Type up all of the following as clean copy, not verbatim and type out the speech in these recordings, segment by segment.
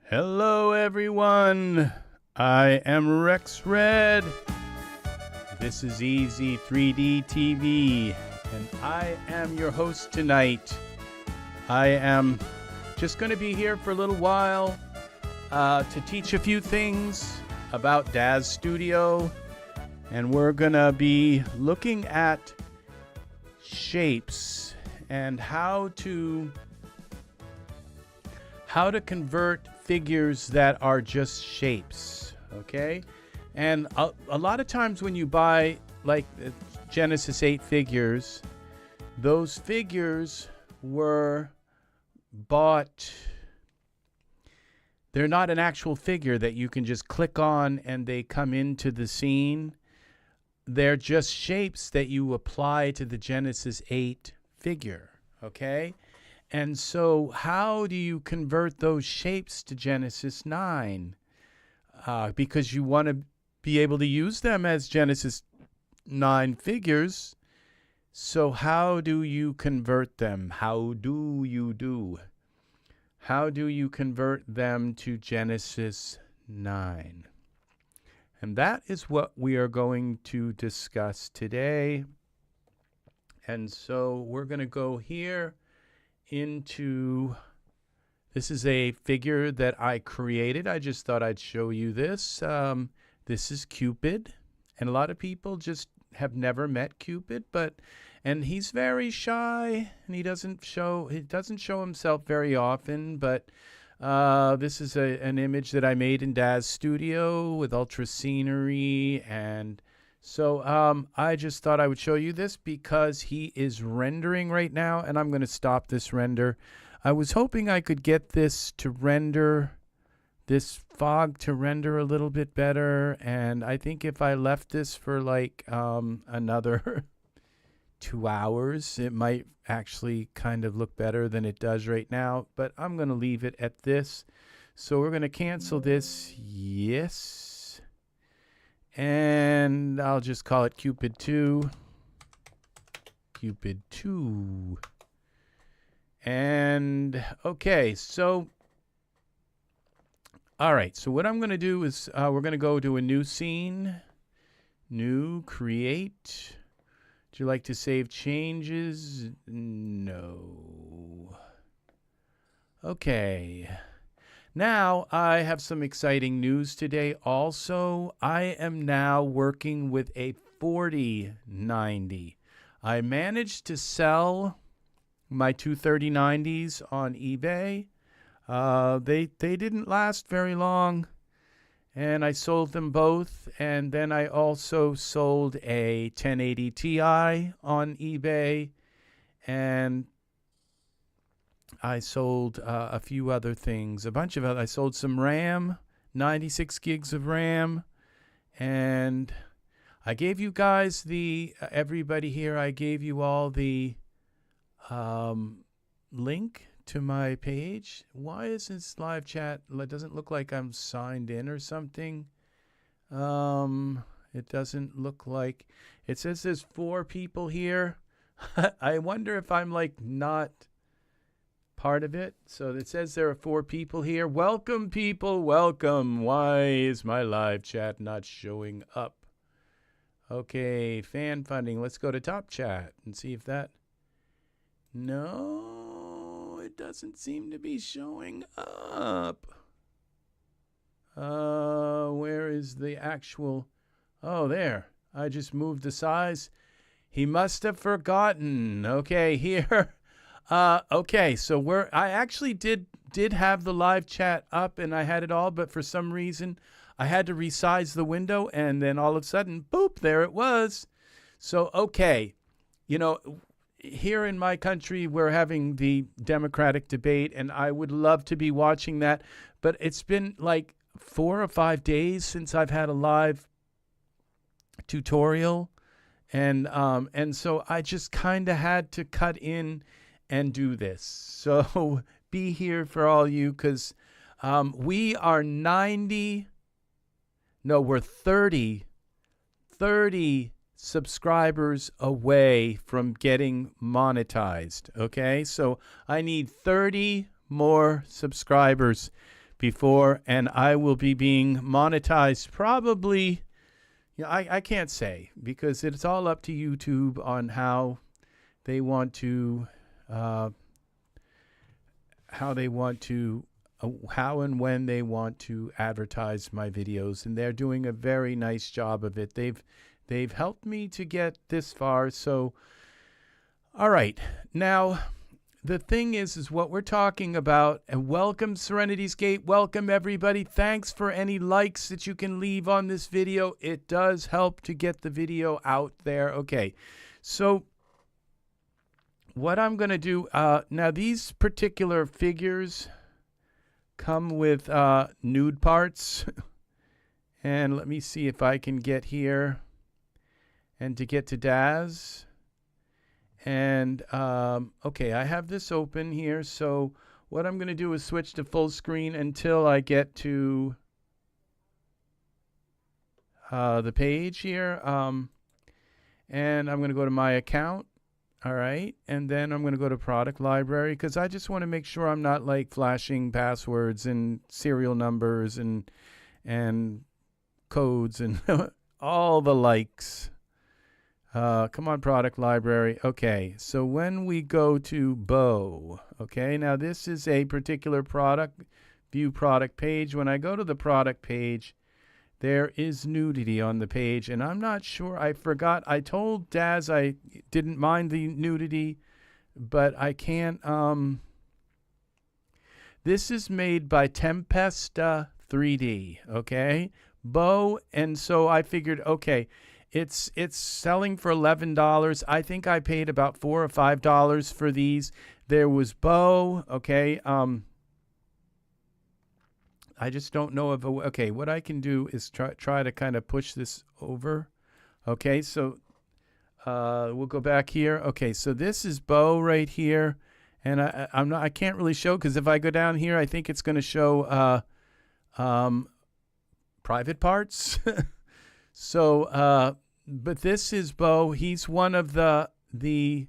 Hello everyone, I am RexRed. This is Ez3DTv, and I am your host tonight. I am just going to be here for a little while to teach a few things about Daz Studio, and we're going to be looking at shapes and how to convert figures that are just shapes, okay? And a lot of times when you buy like Genesis 8 figures, those figures were bought. They're not an actual figure that you can just click on and they come into the scene. They're just shapes that you apply to the Genesis 8 figure, okay? And so how do you convert those shapes to Genesis 9? Because you want to be able to use them as Genesis 9 figures. So how do you convert them? How do you convert them to Genesis 9? And that is what we are going to discuss today. And so we're going to go here into, this is a figure that I created. I just thought I'd show you this. This is Cupid, and a lot of people just have never met Cupid, and he's very shy, and he doesn't show himself very often, but this is an image that I made in Daz Studio with ultra scenery, and so I just thought I would show you this because he is rendering right now, and I'm going to stop this render. I was hoping I could get this to render, this fog to render a little bit better, and I think if I left this for like another 2 hours, it might actually kind of look better than it does right now, but I'm going to leave it at this. So we're going to cancel this, yes. And I'll just call it Cupid 2. Cupid 2. And okay, so all right, so what I'm going to do is we're going to go to a new scene. New, create. Would you like to save changes? No. Okay. Now, I have some exciting news today also. I am now working with a 4090. I managed to sell my two 3090s on eBay. They didn't last very long, and I sold them both. And then I also sold a 1080 Ti on eBay, and I sold a few other things, I sold some RAM, 96 gigs of RAM, and I gave you guys everybody here, I gave you all the link to my page. Why is this live chat, it doesn't look like I'm signed in or something. It doesn't look like, it says there's 4 people here. I wonder if I'm like not part of it. So it says there are 4 people here. Welcome, people, welcome. Why is my live chat not showing up? Okay, fan funding. Let's go to top chat and see if that, no, it doesn't seem to be showing up. Where is the actual, oh, there, I just moved the size. He must have forgotten. Okay, here. Okay, so I actually did have the live chat up, and I had it all, but for some reason I had to resize the window, and then all of a sudden, boop, there it was. So, okay, you know, here in my country, we're having the Democratic debate, and I would love to be watching that, but it's been like 4 or 5 days since I've had a live tutorial, and so I just kind of had to cut in and do this. So be here for all you, because we are 30 subscribers away from getting monetized. Okay, so I need 30 more subscribers. before, and I will be being monetized probably. Yeah, I can't say, because it's all up to YouTube on how they want to how and when they want to advertise my videos, and they're doing a very nice job of it. They've helped me to get this far. So all right, now the thing is what we're talking about. And welcome, Serenity's Gate. Welcome, everybody. Thanks for any likes that you can leave on this video. It does help to get the video out there. Okay, so what I'm going to do, now these particular figures come with nude parts. And let me see if I can get here and to get to Daz. And okay, I have this open here. So what I'm going to do is switch to full screen until I get to the page here. And I'm going to go to my account. All right. And then I'm going to go to product library, because I just want to make sure I'm not like flashing passwords and serial numbers and codes and all the likes. Come on, product library. Okay, so when we go to Bow, okay, now this is a particular product, view product page. When I go to the product page, there is nudity on the page, and I'm not sure, I forgot. I told Daz I didn't mind the nudity, but I can't, this is made by Tempesta 3D, okay, Bow, and so I figured, okay, it's selling for $11. I think I paid about $4 or $5 for these. There was Bow, okay. I just don't know if okay. What I can do is try to kind of push this over. Okay, so we'll go back here. Okay, so this is Bow right here, and I can't really show, because if I go down here, I think it's going to show private parts. So, but this is Bow. He's one of the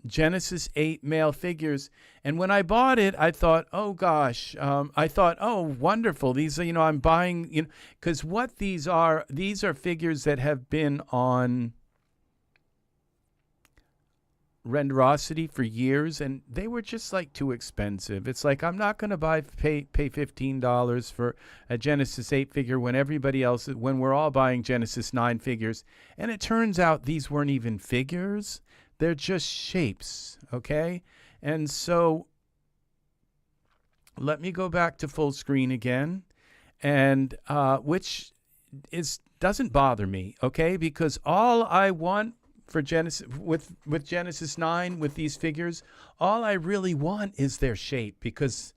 Genesis 8 male figures. And when I bought it, I thought, oh gosh, I thought, oh, wonderful. These are, I'm buying, because what these are figures that have been on Renderosity for years, and they were just like too expensive. It's like, I'm not going to pay $15 for a Genesis 8 figure when everybody else, when we're all buying Genesis 9 figures. And it turns out these weren't even figures. They're just shapes, okay? And so let me go back to full screen again, and which doesn't bother me, okay? Because all I want for Genesis with Genesis 9, with these figures, all I really want is their shape, because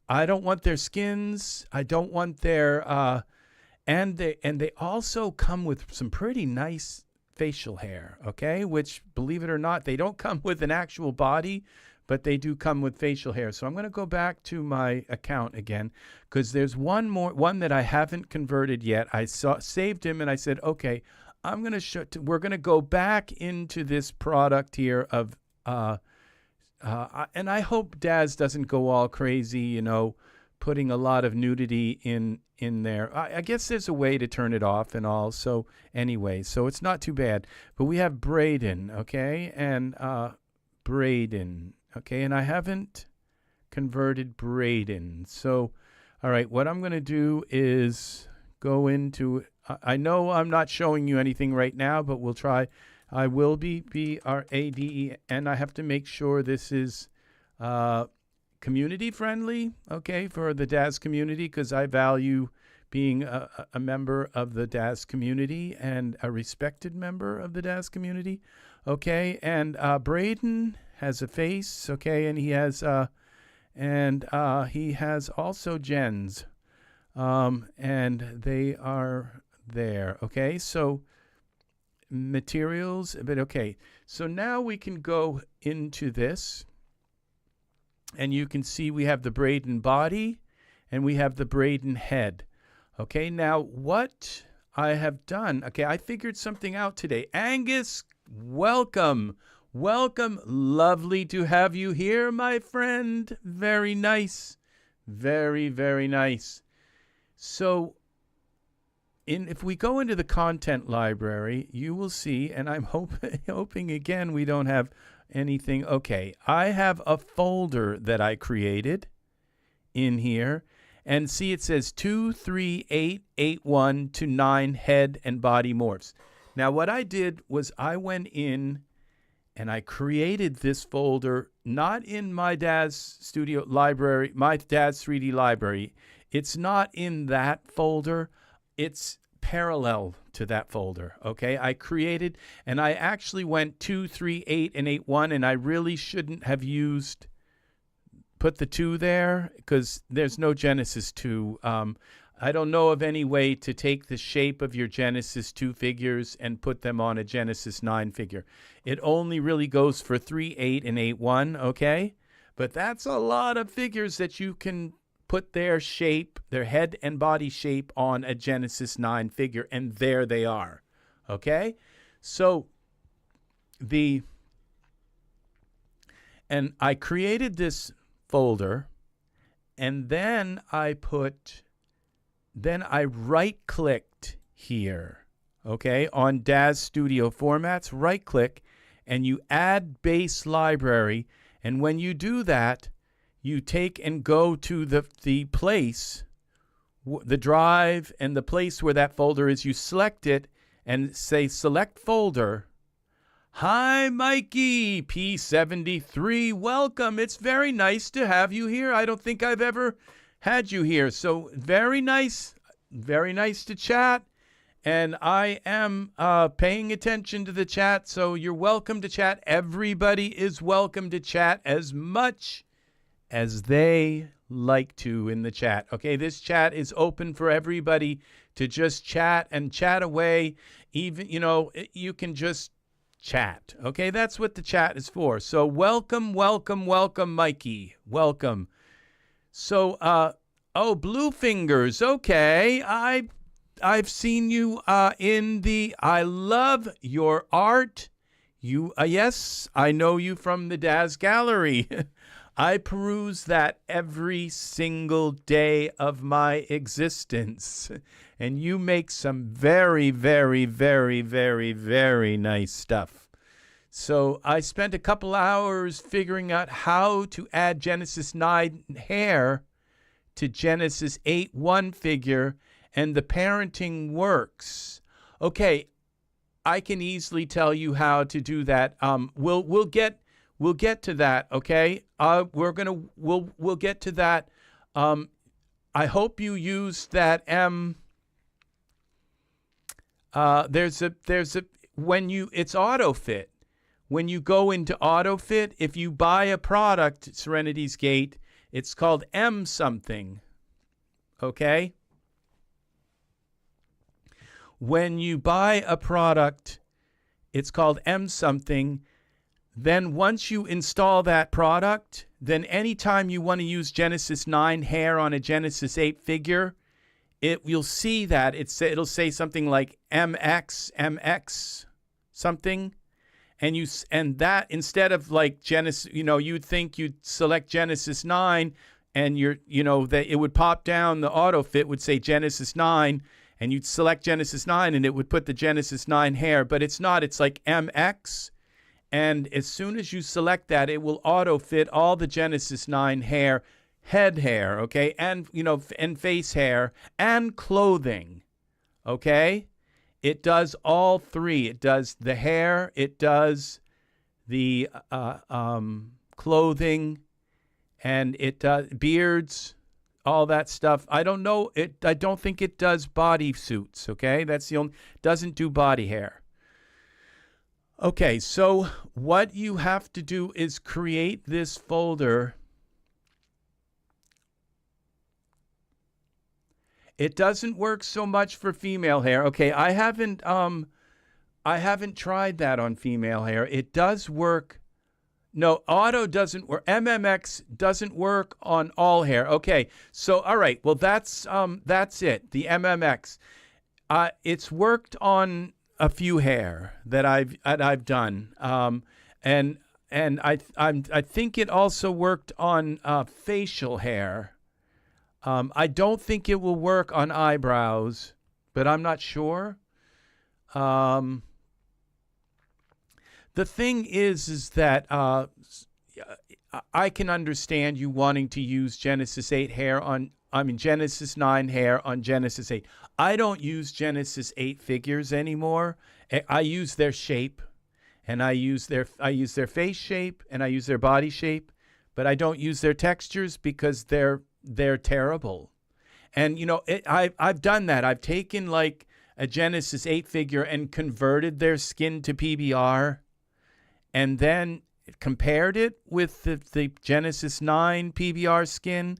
I don't want their skins. I don't want their and they also come with some pretty nice facial hair, okay? Which, believe it or not, they don't come with an actual body, but they do come with facial hair. So I'm going to go back to my account again, because there's one that I haven't converted yet. I saved him, and I said, okay, I'm going to we're going to go back into this product here of, and I hope Daz doesn't go all crazy, putting a lot of nudity in there. I guess there's a way to turn it off and all. So anyway, so it's not too bad. But we have Braden, okay, and Braden, okay, and I haven't converted Braden. So, all right, what I'm going to do is go into. I know I'm not showing you anything right now, but we'll try. I will be BRADE, and I have to make sure this is community friendly, okay, for the Daz community, because I value being a member of the Daz community and a respected member of the Daz community, okay. And Braden has a face, okay, and he has also gens, and they are there, okay. So materials, but okay, so now we can go into this, and you can see we have the Braden body and we have the Braden head. Okay, now what I have done, okay, I figured something out today. Angus, welcome. Welcome. Lovely to have you here, my friend. Very nice. Very, very nice. So if we go into the content library, you will see, and I'm hoping again we don't have anything. Okay, I have a folder that I created in here. And see, it says 23881 to 9 head and body morphs. Now, what I did was I went in and I created this folder, not in my dad's studio library, my dad's 3D library. It's not in that folder. It's parallel to that folder, okay? I created, and I actually went 2, 3, 8, and 8, 1, and I really shouldn't have put the 2 there because there's no Genesis 2. I don't know of any way to take the shape of your Genesis 2 figures and put them on a Genesis 9 figure. It only really goes for 3, 8, and 8, 1, okay? But that's a lot of figures that you can put their shape, their head and body shape on a Genesis 9 figure, and there they are, okay? So and I created this folder, and then I right-clicked here, okay, on DAZ Studio Formats, right-click, and you add base library, and when you do that, you take and go to the place, the drive, and the place where that folder is. You select it and say select folder. Hi, Mikey, P73. Welcome. It's very nice to have you here. I don't think I've ever had you here. So very nice to chat. And I am paying attention to the chat. So you're welcome to chat. Everybody is welcome to chat as much as they like to in the chat. Okay, this chat is open for everybody to just chat and chat away. Even, you can just chat. Okay, that's what the chat is for. So welcome, Mikey. Welcome. So, Blue Fingers. Okay, I've seen you in the. I love your art. Yes, I know you from the Daz Gallery. I peruse that every single day of my existence. And you make some very, very, very, very, very nice stuff. So I spent a couple hours figuring out how to add Genesis 9 hair to Genesis 8.1 figure, and the parenting works. Okay, I can easily tell you how to do that. We'll get to that, okay? We'll get to that. I hope you use that it's AutoFit. When you go into AutoFit, if you buy a product, Serenity's Gate, it's called M something, okay? When you buy a product, it's called M something. Then once you install that product, then anytime you want to use Genesis 9 hair on a Genesis 8 figure, you'll see that it'll say something like MX something, and that instead of like Genesis, you'd think you'd select Genesis 9, and that it would pop down, the AutoFit would say Genesis 9, and you'd select Genesis 9, and it would put the Genesis 9 hair, but it's not. It's like MX. And as soon as you select that, it will auto-fit all the Genesis 9 hair, head hair, okay, and and face hair and clothing, okay? It does all three. It does the hair, it does the clothing, and it does beards, all that stuff. I don't know. I don't think it does body suits, okay? That's the only. Doesn't do body hair. Okay, so what you have to do is create this folder. It doesn't work so much for female hair. Okay, I haven't tried that on female hair. It does work. No, auto doesn't work. MMX doesn't work on all hair. Okay, so all right. Well, that's it. The MMX. It's worked on a few hair that I've done, and I think it also worked on facial hair. I don't think it will work on eyebrows, but I'm not sure. The thing is that I can understand you wanting to use Genesis 8 hair on, Genesis 9 hair on Genesis 8. I don't use Genesis 8 figures anymore. I use their shape, and I use their face shape, and I use their body shape, but I don't use their textures because they're terrible. And you know, I've done that. I've taken like a Genesis 8 figure and converted their skin to PBR, and then compared it with the Genesis 9 PBR skin,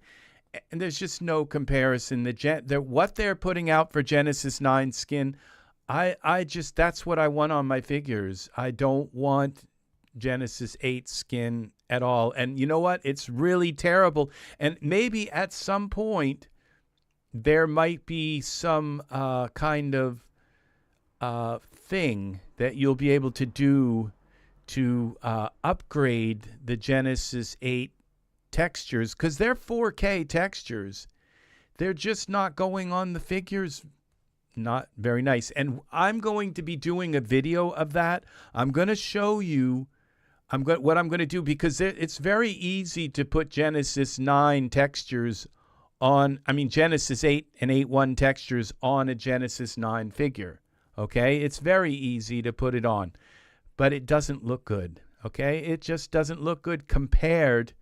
and there's just no comparison. What they're putting out for Genesis 9 skin, I just, that's what I want on my figures. I don't want Genesis 8 skin at all. And you know what? It's really terrible. And maybe at some point there might be some kind of thing that you'll be able to do to upgrade the Genesis 8 textures, because they're 4K textures. They're just not going on the figures. Not very nice. And I'm going to be doing a video of that. I'm going to show you what I'm going to do, because it's very easy to put Genesis 9 textures on, Genesis 8 and 8.1 textures on a Genesis 9 figure. Okay? It's very easy to put it on, but it doesn't look good. Okay? It just doesn't look good compared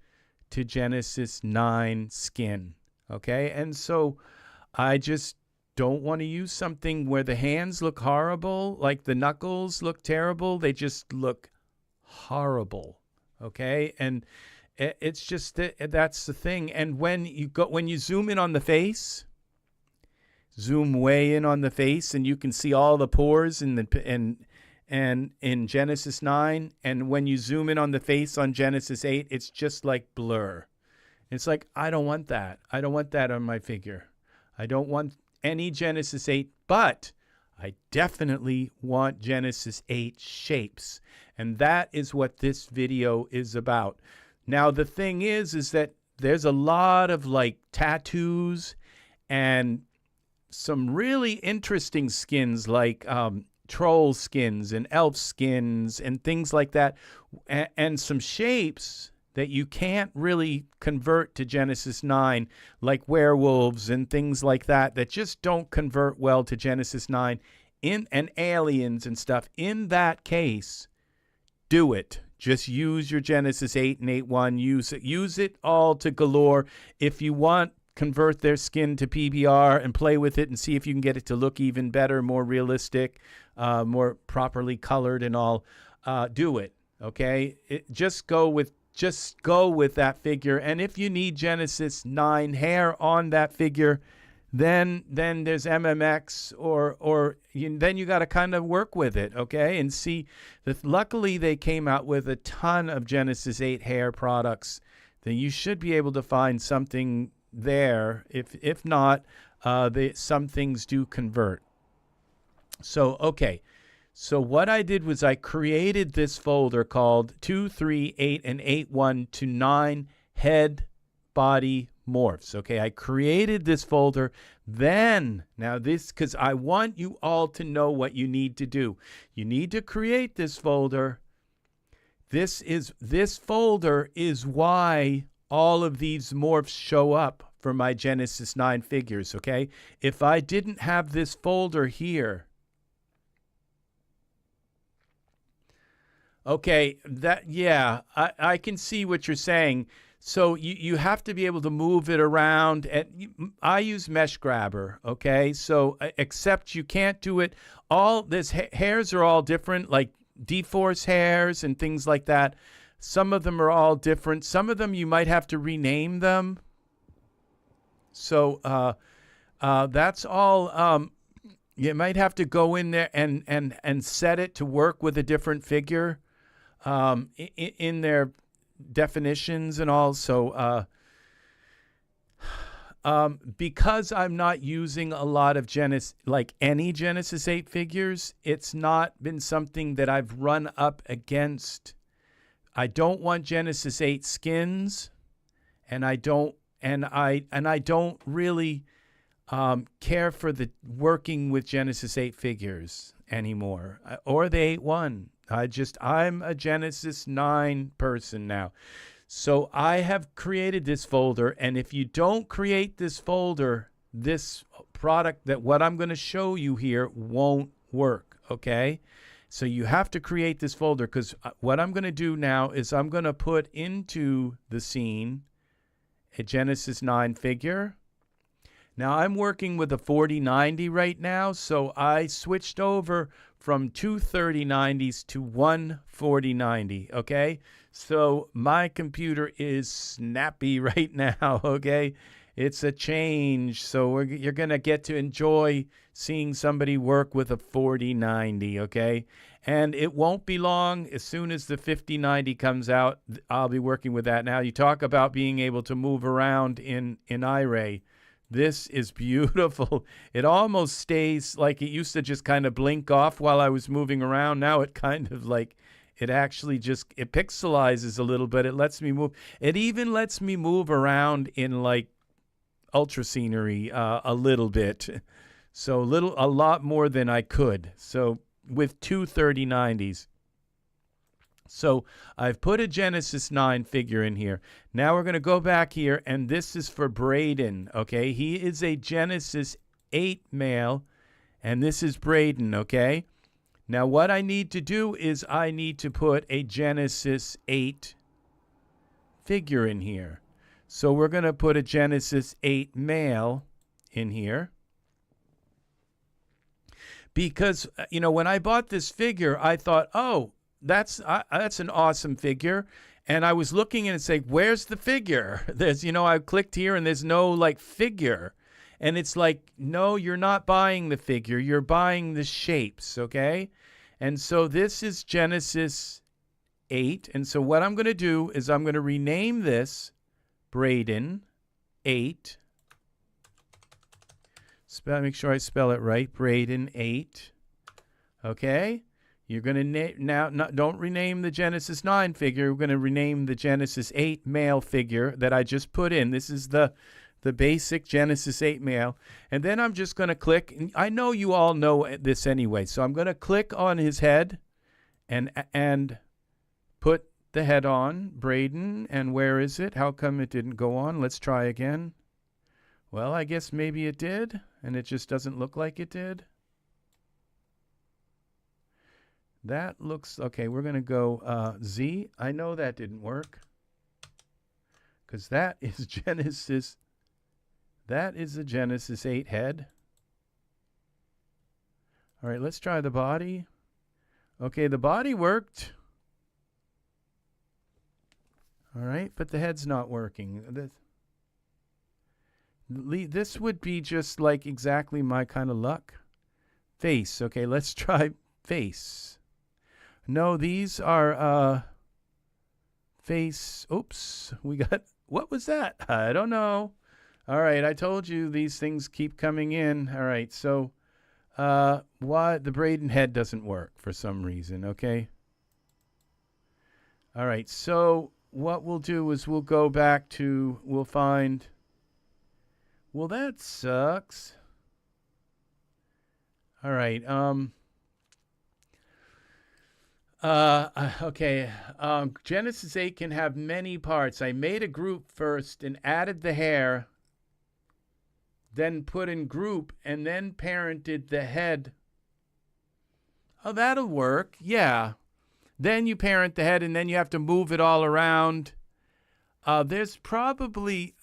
to Genesis 9 skin. Okay? And so I just don't want to use something where the hands look horrible, like the knuckles look terrible. They just look horrible. Okay? And it's just that's the thing. And when you zoom in on the face, zoom way in on the face, and you can see all the pores and in Genesis 9, and when you zoom in on the face on Genesis 8, it's just like blur. It's like, I don't want that. I don't want that on my figure. I don't want any Genesis 8, but I definitely want Genesis 8 shapes. And that is what this video is about. Now, the thing is that there's a lot of like tattoos and some really interesting skins, like troll skins and elf skins and things like that, and some shapes that you can't really convert to Genesis 9, like werewolves and things like that just don't convert well to Genesis 9, and aliens and stuff. In that case, do it. Just use your Genesis 8 and 8.1. Use it all to galore. If you want, convert their skin to PBR and play with it and see if you can get it to look even better, more realistic, more properly colored and all. Do it. Okay? Just go with that figure. And if you need Genesis 9 hair on that figure, then there's MMX, then you got to kind of work with it, okay? And see that luckily they came out with a ton of Genesis 8 hair products. Then you should be able to find something there. If not, some things do convert. So, okay. So what I did was I created this folder called 2, 3, 8, and 8.1 to 9 head body morphs. Okay, I created this folder. Then, now this, because I want you all to know what you need to do. You need to create this folder. This folder is why all of these morphs show up for my Genesis 9 figures, okay? If I didn't have this folder here, okay, I can see what you're saying. So you have to be able to move it around. And I use Mesh Grabber, okay? So except you can't do it. Hairs are all different, like D-Force hairs and things like that. Some of them are all different. Some of them you might have to rename them. So that's all. You might have to go in there and set it to work with a different figure in their definitions and all. So because I'm not using a lot of any Genesis 8 figures, it's not been something that I've run up against. I don't want Genesis 8 skins, and I don't, I don't really care for the working with Genesis 8 figures anymore, or the 8.1. I'm a Genesis 9 person now. So I have created this folder, and if you don't create this folder, this product that what I'm going to show you here won't work, okay? So you have to create this folder, because what I'm going to do now is I'm going to put into the scene a Genesis 9 figure. Now I'm working with a 4090 right now, so I switched over from two 3090s to one 4090, okay? So my computer is snappy right now, okay? It's a change, so you're going to get to enjoy seeing somebody work with a 4090, okay? And it won't be long. As soon as the 5090 comes out, I'll be working with that. Now, you talk about being able to move around in iRay. This is beautiful. It almost stays like it used to just kind of blink off while I was moving around. Now it kind of like, it actually just, it pixelizes a little bit. It lets me move. It even lets me move around in like ultra scenery a little bit. So a lot more than I could. So with two 3090s. So I've put a Genesis 9 figure in here. Now we're going to go back here, and this is for Braden, okay? He is a Genesis 8 male, and this is Braden, okay? Now what I need to do is I need to put a Genesis 8 figure in here. So we're going to put a Genesis 8 male in here. Because, you know, when I bought this figure, I thought, oh, that's an awesome figure. And I was looking and saying, where's the figure? There's, you know, I clicked here and there's no like figure. And it's like, no, you're not buying the figure. You're buying the shapes, okay? And so this is Genesis 8. And so what I'm going to do is I'm going to rename this Braden 8. Make sure I spell it right. Braden 8. Okay? You're going to now don't rename the Genesis 9 figure. We're going to rename the Genesis 8 male figure that I just put in. This is the basic Genesis 8 male. And then I'm just going to click. I know you all know this anyway. So I'm going to click on his head and put the head on. Braden. And where is it? How come it didn't go on? Let's try again. Well, I guess maybe it did. And it just doesn't look like it did. That looks, okay, we're going to go Z. I know that didn't work. Because that is Genesis. That is the Genesis 8 head. All right, let's try the body. Okay, the body worked. All right, but the head's not working. This would be just like exactly my kind of luck. Face. Okay, let's try face. No, these are face. Oops, we got, what was that? I don't know. All right, I told you these things keep coming in. All right, so why the Braden head doesn't work for some reason, okay? All right, so what we'll do is we'll go back to, we'll find, well, that sucks. All right, okay, Genesis 8 can have many parts. I made a group first and added the hair, then put in group, and then parented the head. Oh, that'll work, yeah. Then you parent the head, and then you have to move it all around. There's probably,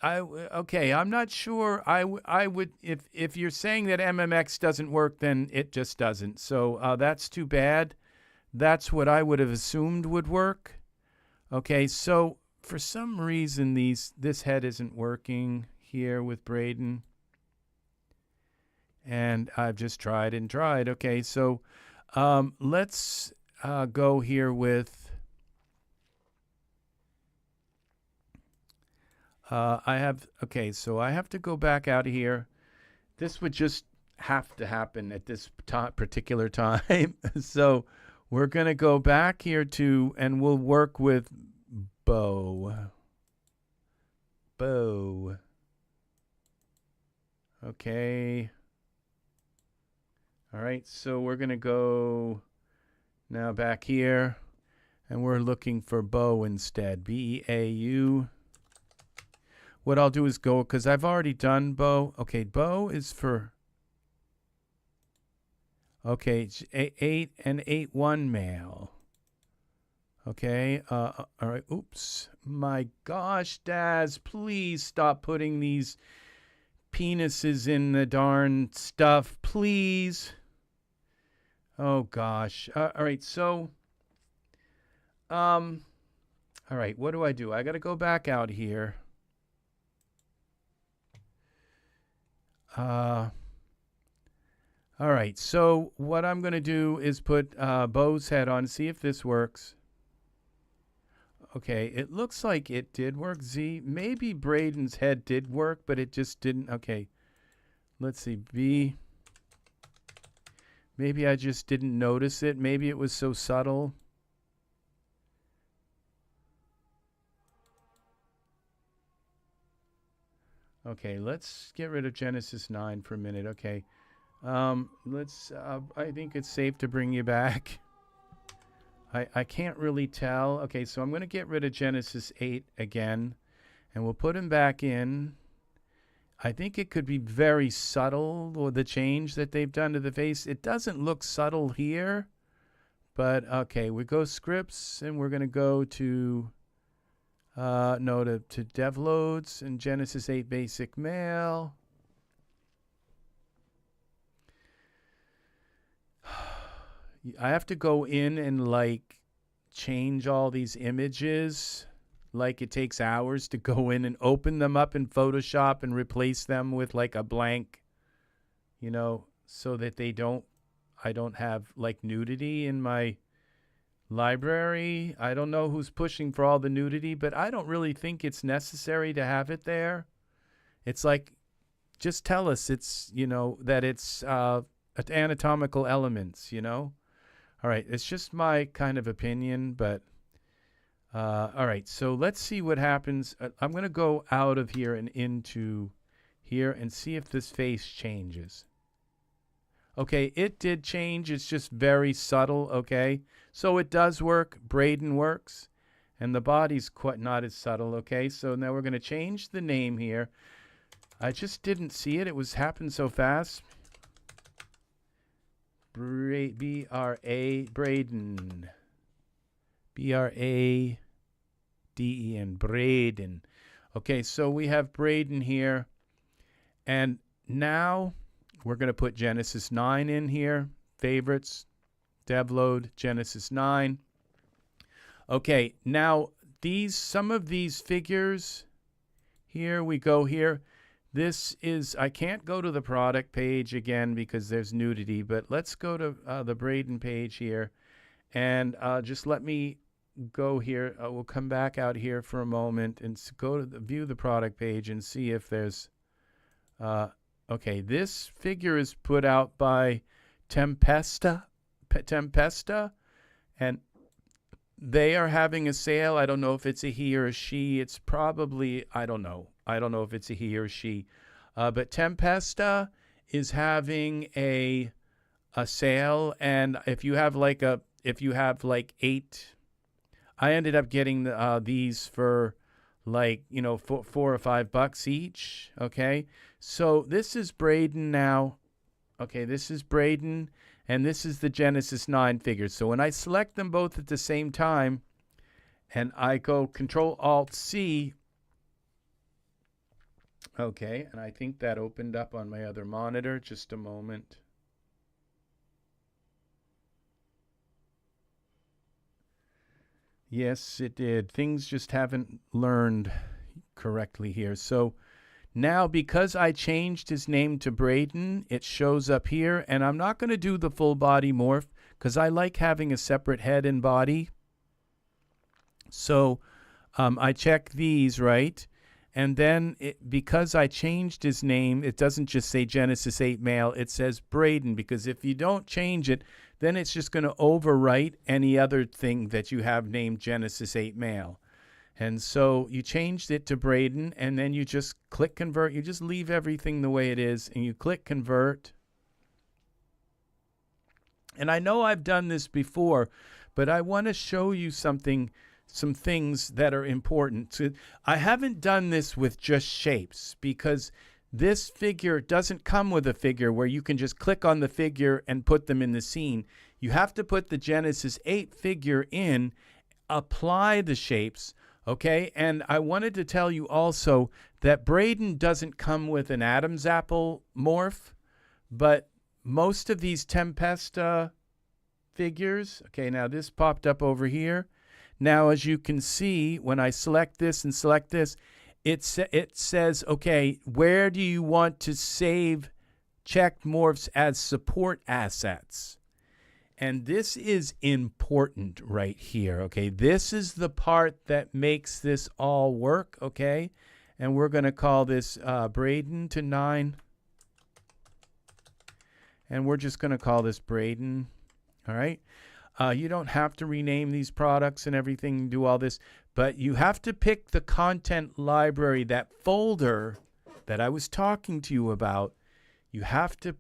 okay, I'm not sure. I would, if you're saying that MMX doesn't work, then it just doesn't. So that's too bad. That's what I would have assumed would work. Okay, so for some reason this head isn't working here with Braden. And I've just tried and tried. Okay, so let's go here with okay, so I have to go back out of here. This would just have to happen at this particular time. So we're going to go back here to, and we'll work with bow. bow. Okay. All right, so we're going to go now back here, and we're looking for bow instead. B-E-A-U. What I'll do is go, because I've already done bow. Okay, bow is for, okay, it's 8 and 8-1 male. Okay, all right, oops. My gosh, Daz, please stop putting these penises in the darn stuff, please. Oh, gosh. All right, so, all right, what do? I got to go back out here. All right, so what I'm going to do is put Bo's head on, see if this works. Okay, it looks like it did work. Z, maybe Braden's head did work, but it just didn't. Okay, let's see. B, maybe I just didn't notice it. Maybe it was so subtle. Okay, let's get rid of Genesis 9 for a minute. Okay, let's, I think it's safe to bring you back. I can't really tell. Okay, so I'm going to get rid of Genesis 8 again, and we'll put him back in. I think it could be very subtle, or the change that they've done to the face. It doesn't look subtle here, but okay, we go scripts, and we're going to go to, to dev loads and Genesis 8 basic mail. I have to go in and like change all these images. Like it takes hours to go in and open them up in Photoshop and replace them with like a blank, you know, so that I don't have like nudity in my library. I don't know who's pushing for all the nudity, but I don't really think it's necessary to have it there. It's like, just tell us it's, you know, that it's anatomical elements, you know. All right, it's just my kind of opinion, but all right, so let's see what happens. I'm going to go out of here and into here and see if this face changes. Okay, it did change. It's just very subtle, okay? So it does work. Braden works. And the body's quite not as subtle, okay? So now we're going to change the name here. I just didn't see it. It was happened so fast. B-R-A, Braden. B-R-A-D-E-N, Braden. Okay, so we have Braden here. And now we're going to put Genesis 9 in here. Favorites, devload, Genesis 9. Okay, now some of these figures, here we go here. This is, I can't go to the product page again because there's nudity, but let's go to the Braden page here. And just let me go here. We'll come back out here for a moment and go to view the product page and see if there's, okay, this figure is put out by Tempesta, and they are having a sale. I don't know if it's a he or a she. It's probably, I don't know. I don't know if it's a he or she. But Tempesta is having a sale, and if you have like 8, I ended up getting these for like, you know, $4 or $5 each. Okay, so this is Braden now. Okay, this is Braden, and this is the Genesis 9 figures. So when I select them both at the same time, and I go Control-Alt-C, okay, and I think that opened up on my other monitor. Just a moment. Yes, it did. Things just haven't learned correctly here. So now, because I changed his name to Braden, it shows up here. And I'm not going to do the full body morph because I like having a separate head and body. So I check these, right? And then because I changed his name, it doesn't just say Genesis 8 male. It says Braden, because if you don't change it, then it's just going to overwrite any other thing that you have named Genesis 8 male. And so you changed it to Braden, and then you just click convert. You just leave everything the way it is, and you click convert. And I know I've done this before, but I want to show you some things that are important. So I haven't done this with just shapes because this figure doesn't come with a figure where you can just click on the figure and put them in the scene. You have to put the Genesis 8 figure in, apply the shapes, okay? And I wanted to tell you also that Braden doesn't come with an Adam's apple morph, but most of these Tempesta figures, okay, now this popped up over here. Now, as you can see, when I select this and select this, it says, okay, where do you want to save checked morphs as support assets? And this is important right here, okay? This is the part that makes this all work, okay? And we're going to call this Braden to 9. And we're just going to call this Braden, all right? You don't have to rename these products and everything, do all this, but you have to pick the content library, that folder that I was talking to you about. You have to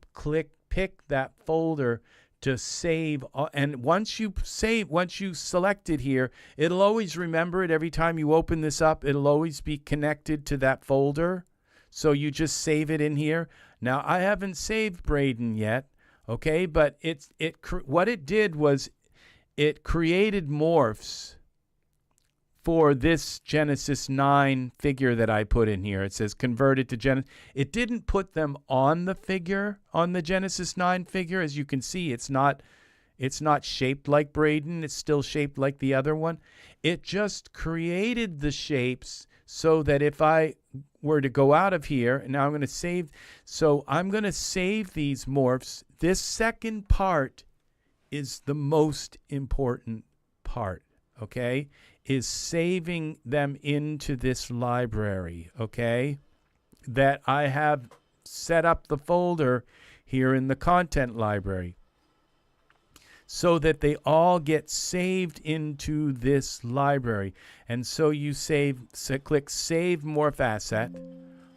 pick that folder to save. And once you select it here, it'll always remember it every time you open this up. It'll always be connected to that folder. So you just save it in here. Now, I haven't saved Braden yet, okay? But what it did was it created morphs for this Genesis 9 figure that I put in here. It says converted to Genesis. It didn't put them on the figure, on the Genesis 9 figure. As you can see, it's not shaped like Braden. It's still shaped like the other one. It just created the shapes so that if I were to go out of here, and now I'm going to save. So I'm going to save these morphs. This second part is the most important part, okay? Is saving them into this library, okay? That I have set up the folder here in the content library so that they all get saved into this library. And so you click Save Morph Asset.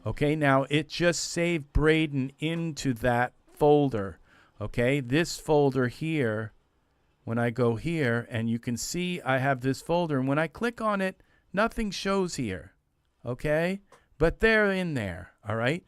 Okay, now it just saved Braden into that folder. Okay, this folder here, when I go here, and you can see I have this folder, and when I click on it, nothing shows here. Okay, but they're in there, all right?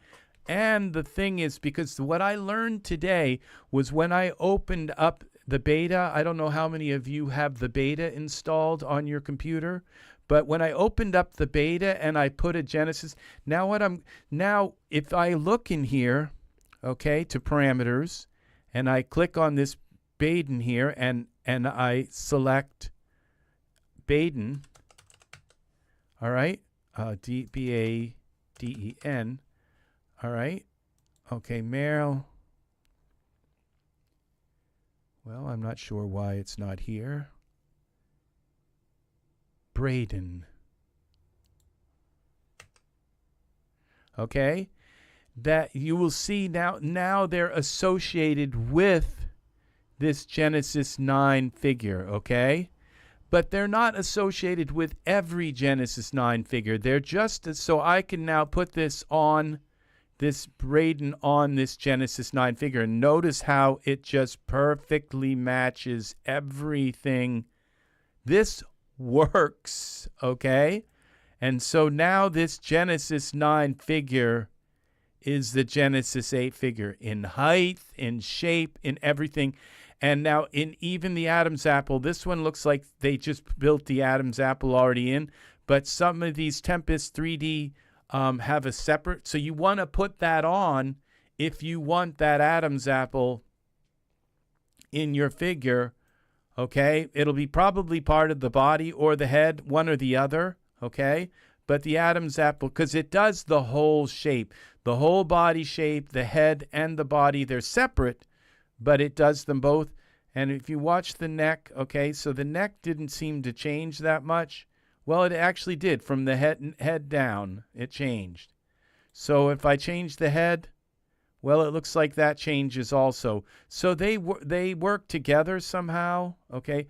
And the thing is, because what I learned today was when I opened up the beta, I don't know how many of you have the beta installed on your computer, but when I opened up the beta and I put a Genesis, now if I look in here, okay, to parameters, and I click on this Braden here, and I select Braden, all right, B-A-D-E-N, all right, okay, Meryl. Well, I'm not sure why it's not here. Braden. Okay? That you will see now they're associated with this Genesis 9 figure, okay? But they're not associated with every Genesis 9 figure. They're just so I can now put this on this Braden on this Genesis 9 figure. And notice how it just perfectly matches everything. This works, okay? And so now this Genesis 9 figure is the Genesis 8 figure in height, in shape, in everything. And now in even the Adam's apple, this one looks like they just built the Adam's apple already in. But some of these Tempest 3D have a separate, so you want to put that on if you want that Adam's apple in your figure, okay? It'll be probably part of the body or the head, one or the other, okay? But the Adam's apple, because it does the whole shape, the whole body shape, the head and the body, they're separate, but it does them both. And if you watch the neck, okay, so the neck didn't seem to change that much. Well, it actually did. From the head down, it changed. So if I change the head, well, it looks like that changes also. So they work together somehow, okay?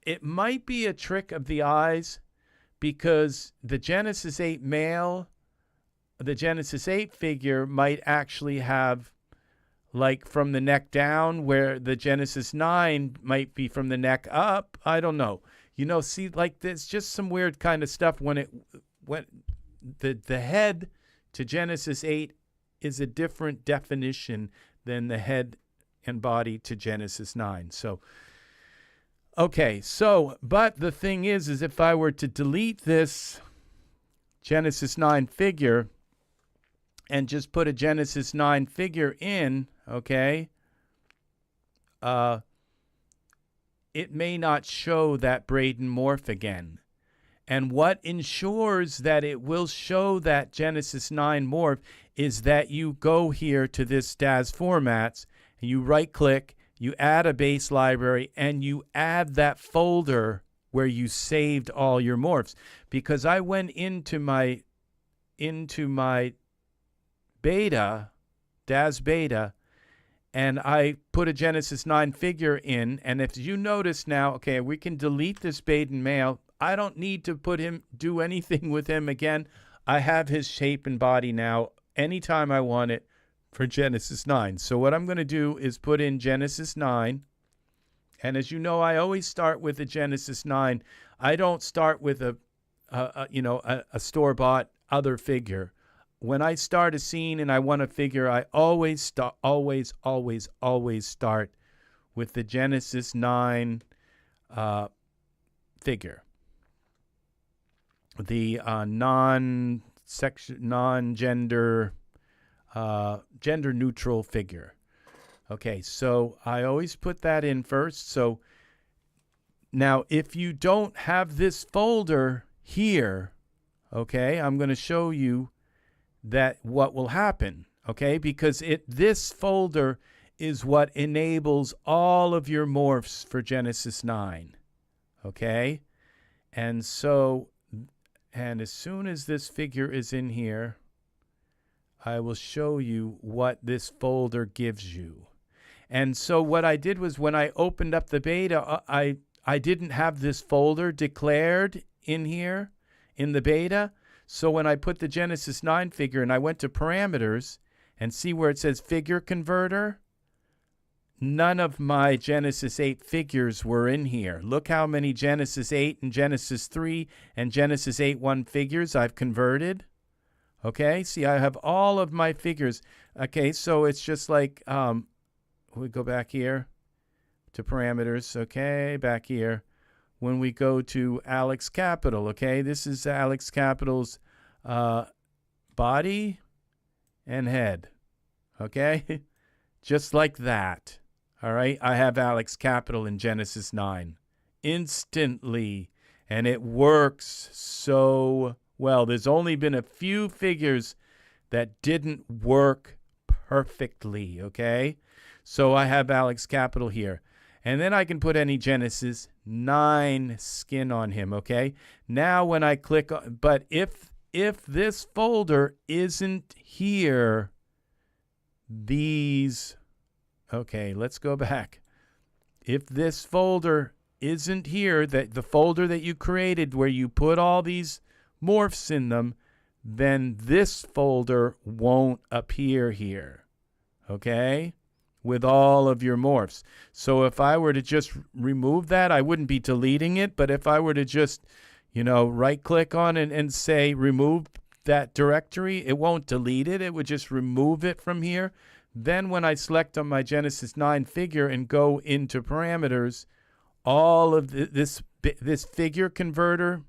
It might be a trick of the eyes, because the Genesis 8 male, the Genesis 8 figure might actually have like from the neck down, where the Genesis 9 might be from the neck up. I don't know. You know, see, like there's just some weird kind of stuff when the head to Genesis 8 is a different definition than the head and body to Genesis 9. So, okay, so, but the thing is if I were to delete this Genesis 9 figure and just put a Genesis 9 figure in, okay, it may not show that Braden morph again. And what ensures that it will show that Genesis 9 morph is that you go here to this DAS formats, and you right-click, you add a base library, and you add that folder where you saved all your morphs. Because I went into my beta, DAS beta, and I put a Genesis 9 figure in, and if you notice now, okay, we can delete this Braden male. I don't need to do anything with him again. I have his shape and body now anytime I want it for Genesis 9. So what I'm going to do is put in Genesis 9. And as you know, I always start with a Genesis 9. I don't start with a store-bought other figure. When I start a scene and I want a figure, I always start with the Genesis 9 figure. The non-gender, gender-neutral figure. Okay, so I always put that in first. So now if you don't have this folder here, okay, I'm going to show you that what will happen, okay, because this folder is what enables all of your morphs for Genesis 9, okay? And so, and as soon as this figure is in here, I will show you what this folder gives you. And so what I did was when I opened up the beta, I didn't have this folder declared in here in the beta. So when I put the Genesis 9 figure and I went to parameters and see where it says figure converter, none of my Genesis 8 figures were in here. Look how many Genesis 8 and Genesis 3 and Genesis 8.1 figures I've converted. Okay, see, I have all of my figures. Okay, so it's just like, we go back here to parameters. Okay, back here. When we go to Alex Capital, okay, this is Alex Capital's body and head, okay, just like that. All right, I have Alex Capital in Genesis 9 instantly, and it works so well. There's only been a few figures that didn't work perfectly, okay? So I have Alex Capital here. And then I can put any Genesis 9 skin on him, okay? Now when I click, but if this folder isn't here, okay, let's go back. If this folder isn't here, that the folder that you created where you put all these morphs in them, then this folder won't appear here, okay? With all of your morphs. So if I were to just remove that, I wouldn't be deleting it, but if I were to just, right click on it and say remove that directory, it won't delete it. It would just remove it from here. Then when I select on my Genesis 9 figure and go into parameters, all of this figure converter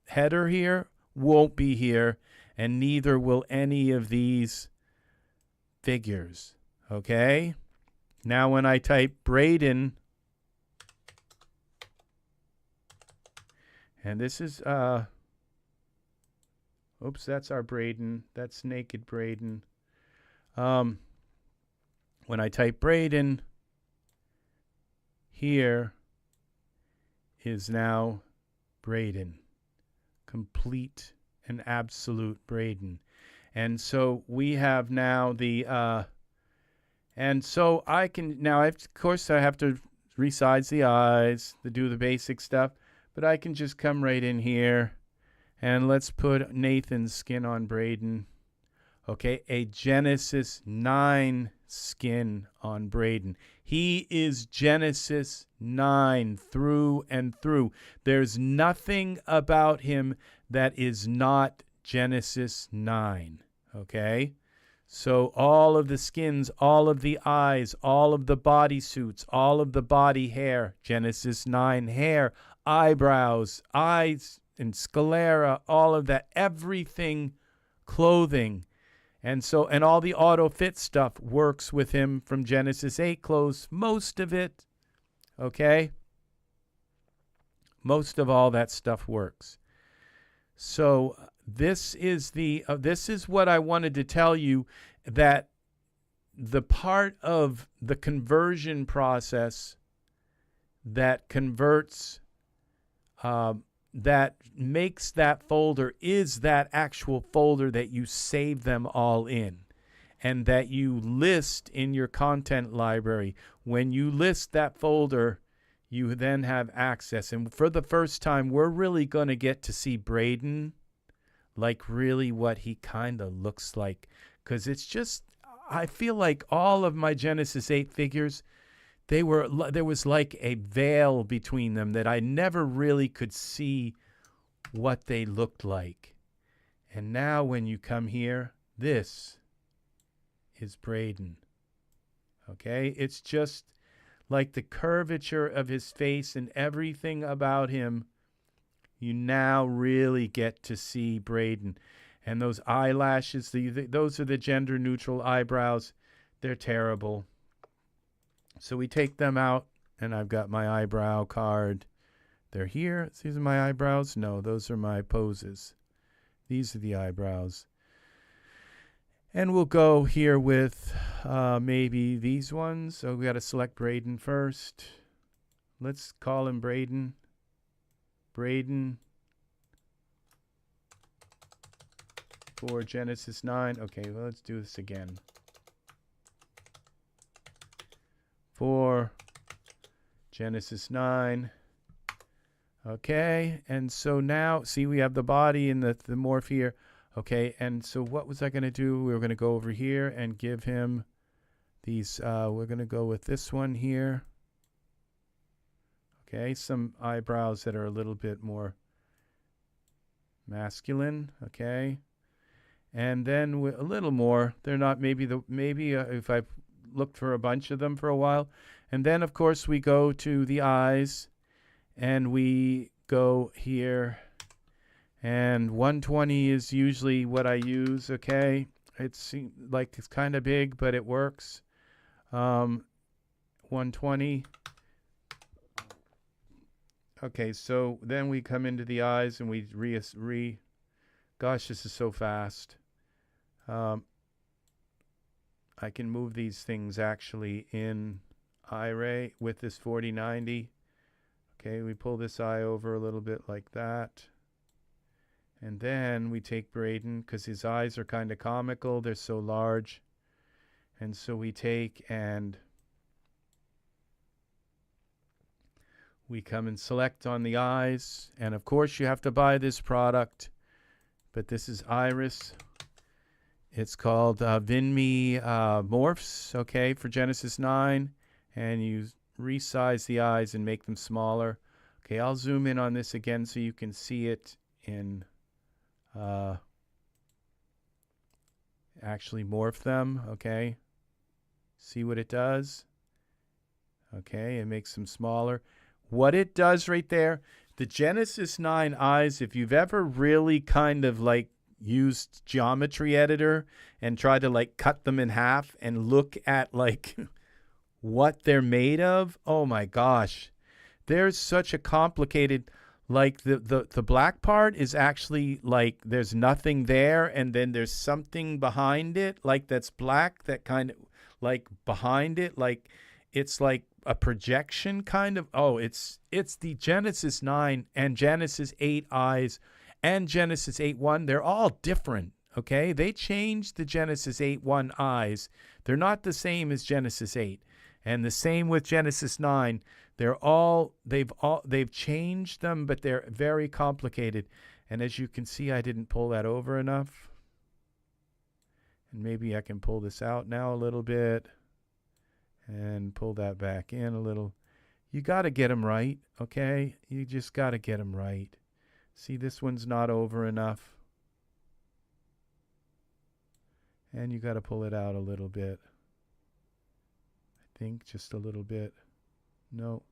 header here won't be here, and neither will any of these figures, okay? Now when I type Braden, and this is, oops, that's our Braden. That's naked Braden. When I type Braden, here is now Braden. Complete and absolute Braden. And so we have now and so I can, now of course I have to resize the eyes to do the basic stuff, But I can just come right in here, and let's put Nathan's skin on Braden. Okay, a Genesis 9 skin on Braden. He is Genesis 9 through and through. There's nothing about him that is not Genesis 9. Okay? So all of the skins, all of the eyes, all of the body suits, all of the body hair, Genesis 9 hair, eyebrows, eyes, and sclera, all of that, everything, clothing. And so, and all the auto fit stuff works with him from Genesis 8 clothes, most of it, okay? Most of all that stuff works. So this is what I wanted to tell you, that the part of the conversion process that converts, that makes that folder is that actual folder that you save them all in and that you list in your content library. When you list that folder, you then have access. And for the first time, we're really going to get to see Braden, like really what he kind of looks like. Because it's just, I feel like all of my Genesis 8 figures, there was like a veil between them that I never really could see what they looked like. And now when you come here, this is Braden. Okay? It's just like the curvature of his face and everything about him. You now really get to see Braden. And those eyelashes, those are the gender neutral eyebrows. They're terrible. So we take them out, and I've got my eyebrow card. They're here. These are my eyebrows. No, those are my poses. These are the eyebrows. And we'll go here with maybe these ones. So we got to select Braden first. Let's call him Braden. Braden for Genesis 9. Okay, well, let's do this again. For Genesis 9. Okay, and so now, see, we have the body and the morph here. Okay, and so what was I going to do? We were going to go over here and give him these, we're going to go with this one here. Okay, some eyebrows that are a little bit more masculine, okay. And then a little more, they're not maybe, if I looked for a bunch of them for a while. And then, of course, we go to the eyes, and we go here. And 120 is usually what I use, okay? It's like it's kind of big, but it works. 120. Okay, so then we come into the eyes, and we gosh, this is so fast. I can move these things actually in iRay with this 4090. Okay, we pull this eye over a little bit like that. And then we take Braden, because his eyes are kind of comical. They're so large. And so we take and we come and select on the eyes. And of course you have to buy this product. But this is Iris. It's called Vinme Morphs, okay, for Genesis 9. And you resize the eyes and make them smaller. Okay, I'll zoom in on this again so you can see it in, actually morph them, okay. See what it does? Okay, it makes them smaller. What it does right there, the Genesis 9 eyes, if you've ever really kind of like used geometry editor and tried to like cut them in half and look at like what they're made of, oh my gosh, there's such a complicated, like the black part is actually like there's nothing there, and then there's something behind it like that's black, that kind of like behind it, like it's like a projection kind of. Oh, it's the Genesis 9 and Genesis 8 eyes and Genesis 8.1. They're all different, okay? They changed the Genesis 8.1 eyes. They're not the same as Genesis 8. And the same with Genesis 9. they've changed them, but they're very complicated. And as you can see, I didn't pull that over enough. And maybe I can pull this out now a little bit and pull that back in a little. You got to get them right, okay? You just got to get them right. See, this one's not over enough. And you got to pull it out a little bit. I think just a little bit. No,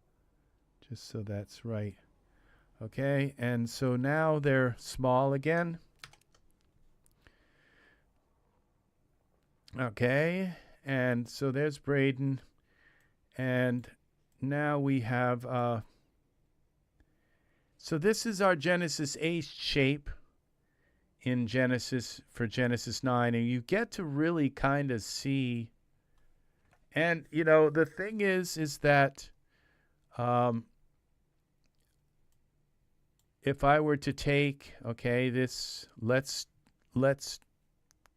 just so that's right. Okay, and so now they're small again. Okay, and so there's Braden. And now we have, so this is our Genesis 8 shape in Genesis for Genesis 9. And you get to really kind of see, and, you know, the thing is that if I were to take, okay, this, let's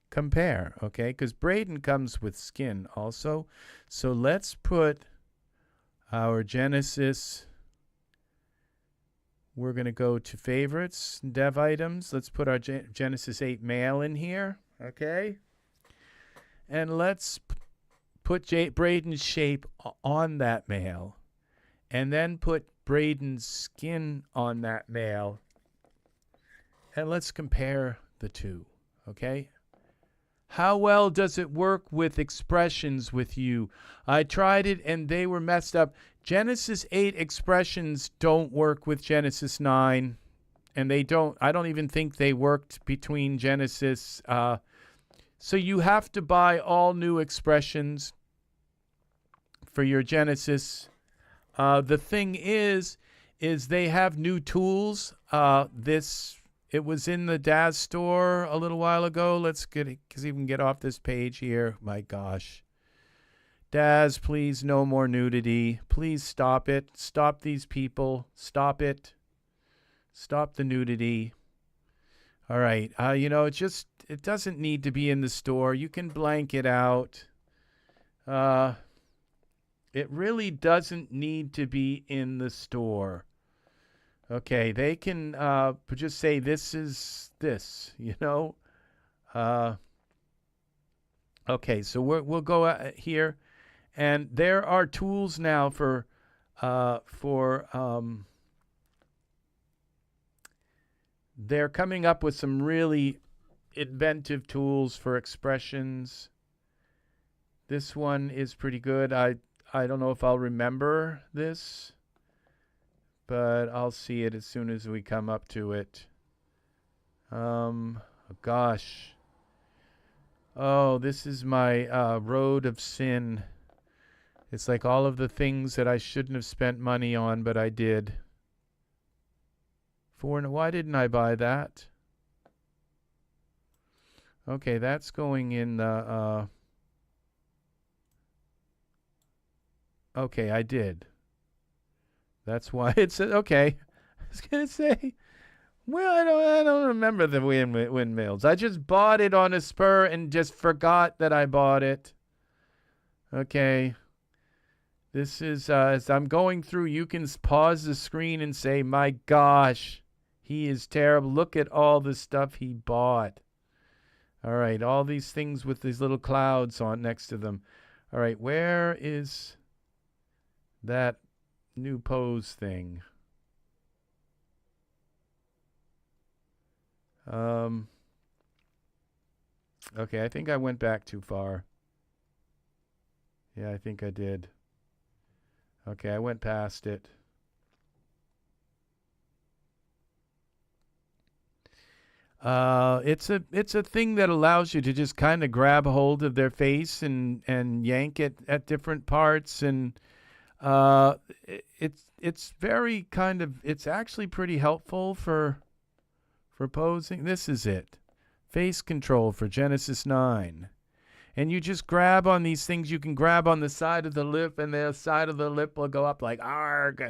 compare, okay, because Braden comes with skin also. So let's put our Genesis, we're going to go to favorites, dev items. Let's put our Genesis 8 male in here, okay? And let's put Braden's shape on that male. And then put Braden's skin on that male. And let's compare the two, okay? How well does it work with expressions with you? I tried it and they were messed up. Genesis 8 expressions don't work with Genesis 9. And I don't even think they worked between Genesis. So you have to buy all new expressions for your Genesis. The thing is they have new tools. It was in the Daz store a little while ago. Let's get it, because we can get off this page here. My gosh. Daz, please, no more nudity. Please stop it. Stop these people. Stop it. Stop the nudity. All right. You know, it doesn't need to be in the store. You can blank it out. It really doesn't need to be in the store. Okay, they can just say this is this, you know. Okay, so we'll go here, and there are tools now for they're coming up with some really inventive tools for expressions. This one is pretty good. I don't know if I'll remember this, but I'll see it as soon as we come up to it. Gosh. Oh, this is my road of sin. It's like all of the things that I shouldn't have spent money on, but I did. Why didn't I buy that? Okay, that's going in the... Okay, I did. That's why it said, okay. I was going to say, well, I don't remember the windmills. I just bought it on a spur and just forgot that I bought it. Okay. This is, as I'm going through, you can pause the screen and say, my gosh, he is terrible. Look at all the stuff he bought. All right, all these things with these little clouds on next to them. All right, where is that new pose thing? Okay, I think I went back too far. Yeah, I think I did. Okay, I went past it. It's a thing that allows you to just kind of grab a hold of their face and yank it at different parts, and it's very kind of, it's actually pretty helpful for posing. This is it. Face control for Genesis 9. And you just grab on these things. You can grab on the side of the lip, and the side of the lip will go up like arg.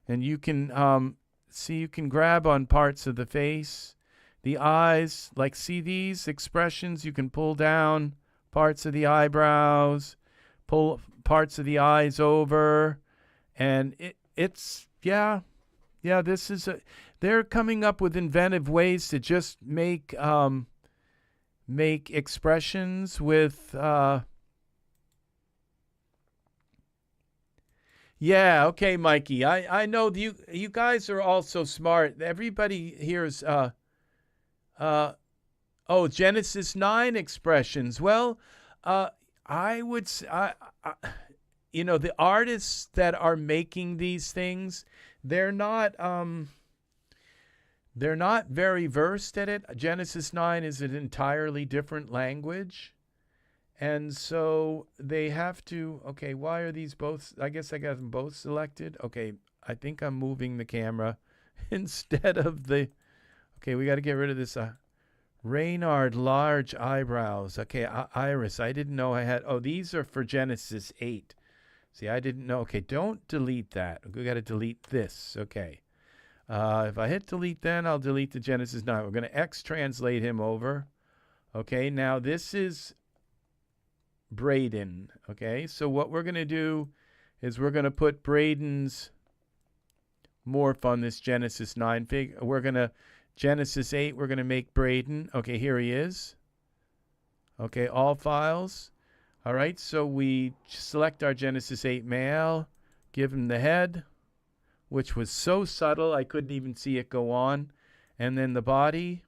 And you can see, you can grab on parts of the face. The eyes, like, see these expressions? You can pull down parts of the eyebrows, pull parts of the eyes over, And this is they're coming up with inventive ways to just make expressions with yeah, okay, Mikey. I know you guys are all so smart. Everybody here is Genesis 9 expressions. Well, I would the artists that are making these things, they're not very versed at it. Genesis 9 is an entirely different language. And so they have to, okay, why are these both? I guess I got them both selected. Okay, I think I'm moving the camera instead of the, okay, we got to get rid of this Reynard large eyebrows. Okay, Iris, I didn't know I had, these are for Genesis 8. See, I didn't know. Okay, don't delete that. We got to delete this. Okay. If I hit delete, then I'll delete the Genesis 9. We're going to X-translate him over. Okay, now this is Braden. Okay, so what we're going to do is we're going to put Braden's morph on this Genesis 9 figure. We're going to, Genesis 8, we're going to make Braden. Okay, here he is. Okay, all files. All right, so we select our Genesis 8 male, give him the head, which was so subtle I couldn't even see it go on, and then the body.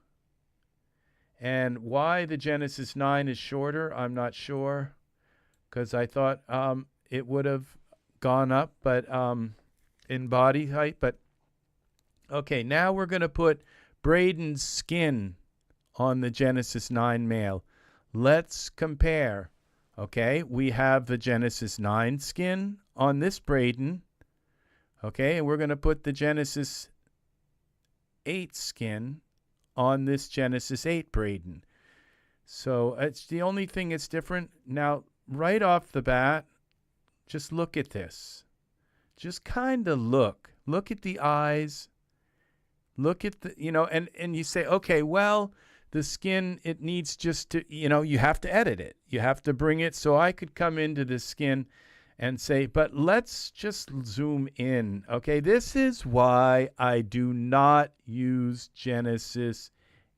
And why the Genesis 9 is shorter, I'm not sure, because I thought it would have gone up, but in body height. But okay, now we're going to put Braden's skin on the Genesis 9 male. Let's compare. Okay, we have the Genesis 9 skin on this Braden. Okay, and we're going to put the Genesis 8 skin on this Genesis 8 Braden. So it's the only thing that's different. Now, right off the bat, just look at this. Just kind of look. Look at the eyes. Look at the, and you say, okay, well, the skin, it needs just to, you have to edit it. You have to bring it. So I could come into the skin and say, but let's just zoom in. Okay, this is why I do not use Genesis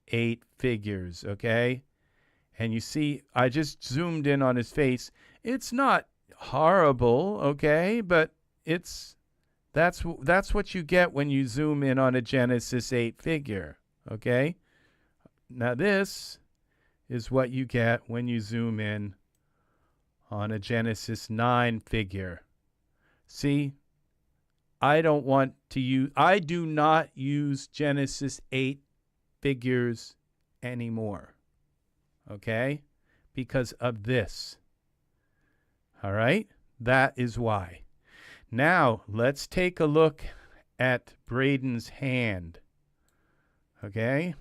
8 figures, okay? And you see, I just zoomed in on his face. It's not horrible, okay? But that's what you get when you zoom in on a Genesis 8 figure, okay? Now this is what you get when you zoom in on a Genesis 9 figure. See, I do not use Genesis 8 figures anymore. Okay? Because of this. All right? That is why. Now, let's take a look at Braden's hand. Okay?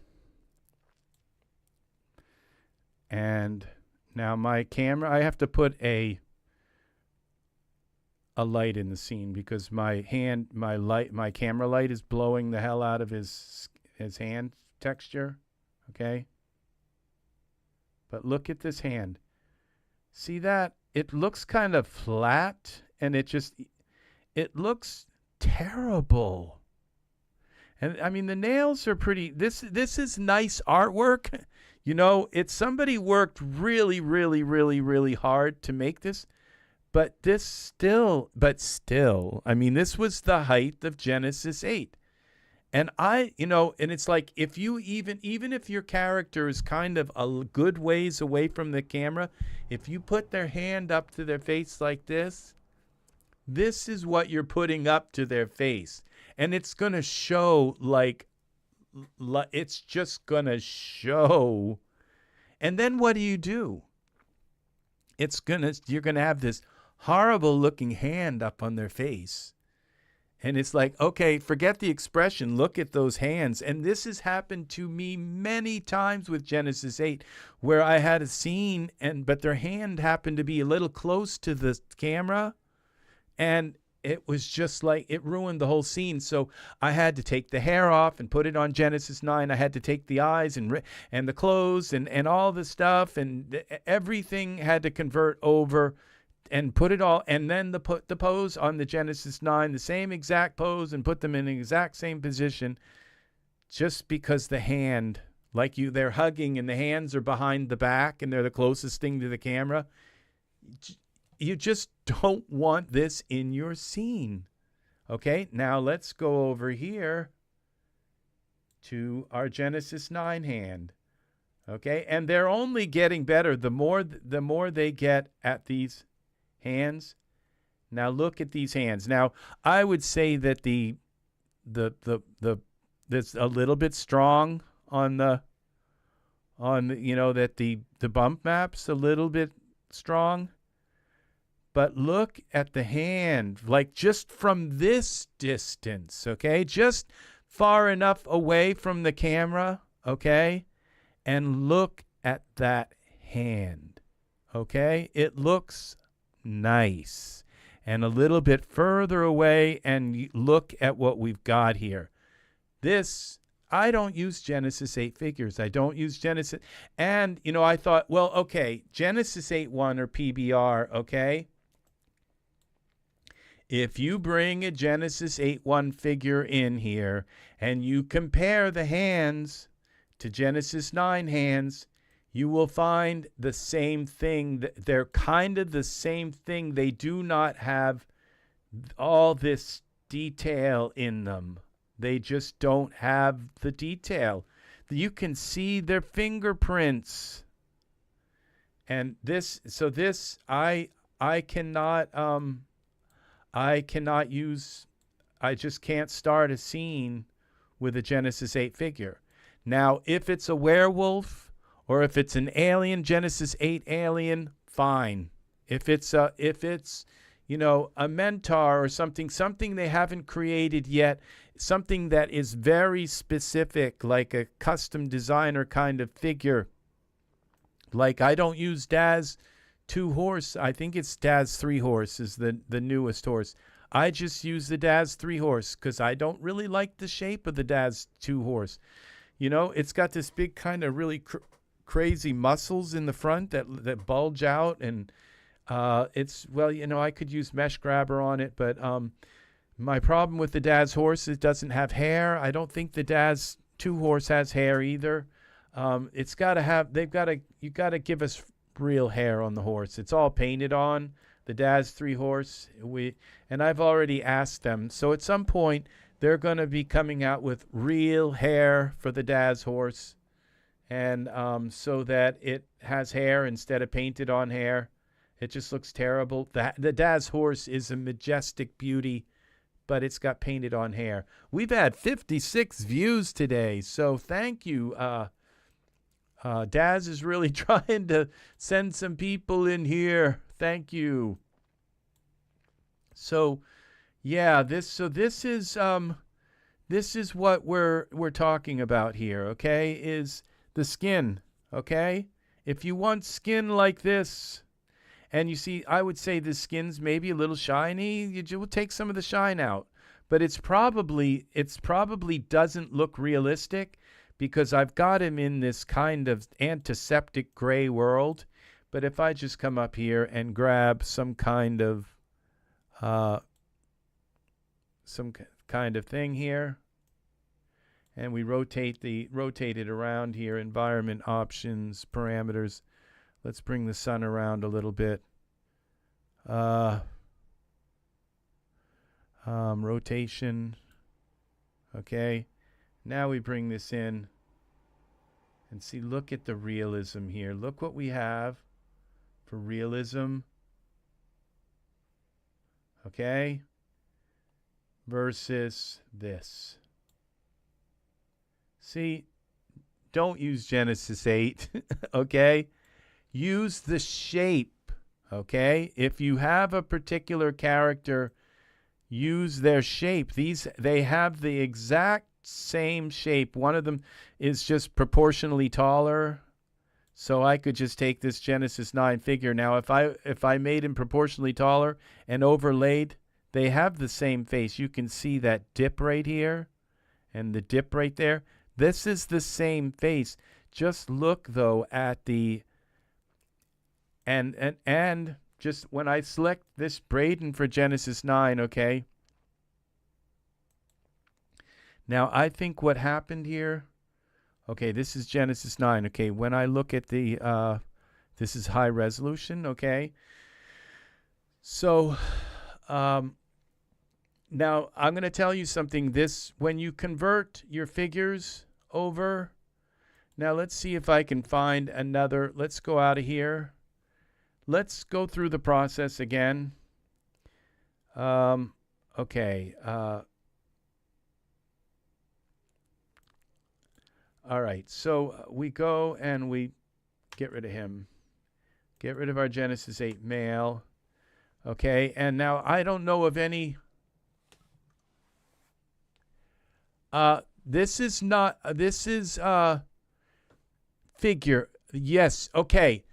And now my camera, I have to put a light in the scene because my camera light is blowing the hell out of his hand texture. Okay? But look at this hand. See that? It looks kind of flat and it looks terrible. And I mean, the nails are pretty, this is nice artwork. Somebody worked really, really, really, really hard to make this, but still, I mean, this was the height of Genesis 8. And and it's like, if you even if your character is kind of a good ways away from the camera, if you put their hand up to their face like this is what you're putting up to their face. And it's going to show it's just going to show. And then what do? You're going to have this horrible looking hand up on their face. And it's like, okay, forget the expression. Look at those hands. And this has happened to me many times with Genesis 8, where I had a scene, but their hand happened to be a little close to the camera. And it was just like, it ruined the whole scene. So I had to take the hair off and put it on Genesis 9. I had to take the eyes and the clothes and all the stuff. And everything had to convert over and put it all, and then put the pose on the Genesis 9, the same exact pose, and put them in the exact same position, just because the hand, like they're hugging and the hands are behind the back and they're the closest thing to the camera. You just don't want this in your scene. Okay, now let's go over here to our Genesis 9 hand. Okay, and they're only getting better the more they get at these hands. Now look at these hands. Now I would say that that's a little bit strong on the that the bump map's a little bit strong. But look at the hand, like just from this distance, okay? Just far enough away from the camera, okay? And look at that hand, okay? It looks nice. And a little bit further away, and look at what we've got here. This, I don't use Genesis 8 figures. I don't use Genesis. And, I thought, well, okay, Genesis 8.1 or PBR, okay? If you bring a Genesis 8.1 figure in here and you compare the hands to Genesis 9 hands, you will find the same thing. They're kind of the same thing. They do not have all this detail in them. They just don't have the detail. You can see their fingerprints. And this, I cannot use, I just can't start a scene with a Genesis 8 figure. Now, if it's a werewolf or if it's an alien, Genesis 8 alien, fine. If it's a mentor or something they haven't created yet, something that is very specific, like a custom designer kind of figure. Like I don't use Daz 2 horse. I think it's Daz 3 horse is the newest horse. I just use the Daz 3 horse because I don't really like the shape of the Daz 2 horse. It's got this big kind of really crazy muscles in the front that bulge out, and I could use mesh grabber on it, but my problem with the Daz horse is it doesn't have hair. I don't think the Daz 2 horse has hair either. You got to give us real hair on the horse. It's all painted on the Daz 3 horse. And I've already asked them. So at some point they're going to be coming out with real hair for the Daz horse, and so that it has hair instead of painted on hair. It just looks terrible. The Daz horse is a majestic beauty, but it's got painted on hair. We've had 56 views today, so thank you. Daz is really trying to send some people in here. Thank you. So, yeah, this is what we're talking about here, okay? Is the skin, okay? If you want skin like this, and you see, I would say the skin's maybe a little shiny, you will take some of the shine out. But it's probably doesn't look realistic because I've got him in this kind of antiseptic gray world. But if I just come up here and grab some kind of thing here, and we rotate it around here, environment options, parameters. Let's bring the sun around a little bit. Rotation. Okay. Now we bring this in and see, look at the realism here. Look what we have for realism. Okay. Versus this. See, don't use Genesis 8. Okay. Use the shape, okay? If you have a particular character, use their shape. They have the exact same shape. One of them is just proportionally taller. So I could just take this Genesis 9 figure. Now, if I made him proportionally taller and overlaid, they have the same face. You can see that dip right here and the dip right there. This is the same face. Just look, though, at the... And just when I select this Braden for Genesis 9, okay? Now, I think what happened here, okay, this is Genesis 9, okay? When I look at the, this is high resolution, okay? So, now I'm going to tell you something. This, when you convert your figures over, now let's see if I can find another. Let's go out of here. Let's go through the process again. Okay. All right. So we go and we get rid of him. Get rid of our Genesis 8 male. Okay. And now I don't know of any. This is not. This is figure. Yes. Okay.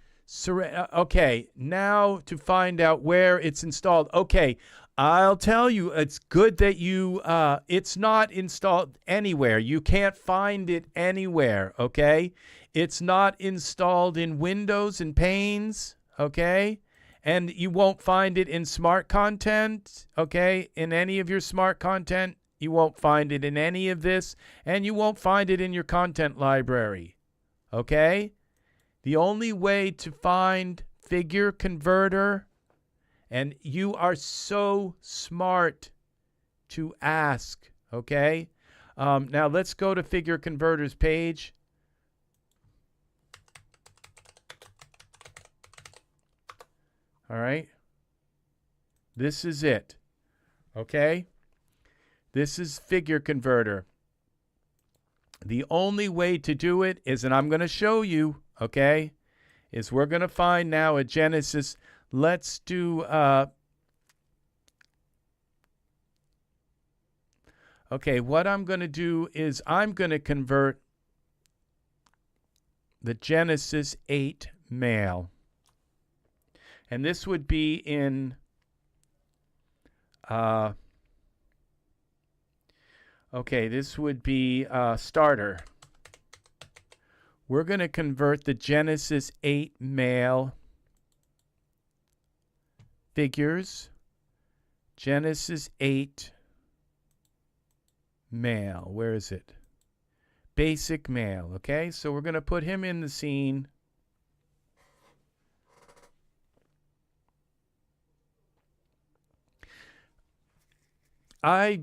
Okay, now to find out where it's installed. Okay, I'll tell you, it's good that you, it's not installed anywhere. You can't find it anywhere, okay? It's not installed in Windows and Panes, okay? And you won't find it in Smart Content, okay? In any of your Smart Content, you won't find it in any of this, and you won't find it in your content library, okay? The only way to find figure converter, and you are so smart to ask, okay? Now let's go to figure converters page. All right. This is it, okay? This is figure converter. The only way to do it is, and I'm going to show you, okay, is we're going to find now a Genesis. Let's do, okay, what I'm going to do is I'm going to convert the Genesis 8 male. And this would be in, okay, this would be starter. We're going to convert the Genesis 8 male figures. Genesis 8 male. Where is it? Basic male. Okay, so we're going to put him in the scene. I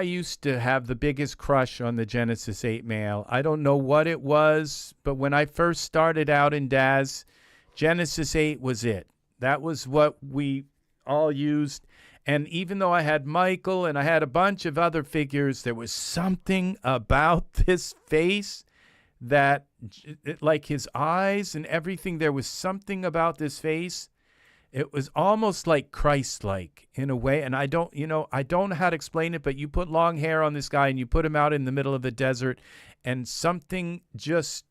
used to have the biggest crush on the Genesis 8 male. I don't know what it was, but when I first started out in DAZ, Genesis 8 was it. That was what we all used. And even though I had Michael and I had a bunch of other figures, there was something about this face that, like his eyes and everything, there was something about this face. It was almost like Christ-like in a way, and I don't know how to explain it, but you put long hair on this guy and you put him out in the middle of the desert, and something just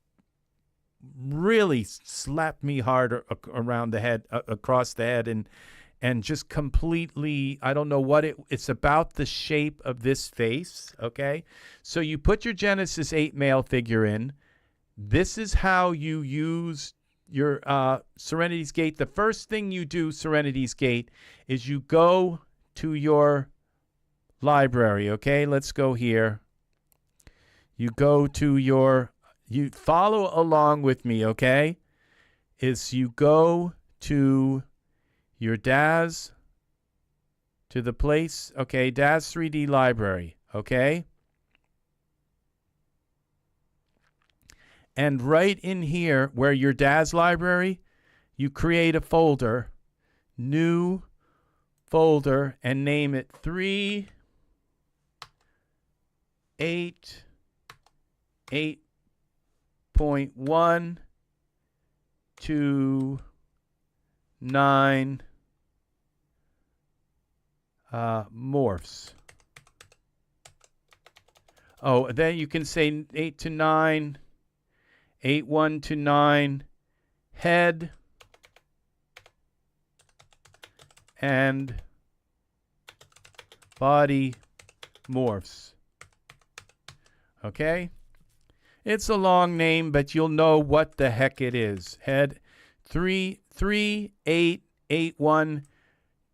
really slapped me hard around the head, across the head, and just completely, I don't know what it's about the shape of this face, okay? So you put your Genesis 8 male figure in. This is how you use your Serenity's Gate. The first thing you do, Serenity's Gate, is you go to your library, okay? Let's go here. You go to your, you follow along with me, okay? Is you go to your DAZ, to the place, okay, DAZ 3D library, okay? And right in here, where your DAZ library, you create a folder, new folder, and name it 3.8.1 to 9 morphs. Oh, then you can say 8 to 9. 8.1 to 9 head and body morphs. Okay? It's a long name, but you'll know what the heck it is. Head 3.8 81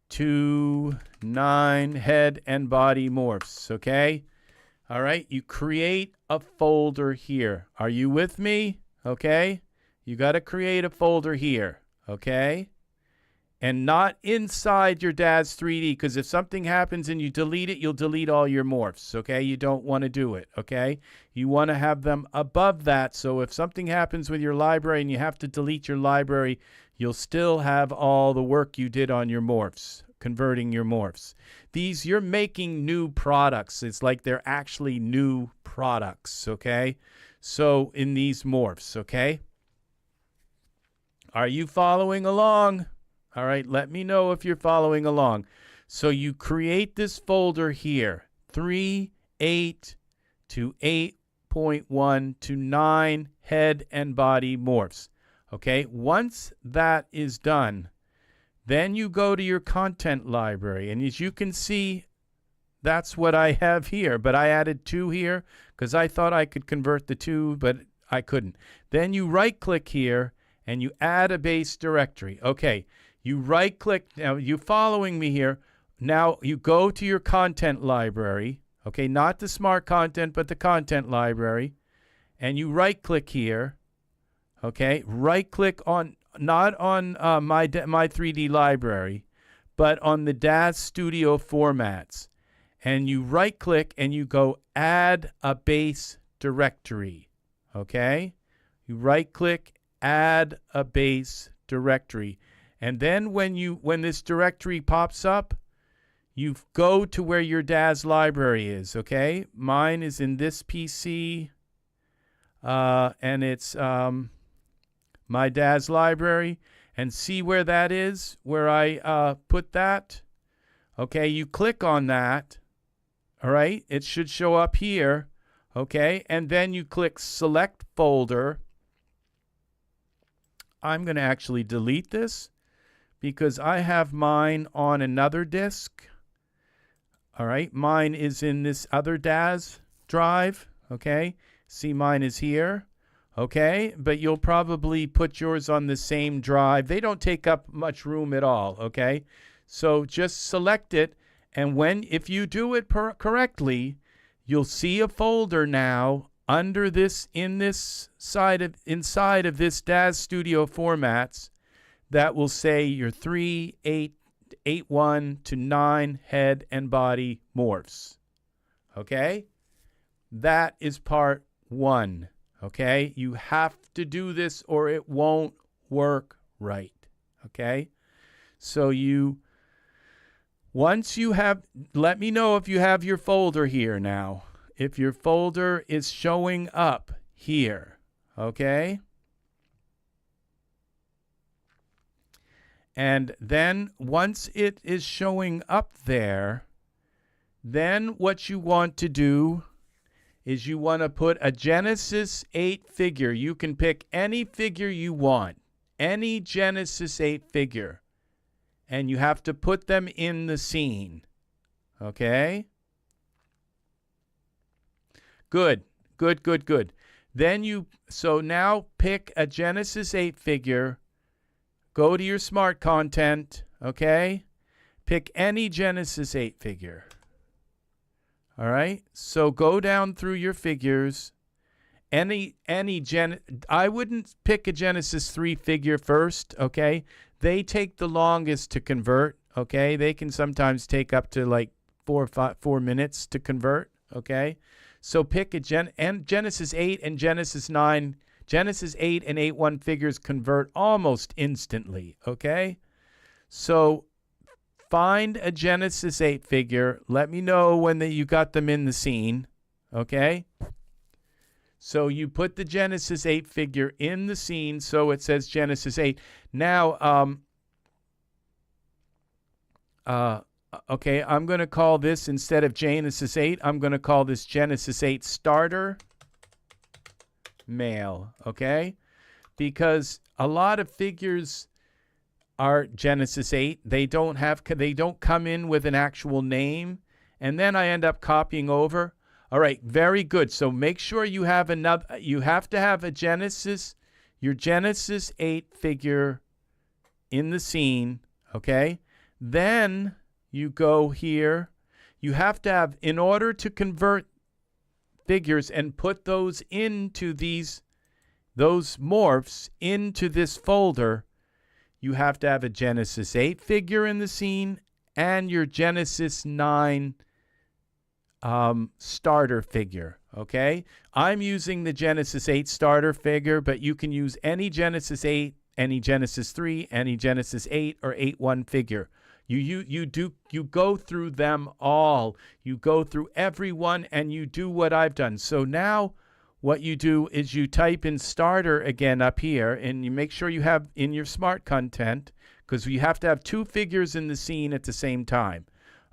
to 9 head and body morphs, okay? All right, you create a folder here. Are you with me? Okay? You got to create a folder here, okay? And not inside your Ez3D, because if something happens and you delete it, you'll delete all your morphs, okay? You don't want to do it, okay? You want to have them above that, so if something happens with your library and you have to delete your library, you'll still have all the work you did on your morphs, converting your morphs. These, you're making new products. It's like they're actually new products, okay? So in these morphs, okay? Are you following along? All right, let me know if you're following along. So you create this folder here, 3.8 to 8.1 to 9 head and body morphs. Okay, once that is done, then you go to your content library. And as you can see, that's what I have here. But I added 2 here because I thought I could convert the 2, but I couldn't. Then you right-click here and you add a base directory. Okay, you right-click. Now, you following me here. Now, you go to your content library. Okay, not the smart content, but the content library. And you right-click here. Okay, right-click on, not on my 3D library, but on the DAZ Studio formats. And you right-click and you go add a base directory. Okay, you right-click, add a base directory. And then when this directory pops up, you go to where your DAZ library is. Okay, mine is in this PC, and it's my DAZ library, and see where that is, where I put that. Okay, you click on that. All right, it should show up here. Okay, and then you click select folder. I'm going to actually delete this because I have mine on another disk. All right, mine is in this other DAZ drive. Okay, see, mine is here. Okay, but you'll probably put yours on the same drive. They don't take up much room at all, okay? So just select it, and if you do it correctly, you'll see a folder now under this, inside of this DAZ Studio formats that will say your 3.8.1 to 9 head and body morphs, okay? That is part 1. Okay, you have to do this or it won't work right. Okay, so once you have, let me know if you have your folder here now. If your folder is showing up here, okay? And then once it is showing up there, then what you want to do is you want to put a Genesis 8 figure. You can pick any figure you want, any Genesis 8 figure, and you have to put them in the scene. Okay? Good, good, good, good. Then so now pick a Genesis 8 figure, go to your smart content, okay? Pick any Genesis 8 figure. All right, so go down through your figures. I wouldn't pick a Genesis 3 figure first, okay? They take the longest to convert, okay? They can sometimes take up to like 4 minutes to convert, okay? So pick a Genesis 8 and Genesis 9. Genesis 8 and 8.1 figures convert almost instantly, okay? So find a Genesis 8 figure. Let me know when you got them in the scene, okay? So you put the Genesis 8 figure in the scene, so it says Genesis 8. Now, okay, I'm going to call this, instead of Genesis 8, I'm going to call this Genesis 8 Starter Mail, okay? Because a lot of figures are Genesis 8. They don't come in with an actual name, and then I end up copying over. All right, very good. So make sure you have you have to have your Genesis 8 figure in the scene, Okay? Then you go here. You have to have, in order to convert figures and put those into those morphs into this folder, you have to have a Genesis 8 figure in the scene and your Genesis 9 starter figure. Okay? I'm using the Genesis 8 starter figure, but you can use any Genesis 8, any Genesis 3, any Genesis 8 or 8.1 figure. You go through them all. You go through every one and you do what I've done. So now what you do is you type in starter again up here, and you make sure you have in your smart content, because you have to have two figures in the scene at the same time.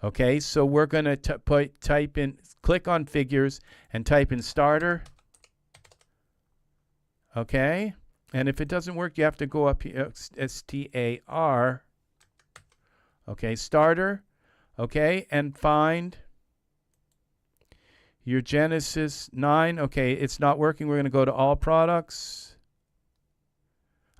Okay, so we're going to click on figures and type in starter. Okay, and if it doesn't work, you have to go up here, STAR. Okay, starter. Okay, and find your Genesis 9. Okay, it's not working. We're going to go to all products.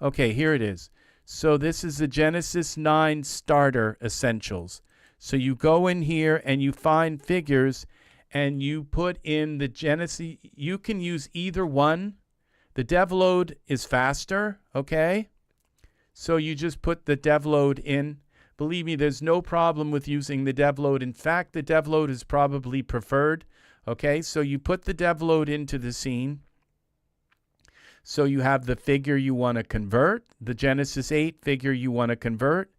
Okay, here it is. So this is the Genesis 9 starter essentials. So you go in here and you find figures and you put in the Genesis. You can use either one. The dev load is faster, okay? So you just put the dev load in. Believe me, there's no problem with using the dev load. In fact, the dev load is probably preferred. Okay, so you put the dev load into the scene. So you have the figure you want to convert, the Genesis 8 figure you want to convert,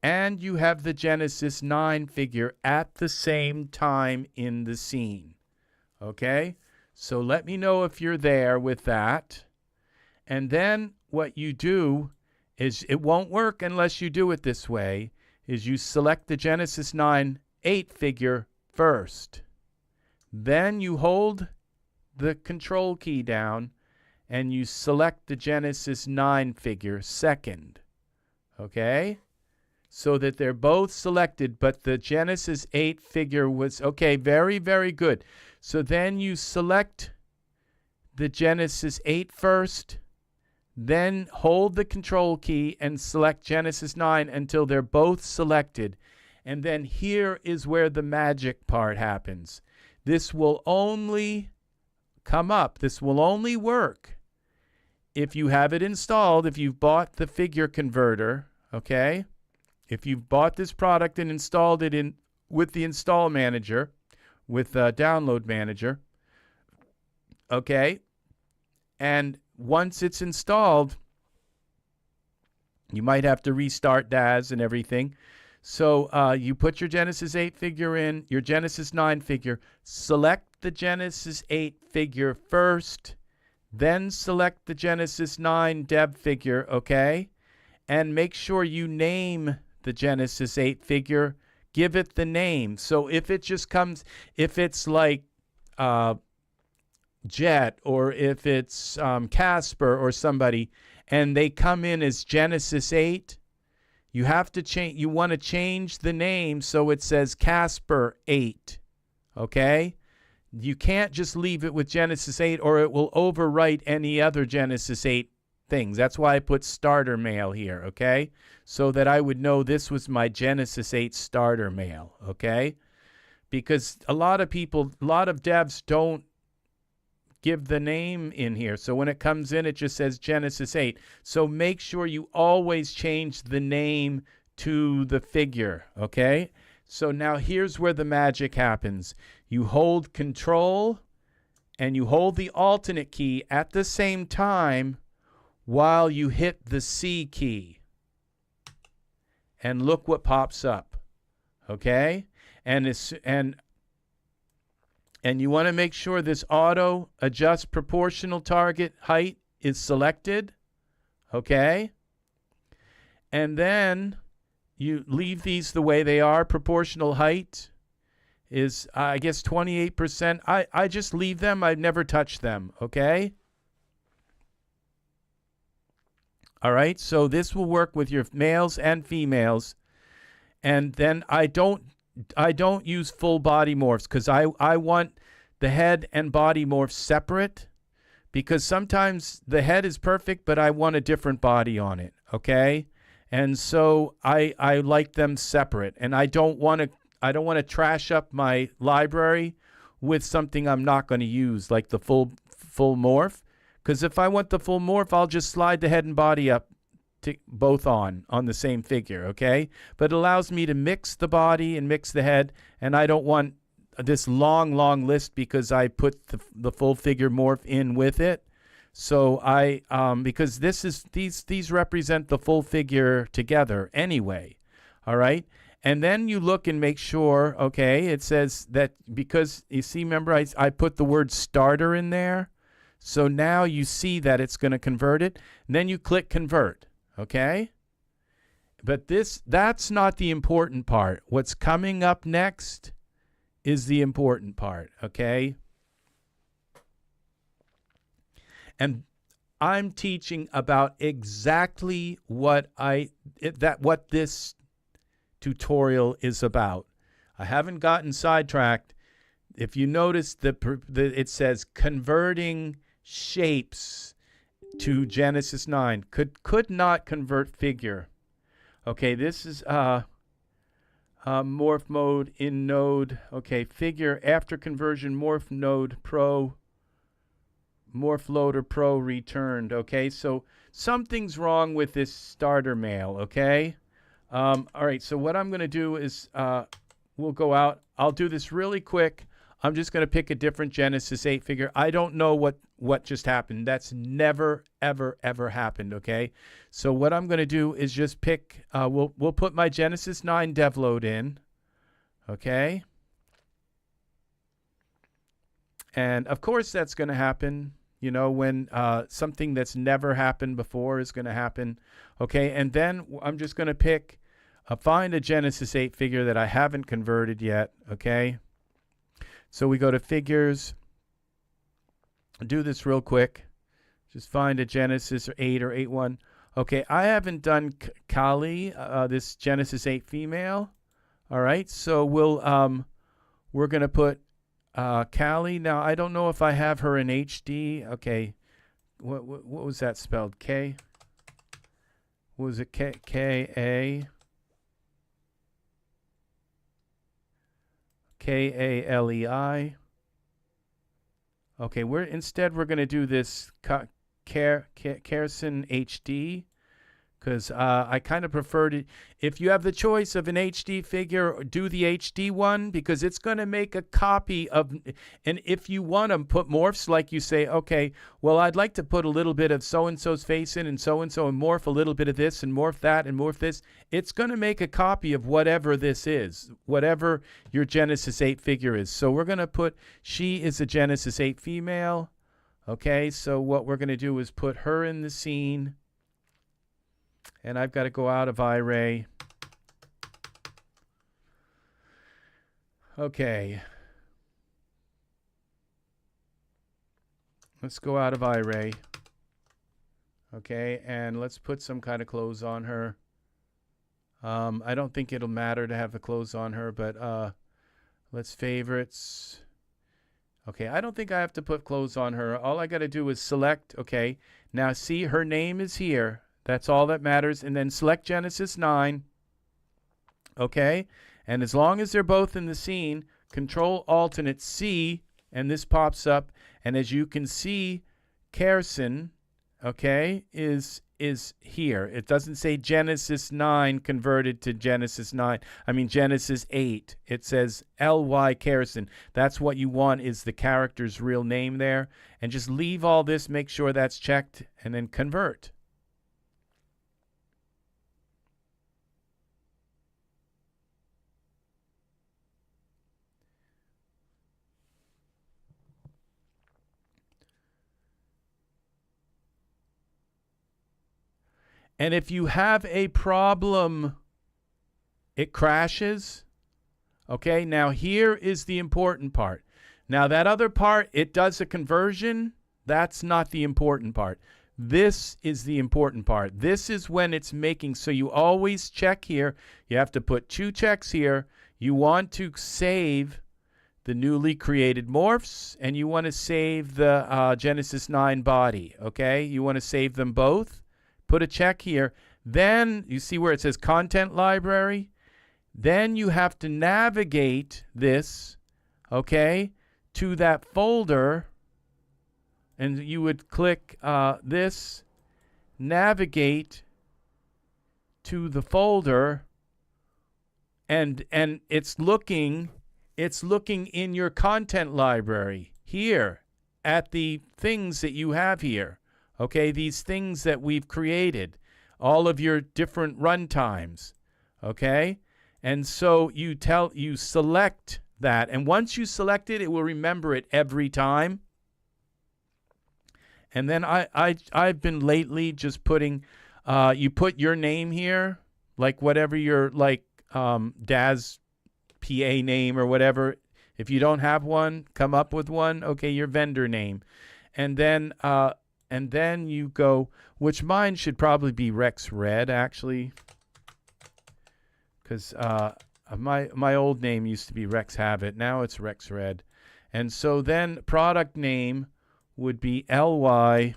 and you have the Genesis 9 figure at the same time in the scene. Okay, so let me know if you're there with that. And then what you do is, it won't work unless you do it this way, is you select the Genesis 9 8 figure first. Then you hold the control key down and you select the Genesis 9 figure second. Okay? So that they're both selected, but the Genesis 8 figure was, okay, very, very good. So then you select the Genesis 8 first, then hold the control key and select Genesis 9 until they're both selected. And then here is where the magic part happens. This will only come up. This will only work if you have it installed, if you've bought the figure converter, okay? If you've bought this product and installed it in with the install manager, with download manager, okay? And once it's installed, you might have to restart DAS and everything. So you put your Genesis 8 figure in, your Genesis 9 figure, select the Genesis 8 figure first, then select the Genesis 9 dev figure, okay? And make sure you name the Genesis 8 figure, give it the name. So if it just comes, if it's like Jet, or if it's Casper or somebody, and they come in as Genesis 8, you have to change. You want to change the name so it says Casper 8. Okay? You can't just leave it with Genesis 8, or it will overwrite any other Genesis 8 things. That's why I put starter mail here, okay? So that I would know this was my Genesis 8 starter mail, okay? Because a lot of people, a lot of devs don't give the name in here. So when it comes in, it just says Genesis 8. So make sure you always change the name to the figure, okay? So now here's where the magic happens. You hold Control and you hold the alternate key at the same time while you hit the C key. And look what pops up, okay? And you want to make sure this auto adjust proportional target height is selected, okay? And then you leave these the way they are. Proportional height is, I guess, 28%. I just leave them. I never touch them, okay? All right, so this will work with your males and females. And then I don't use full body morphs because I want the head and body morphs separate, because sometimes the head is perfect, but I want a different body on it, okay? And so I like them separate, and I don't want to trash up my library with something I'm not going to use, like the full morph. Because if I want the full morph, I'll just slide the head and body up to both on the same figure, okay? But it allows me to mix the body and mix the head, and I don't want this long list because I put the full figure morph in with it. So because these represent the full figure together anyway, all right? And then you look and make sure, okay, it says that because, you see, remember I put the word starter in there? So now you see that it's going to convert it. And then you click convert, okay? But that's not the important part. What's coming up next is the important part, okay? And I'm teaching about exactly what this tutorial is about. I haven't gotten sidetracked. If you notice, it says converting shapes to Genesis 9. Could not convert figure. Okay, this is morph mode in node. Okay, figure after conversion morph node pro. Morph loader pro returned. Okay, so something's wrong with this starter mail. Okay, all right. So what I'm going to do is we'll go out. I'll do this really quick. I'm just going to pick a different Genesis 8 figure. I don't know what just happened. That's never ever happened. Okay, so what I'm going to do is just pick. We'll put my Genesis 9 dev load in. Okay, and of course that's going to happen. You know, when something that's never happened before is going to happen. Okay, and then I'm just going to find a Genesis 8 figure that I haven't converted yet. Okay, so we go to figures. Do this real quick. Just find a Genesis 8 or 8.1. Okay, I haven't done Kali, this Genesis 8 female. All right, so we're going to put Callie. Now I don't know if I have her in HD. Okay, what was that spelled? K? What was it? K-A? K-A-L-E-I. Okay, we're going to do this Carson HD. Because I kind of prefer to, if you have the choice of an HD figure, do the HD one, because it's going to make a copy of, and if you want to put morphs, like you say, okay, well, I'd like to put a little bit of so-and-so's face in and so-and-so and morph a little bit of this and morph that and morph this, it's going to make a copy of whatever this is, whatever your Genesis 8 figure is. So we're going to put, she is a Genesis 8 female. Okay, so what we're going to do is put her in the scene. And I've got to go out of iRay. Okay. Let's go out of iRay. Okay, and let's put some kind of clothes on her. I don't think it'll matter to have the clothes on her, but let's favorites. Okay, I don't think I have to put clothes on her. All I got to do is select. Okay, now see, her name is here. That's all that matters. And then select Genesis 9. Okay? And as long as they're both in the scene, Control Alternate C, and this pops up. And as you can see, Carson, okay, is here. It doesn't say Genesis 9 converted to Genesis 8. It says L.Y. Carson. That's what you want, is the character's real name there. And just leave all this, make sure that's checked, and then convert. And if you have a problem, it crashes. Okay, now here is the important part. Now that other part, it does a conversion. That's not the important part. This is the important part. This is when it's making, so you always check here. You have to put 2 checks here. You want to save the newly created morphs, and you want to save the Genesis 9 body. Okay, you want to save them both. put a check here. Then you see where it says content library. Then you have to navigate this, okay, to that folder. And you would click this, navigate to the folder, and it's looking in your content library here at the things that you have here. Okay, these things that we've created, all of your different runtimes. Okay, and so you select that, and once you select it, it will remember it every time. And then I've been lately just putting, you put your name here, like whatever your DAS PA name or whatever. If you don't have one, come up with one. Okay, your vendor name, and then you go, which mine should probably be RexRed actually, because my old name used to be Rex Habit. Now it's RexRed, and so then product name would be LYKARSYN.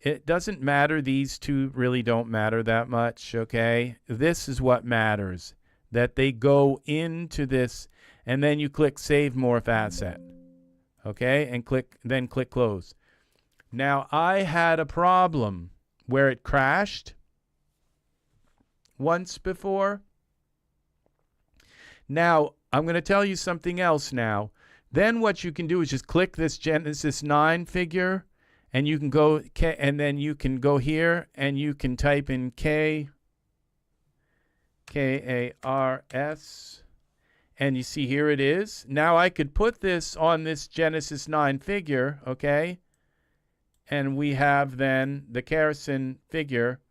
It doesn't matter. These two really don't matter that much, okay? This is what matters, that they go into this, and then you click Save Morph Asset, okay? And then click Close. Now, I had a problem where it crashed once before. Now, I'm going to tell you something else now. Then what you can do is just click this Genesis 9 figure, and you can go, and then you can go here, and you can type in K-A-R-S, and you see here it is. Now I could put this on this Genesis 9 figure, okay? And we have then the Karson figure,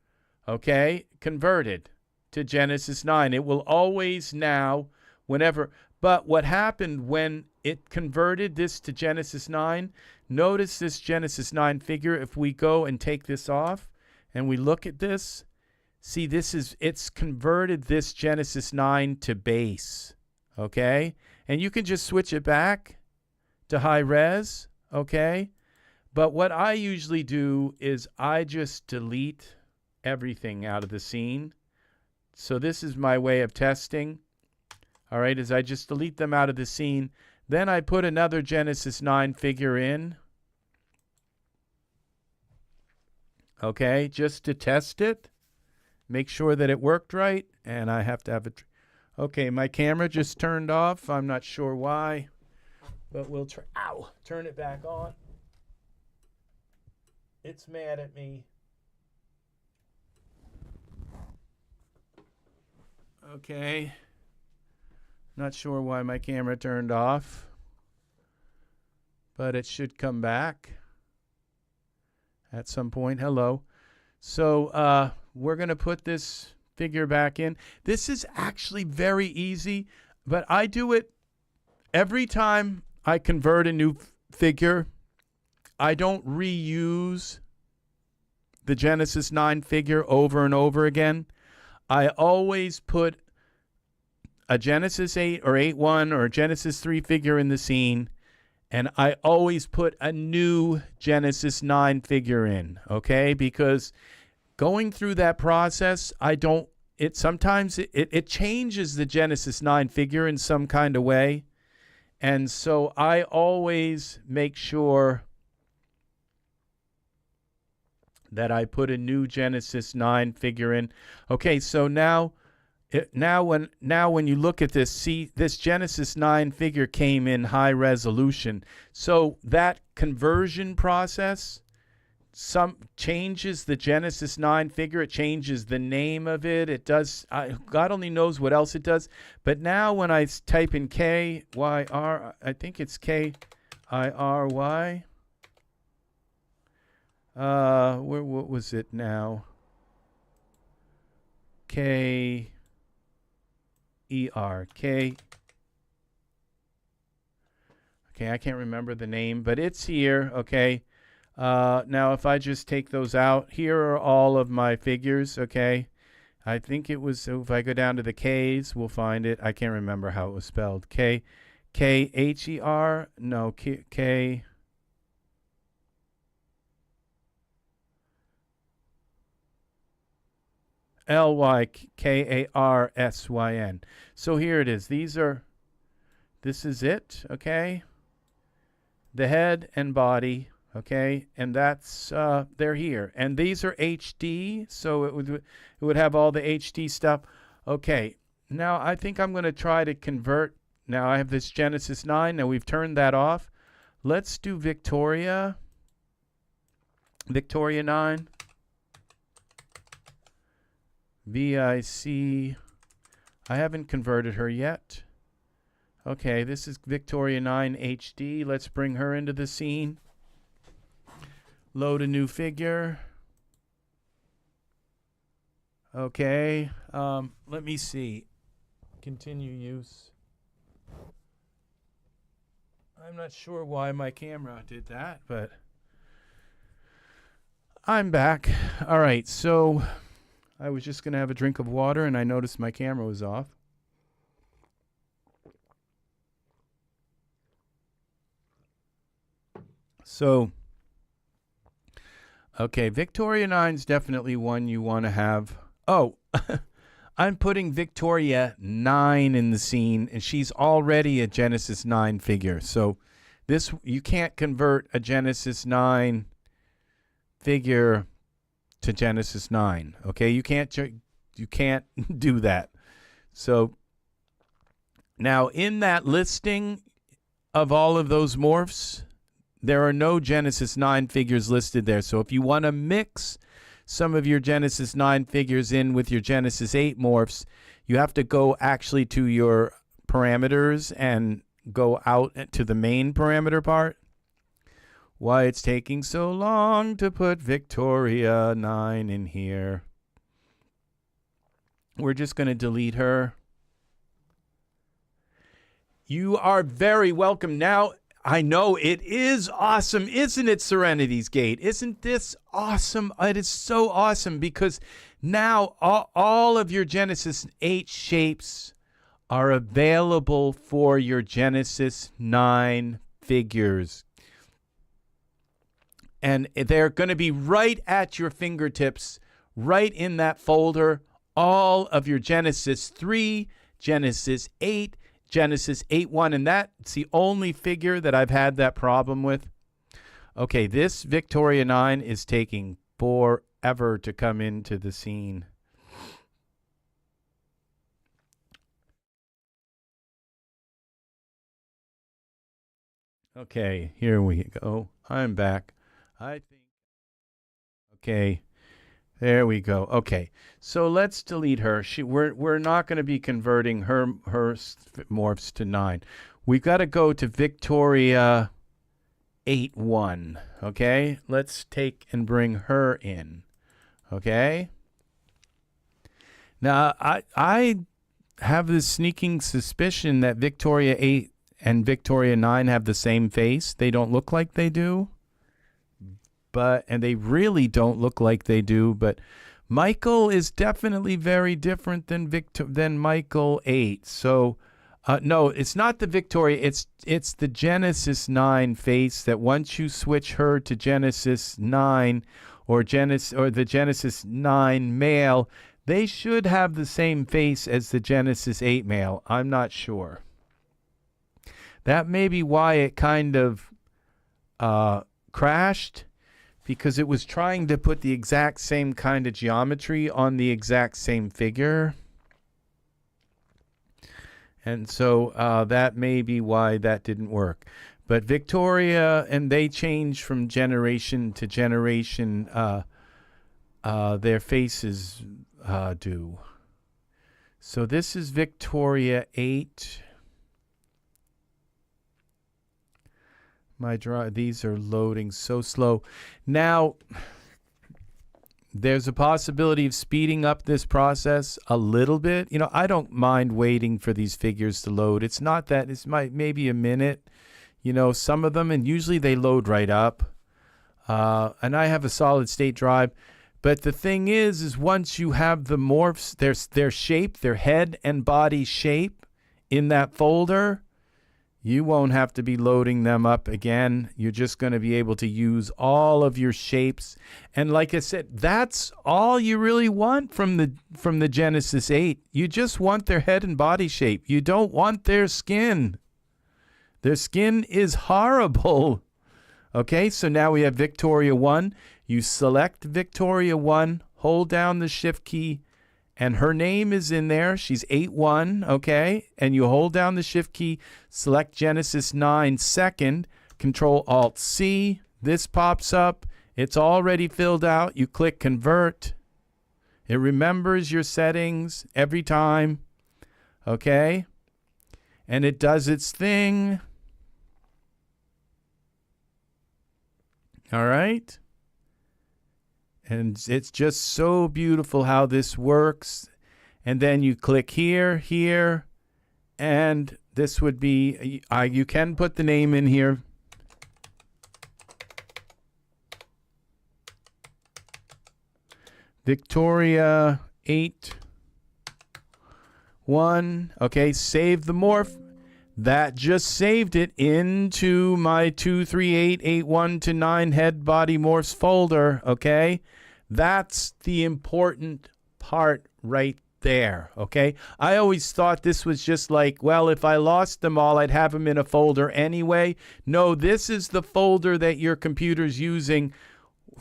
okay, converted to Genesis 9. It will always now, whenever, but what happened when it converted this to Genesis 9, notice this Genesis 9 figure, if we go and take this off and we look at this, see it's converted this Genesis 9 to base, okay? And you can just switch it back to high res, okay? But what I usually do is I just delete everything out of the scene. So this is my way of testing. All right, is I just delete them out of the scene. Then I put another Genesis 9 figure in. Okay, just to test it. Make sure that it worked right. And I have to have it. Okay, my camera just turned off. I'm not sure why. But we'll turn it back on. It's mad at me. Okay. Not sure why my camera turned off, but it should come back at some point. Hello. So we're going to put this figure back in. This is actually very easy, but I do it every time I convert a new figure. I don't reuse the Genesis 9 figure over and over again. I always put a Genesis 8 or 8.1 or a Genesis 3 figure in the scene, and I always put a new Genesis 9 figure in, okay? Because going through that process, sometimes it changes the Genesis 9 figure in some kind of way, and so I always make sure that I put a new Genesis 9 figure in. Okay, so now when you look at this, see this Genesis 9 figure came in high resolution. So that conversion process changes the Genesis 9 figure. It changes the name of it. It does. God only knows what else it does. But now when I type in K-Y-R, I think it's K-I-R-Y. What was it now? K-E-R. Okay, I can't remember the name, but it's here. Okay. Now if I just take those out, here are all of my figures. Okay. I think it was, if I go down to the K's, we'll find it. I can't remember how it was spelled. K-H-E-R, no, K L-Y-K-A-R-S-Y-N. So here it is. This is it, okay? The head and body, okay? And that's, they're here. And these are HD, so it would have all the HD stuff. Okay, now I think I'm going to try to convert. Now I have this Genesis 9. Now we've turned that off. Let's do Victoria 9. VIC. I haven't converted her yet. Okay, this is Victoria 9 HD. Let's bring her into the scene. Load a new figure. Okay, let me see. Continue use. I'm not sure why my camera did that, but I'm back. All right, so I was just going to have a drink of water, and I noticed my camera was off. So, okay, Victoria 9 is definitely one you want to have. Oh, I'm putting Victoria 9 in the scene, and she's already a Genesis 9 figure. So this, you can't convert a Genesis 9 figure to Genesis 9. Okay, you can't do that. So now in that listing of all of those morphs, there are no Genesis 9 figures listed there. So if you want to mix some of your Genesis 9 figures in with your Genesis 8 morphs, you have to go actually to your parameters and go out to the main parameter part. Why it's taking so long to put Victoria 9 in here. We're just going to delete her. You are very welcome. Now, I know it is awesome, isn't it, Serenity's Gate? Isn't this awesome? It is so awesome because now all of your Genesis 8 shapes are available for your Genesis 9 figures. And they're going to be right at your fingertips, right in that folder, all of your Genesis 3, Genesis 8, Genesis 8.1, and that's the only figure that I've had that problem with. Okay, this Victoria 9 is taking forever to come into the scene. Okay, here we go. I'm back. I think, okay, there we go. Okay, so let's delete her. We're not going to be converting her morphs to 9. We've got to go to Victoria 8.1. Okay, let's take and bring her in. Okay. Now I have this sneaking suspicion that Victoria 8 and Victoria 9 have the same face. They don't look like they do. And they really don't look like they do, but Michael is definitely very different than Michael 8. So, no, it's not the Victoria. It's the Genesis 9 face that once you switch her to Genesis 9 or the Genesis 9 male, they should have the same face as the Genesis 8 male. I'm not sure. That may be why it kind of crashed. Because it was trying to put the exact same kind of geometry on the exact same figure. And so that may be why that didn't work. But Victoria, and they change from generation to generation, their faces do. So this is Victoria 8. These are loading so slow. Now, there's a possibility of speeding up this process a little bit. You know, I don't mind waiting for these figures to load. It's not that. It's maybe a minute. You know, some of them, and usually they load right up. And I have a solid state drive. But the thing is once you have the morphs, their shape, their head and body shape in that folder, You won't have to be loading them up again. You're just going to be able to use all of your shapes. And like I said, that's all you really want from the Genesis 8. You just want their head and body shape. You don't want their skin. Their skin is horrible. Okay, so now we have Victoria 1. You select Victoria 1, hold down the Shift key, and her name is in there. She's 8-1, okay? And you hold down the Shift key, select Genesis 9 second, Control-Alt-C. This pops up. It's already filled out. You click Convert. It remembers your settings every time, okay? And it does its thing. All right? And it's just so beautiful how this works. And then you click here, here, and this would be, you can put the name in here. Victoria 8-1. Okay, save the morph. That just saved it into my 23881-9 head body morphs folder, okay? That's the important part right there, okay? I always thought this was just like, well, if I lost them all, I'd have them in a folder anyway. No, this is the folder that your computer's using.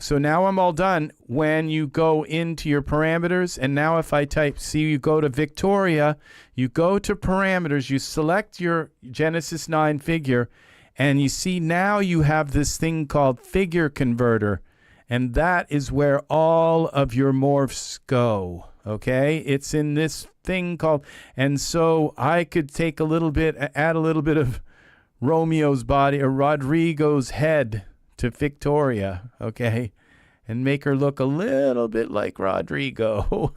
So now I'm all done. When you go into your parameters, and now if I type, see, you go to Victoria, you go to parameters, you select your Genesis 9 figure, and you see now you have this thing called figure converter, and that is where all of your morphs go, okay? It's in this thing called, and so I could take a little bit, add a little bit of Romeo's body or Rodrigo's head to Victoria, okay, and make her look a little bit like Rodrigo.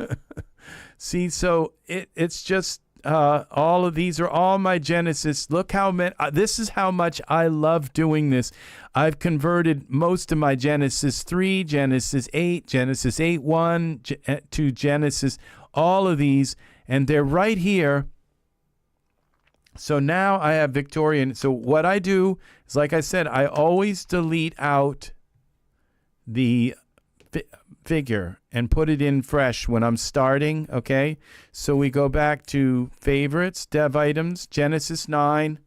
See, so it's just all of these are all my Genesis. Look how many. This is how much I love doing this. I've converted most of my Genesis 3, Genesis 8, Genesis 8.1 to Genesis, all of these, and they're right here. So now I have Victorian. So what I do is, like I said, I always delete out the figure and put it in fresh when I'm starting, okay? So we go back to favorites, dev items, Genesis 9.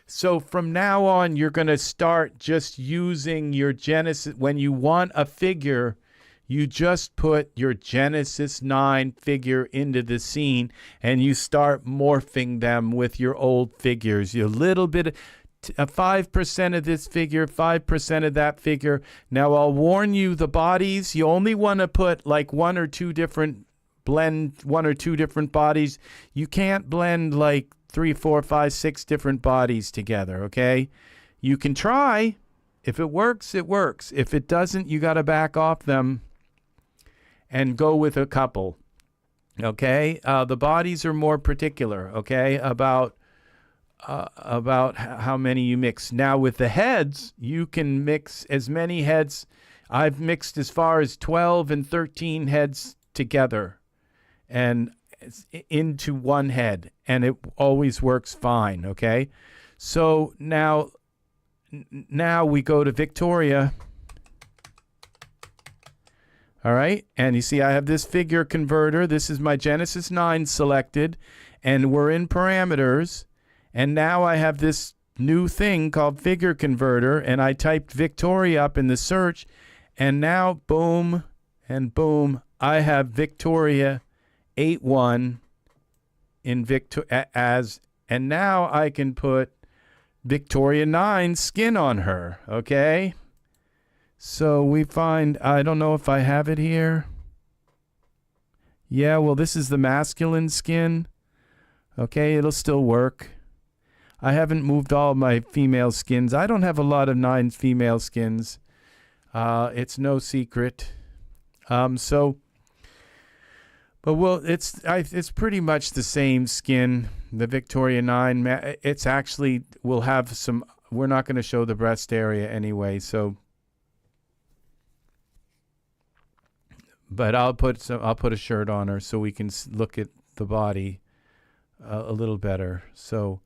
So from now on, you're going to start just using your Genesis. When you want a figure, you just put your Genesis 9 figure into the scene and you start morphing them with your old figures. You little bit, 5% of this figure, 5% of that figure. Now I'll warn you, the bodies, you only want to put like one or two different bodies. You can't blend like 3, 4, 5, 6 different bodies together, okay? You can try. If it works, it works. If it doesn't, you got to back off them and go with a couple, okay? The bodies are more particular, okay, about how many you mix. Now with the heads, you can mix as many heads. I've mixed as far as 12 and 13 heads together and into one head, and it always works fine, okay? So now we go to Victoria. All right, and you see I have this figure converter. This is my Genesis 9 selected, and we're in parameters. And now I have this new thing called figure converter, and I typed Victoria up in the search, and now boom and boom, I have Victoria 8.1 in and now I can put Victoria 9 skin on her, okay? So we find, I don't know if I have it here. Yeah, well, this is the masculine skin. Okay, it'll still work. I haven't moved all my female skins. I don't have a lot of 9 female skins. It's no secret. But it's pretty much the same skin. The Victoria 9. It's actually will have some. We're not going to show the breast area anyway. So. But I'll put a shirt on her so we can look at the body a little better. So,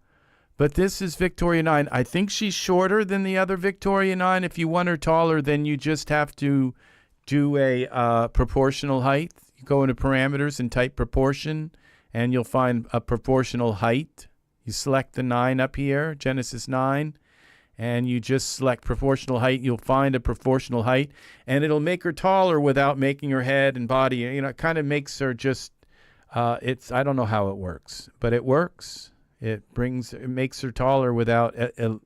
But this is Victoria 9. I think she's shorter than the other Victoria 9. If you want her taller, then you just have to do a proportional height. You go into parameters and type proportion, and you'll find a proportional height. You select the 9 up here, Genesis 9, and you just select proportional height. You'll find a proportional height, and it'll make her taller without making her head and body. You know, it kind of makes her just, I don't know how it works, but it works. It makes her taller without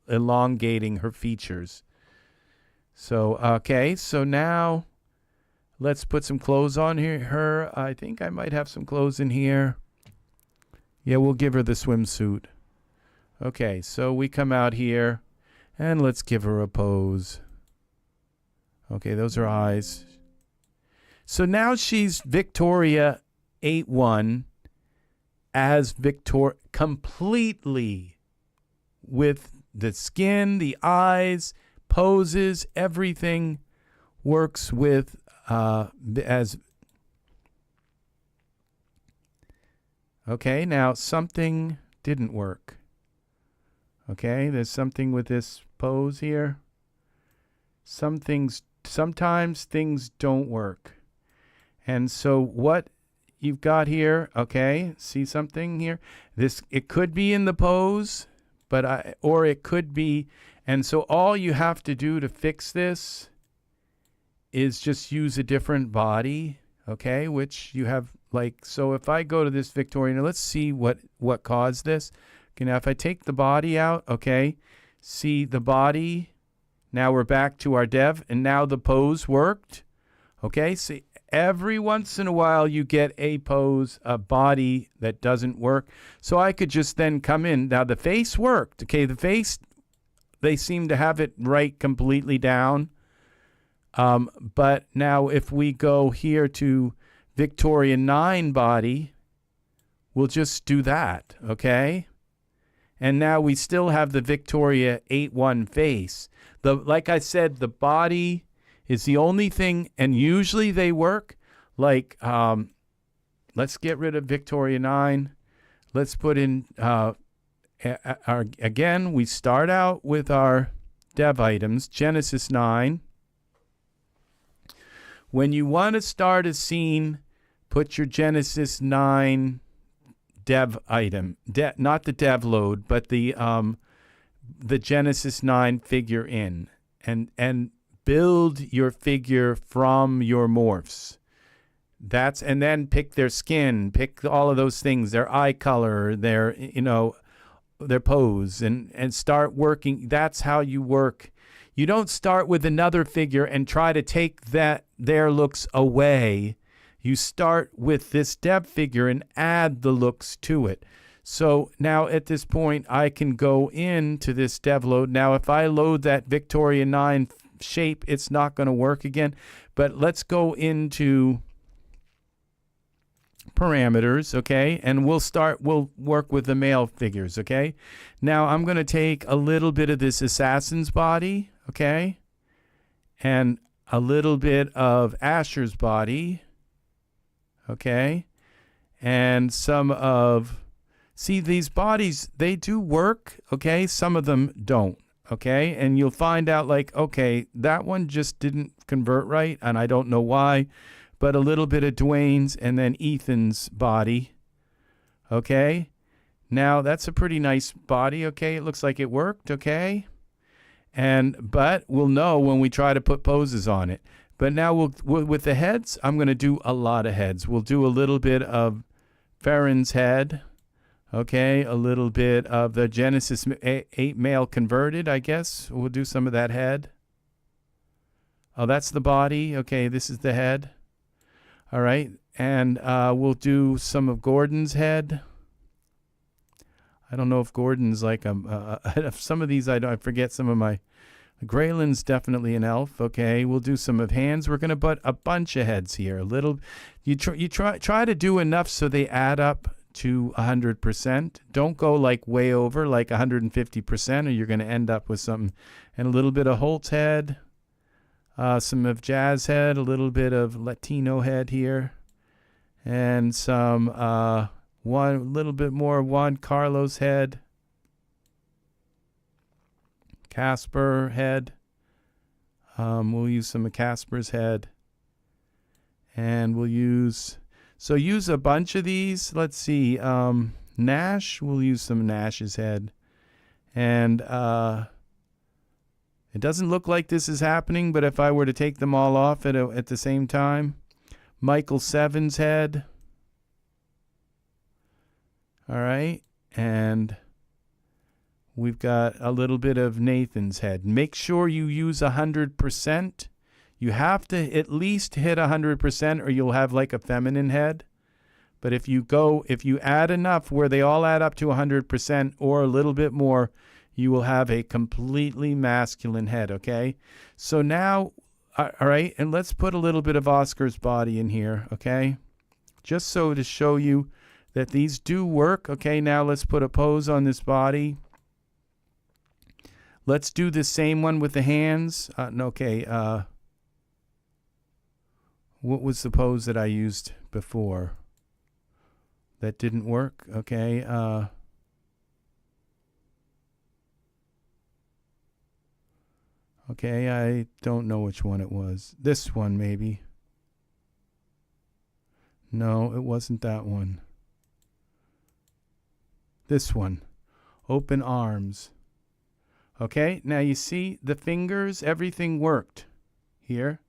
elongating her features. So, okay, so now let's put some clothes on her. I think I might have some clothes in here. Yeah, we'll give her the swimsuit. Okay, so we come out here, and let's give her a pose. Okay, those are eyes. So now she's Victoria 8-1 as completely with the skin, the eyes, poses, everything works with as. Okay, now something didn't work. Okay, there's something with this pose here. Sometimes things don't work. And so what you've got here, okay, see something here? It could be in the pose, or it could be, and so all you have to do to fix this is just use a different body, okay, which you have, like, so if I go to this Victorian, let's see what caused this. Okay, now if I take the body out, okay, see the body, now we're back to our dev, and now the pose worked, okay, see, every once in a while you get a pose, a body that doesn't work, so I could just then come in, now the face worked, okay, the face, they seem to have it right completely down, but now if we go here to Victoria 9 body, we'll just do that, okay? And now we still have the Victoria 8-1 face. Like I said, the body is the only thing, and usually they work. Like, let's get rid of Victoria 9. Let's put in, again, we start out with our dev items, Genesis 9. When you want to start a scene, put your Genesis 9 dev item, not the dev load, but the Genesis 9 figure in, and build your figure from your morphs. And then pick their skin, pick all of those things, their eye color, their pose, and start working. That's how you work. You don't start with another figure and try to take their looks away. You start with this dev figure and add the looks to it. So now at this point, I can go into this dev load. Now, if I load that Victoria 9 shape, it's not going to work again. But let's go into parameters, okay? And we'll work with the male figures, okay? Now, I'm going to take a little bit of this assassin's body, okay? And a little bit of Asher's body. Okay, and see these bodies, they do work, okay, some of them don't, okay, and you'll find out like, okay, that one just didn't convert right, and I don't know why, but a little bit of Dwayne's and then Ethan's body, okay, now that's a pretty nice body, okay, it looks like it worked, okay, but we'll know when we try to put poses on it. But now with the heads, I'm going to do a lot of heads. We'll do a little bit of Farron's head, okay, a little bit of the Genesis 8 male converted, I guess. We'll do some of that head. Oh, that's the body. Okay, this is the head. All right, and we'll do some of Gordon's head. I don't know if Gordon's like some of these I forget some of my. Graylin's definitely an elf. Okay, we'll do some of hands. We're going to put a bunch of heads here. You try to do enough so they add up to 100%. Don't go like way over, like 150%, or you're going to end up with something. And a little bit of Holt's head, some of Jazz head, a little bit of Latino head here, and some little bit more of Juan Carlos head. Casper head. We'll use some of Casper's head. And we'll use a bunch of these. Let's see. Nash, we'll use some Nash's head. And it doesn't look like this is happening, but if I were to take them all off at the same time. Michael Seven's head. All right. And we've got a little bit of Nathan's head. Make sure you use 100%. You have to at least hit 100% or you'll have like a feminine head. But if you add enough where they all add up to 100% or a little bit more, you will have a completely masculine head, okay? So now, all right, and let's put a little bit of Oscar's body in here, okay? Just so to show you that these do work, okay? Now let's put a pose on this body. Let's do the same one with the hands. Okay, what was the pose that I used before? That didn't work, okay? Okay, I don't know which one it was. This one, maybe. No, it wasn't that one. This one. Open arms. Okay, now you see the fingers, everything worked here.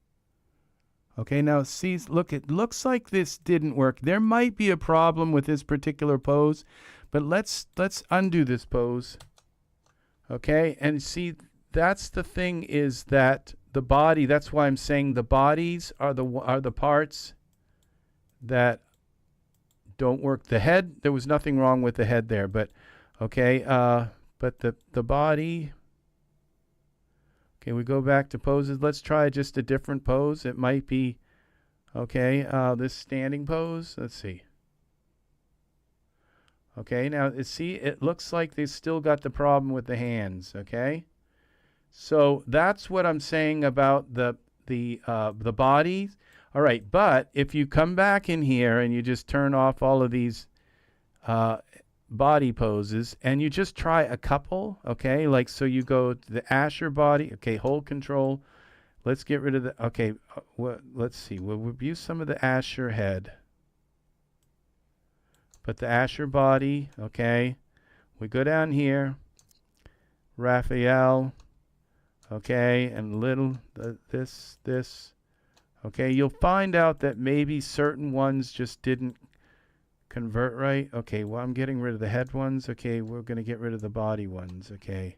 Okay, now see, look, it looks like this didn't work. There might be a problem with this particular pose, but let's undo this pose. Okay, and see, that's the thing is that the body, that's why I'm saying the bodies are the parts that don't work. The head, there was nothing wrong with the head there, but okay, but the body. Okay, we go back to poses. Let's try just a different pose. It might be, okay, this standing pose. Let's see. Okay, now see, it looks like they still got the problem with the hands, okay? So that's what I'm saying about the body. All right, but if you come back in here and you just turn off all of these body poses and you just try a couple, okay, like so you go to the Asher body, okay, hold control, let's get rid of the, okay, let's see, we'll use some of the Asher head, but the Asher body, okay, we go down here, Raphael, okay, and little this, okay, you'll find out that maybe certain ones just didn't convert right. Okay, well, I'm getting rid of the head ones. Okay, we're going to get rid of the body ones. Okay,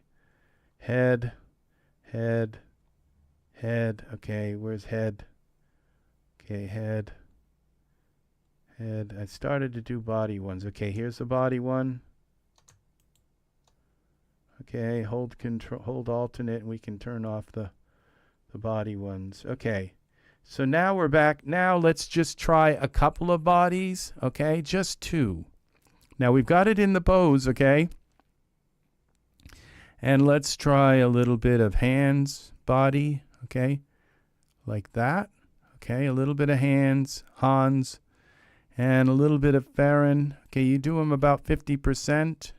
head. Okay, where's head? Okay, head. I started to do body ones. Okay, here's the body one. Okay, hold control, hold alternate, and we can turn off the body ones. Okay. So now we're back. Now let's just try a couple of bodies, okay? Just two. Now we've got it in the pose, okay? And let's try a little bit of hands, body, okay? Like that, okay? A little bit of hands, Hans, and a little bit of Farron. Okay, you do them about 50%.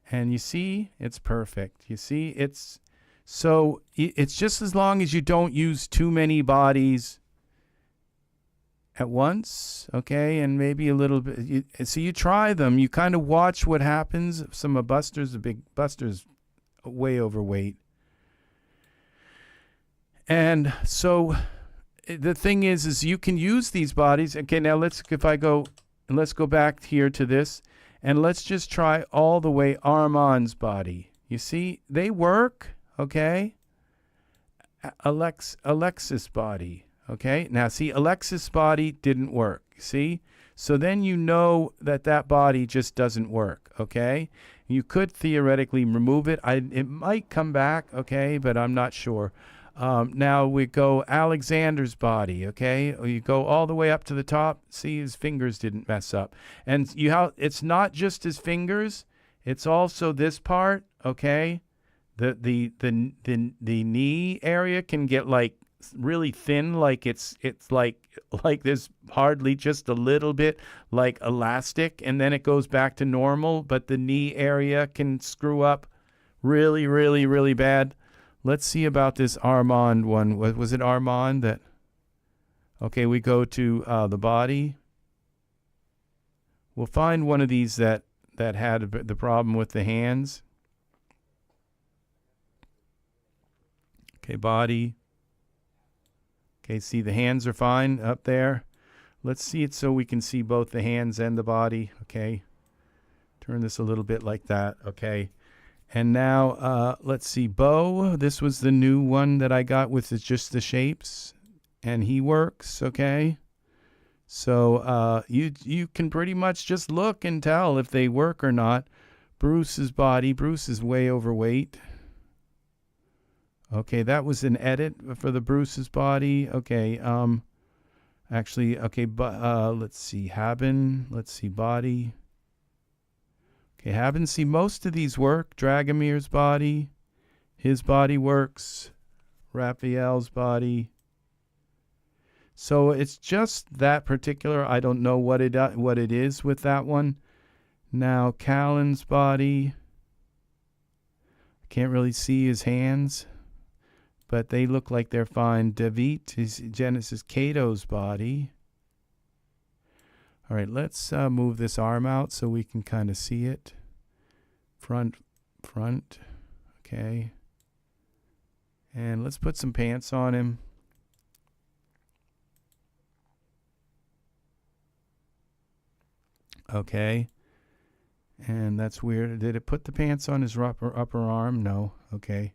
And you see, it's perfect. You see, it's... So it's just as long as you don't use too many bodies at once, okay, and maybe a little bit. So you try them. You kind of watch what happens. Some of Buster's, Buster's way overweight. And so the thing is you can use these bodies. Okay, now let's go back here to this, and let's just try all the way Armand's body. You see, they work. Okay, Alexis body. Okay, now see, Alexis body didn't work. See, so then you know that body just doesn't work. Okay, you could theoretically remove it. It might come back. Okay, but I'm not sure. Now we go Alexander's body. Okay, you go all the way up to the top. See, his fingers didn't mess up, and it's not just his fingers. It's also this part. Okay. The knee area can get like really thin, like it's like there's hardly just a little bit like elastic, and then it goes back to normal, but the knee area can screw up really, really, really bad. Let's see about this Armand one. Was it Armand that? Okay, we go to the body. We'll find one of these that had the problem with the hands. Okay, body. Okay, see the hands are fine up there. Let's see it so we can see both the hands and the body. Okay, turn this a little bit like that. Okay, and now let's see Bo. This was the new one that I got with just the shapes, and he works. Okay, so you can pretty much just look and tell if they work or not. Bruce's body. Bruce is way overweight. Okay, that was an edit for the Bruce's body. Okay, actually, okay, but let's see, Haben. Let's see, body. Okay, Haben. See, most of these work. Dragomir's body, his body works. Raphael's body. So it's just that particular. I don't know what it is with that one. Now, Callan's body. I can't really see his hands, but they look like they're fine. David is Genesis Cato's body. All right, let's move this arm out so we can kind of see it. Front. Okay. And let's put some pants on him. Okay. And that's weird. Did it put the pants on his upper arm? No. Okay.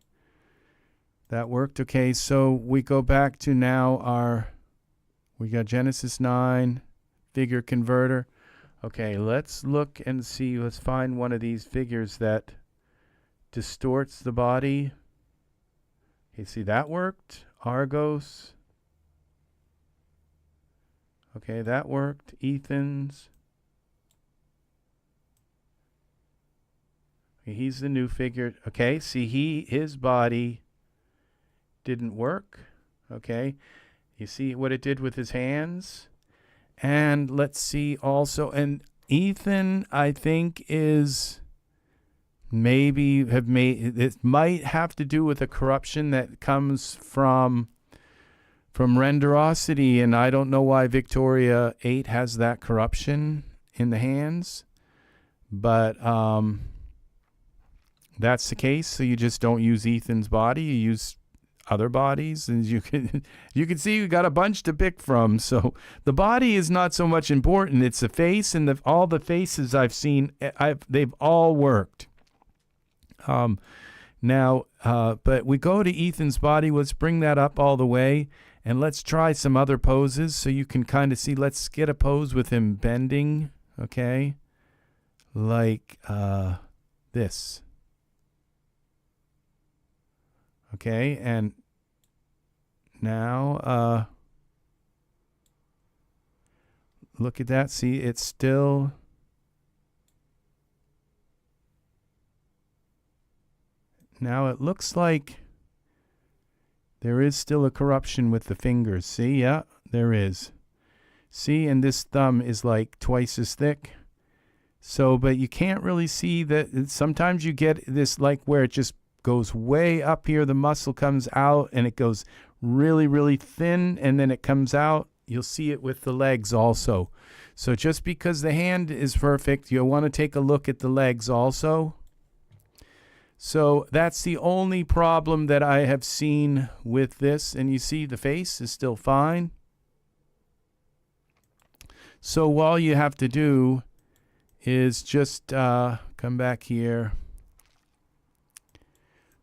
That worked. Okay, so we go back to now we got Genesis 9, figure converter. Okay, let's look and see. Let's find one of these figures that distorts the body. Okay, see, that worked. Argos. Okay, that worked. Ethan's. Okay, he's the new figure. Okay, see, his body didn't work. Okay, you see what it did with his hands. And let's see also, and Ethan, I think, is maybe it might have to do with a corruption that comes from Renderosity, and I don't know why Victoria 8 has that corruption in the hands, but that's the case. So you just don't use Ethan's body, you use other bodies, and you can see you got a bunch to pick from. So the body is not so much important. It's the face, and all the faces I've seen, they've all worked. Now, but we go to Ethan's body. Let's bring that up all the way, and let's try some other poses so you can kind of see. Let's get a pose with him bending, okay, like this. Okay, and now look at that. See, it's still now it looks like there is still a corruption with the fingers. See, yeah, there is. See, and this thumb is like twice as thick. So, but you can't really see that. Sometimes you get this like where it just goes way up here, the muscle comes out, and it goes really, really thin, and then it comes out. You'll see it with the legs also. So just because the hand is perfect, you'll want to take a look at the legs also. So that's the only problem that I have seen with this, and you see the face is still fine. So all you have to do is just come back here,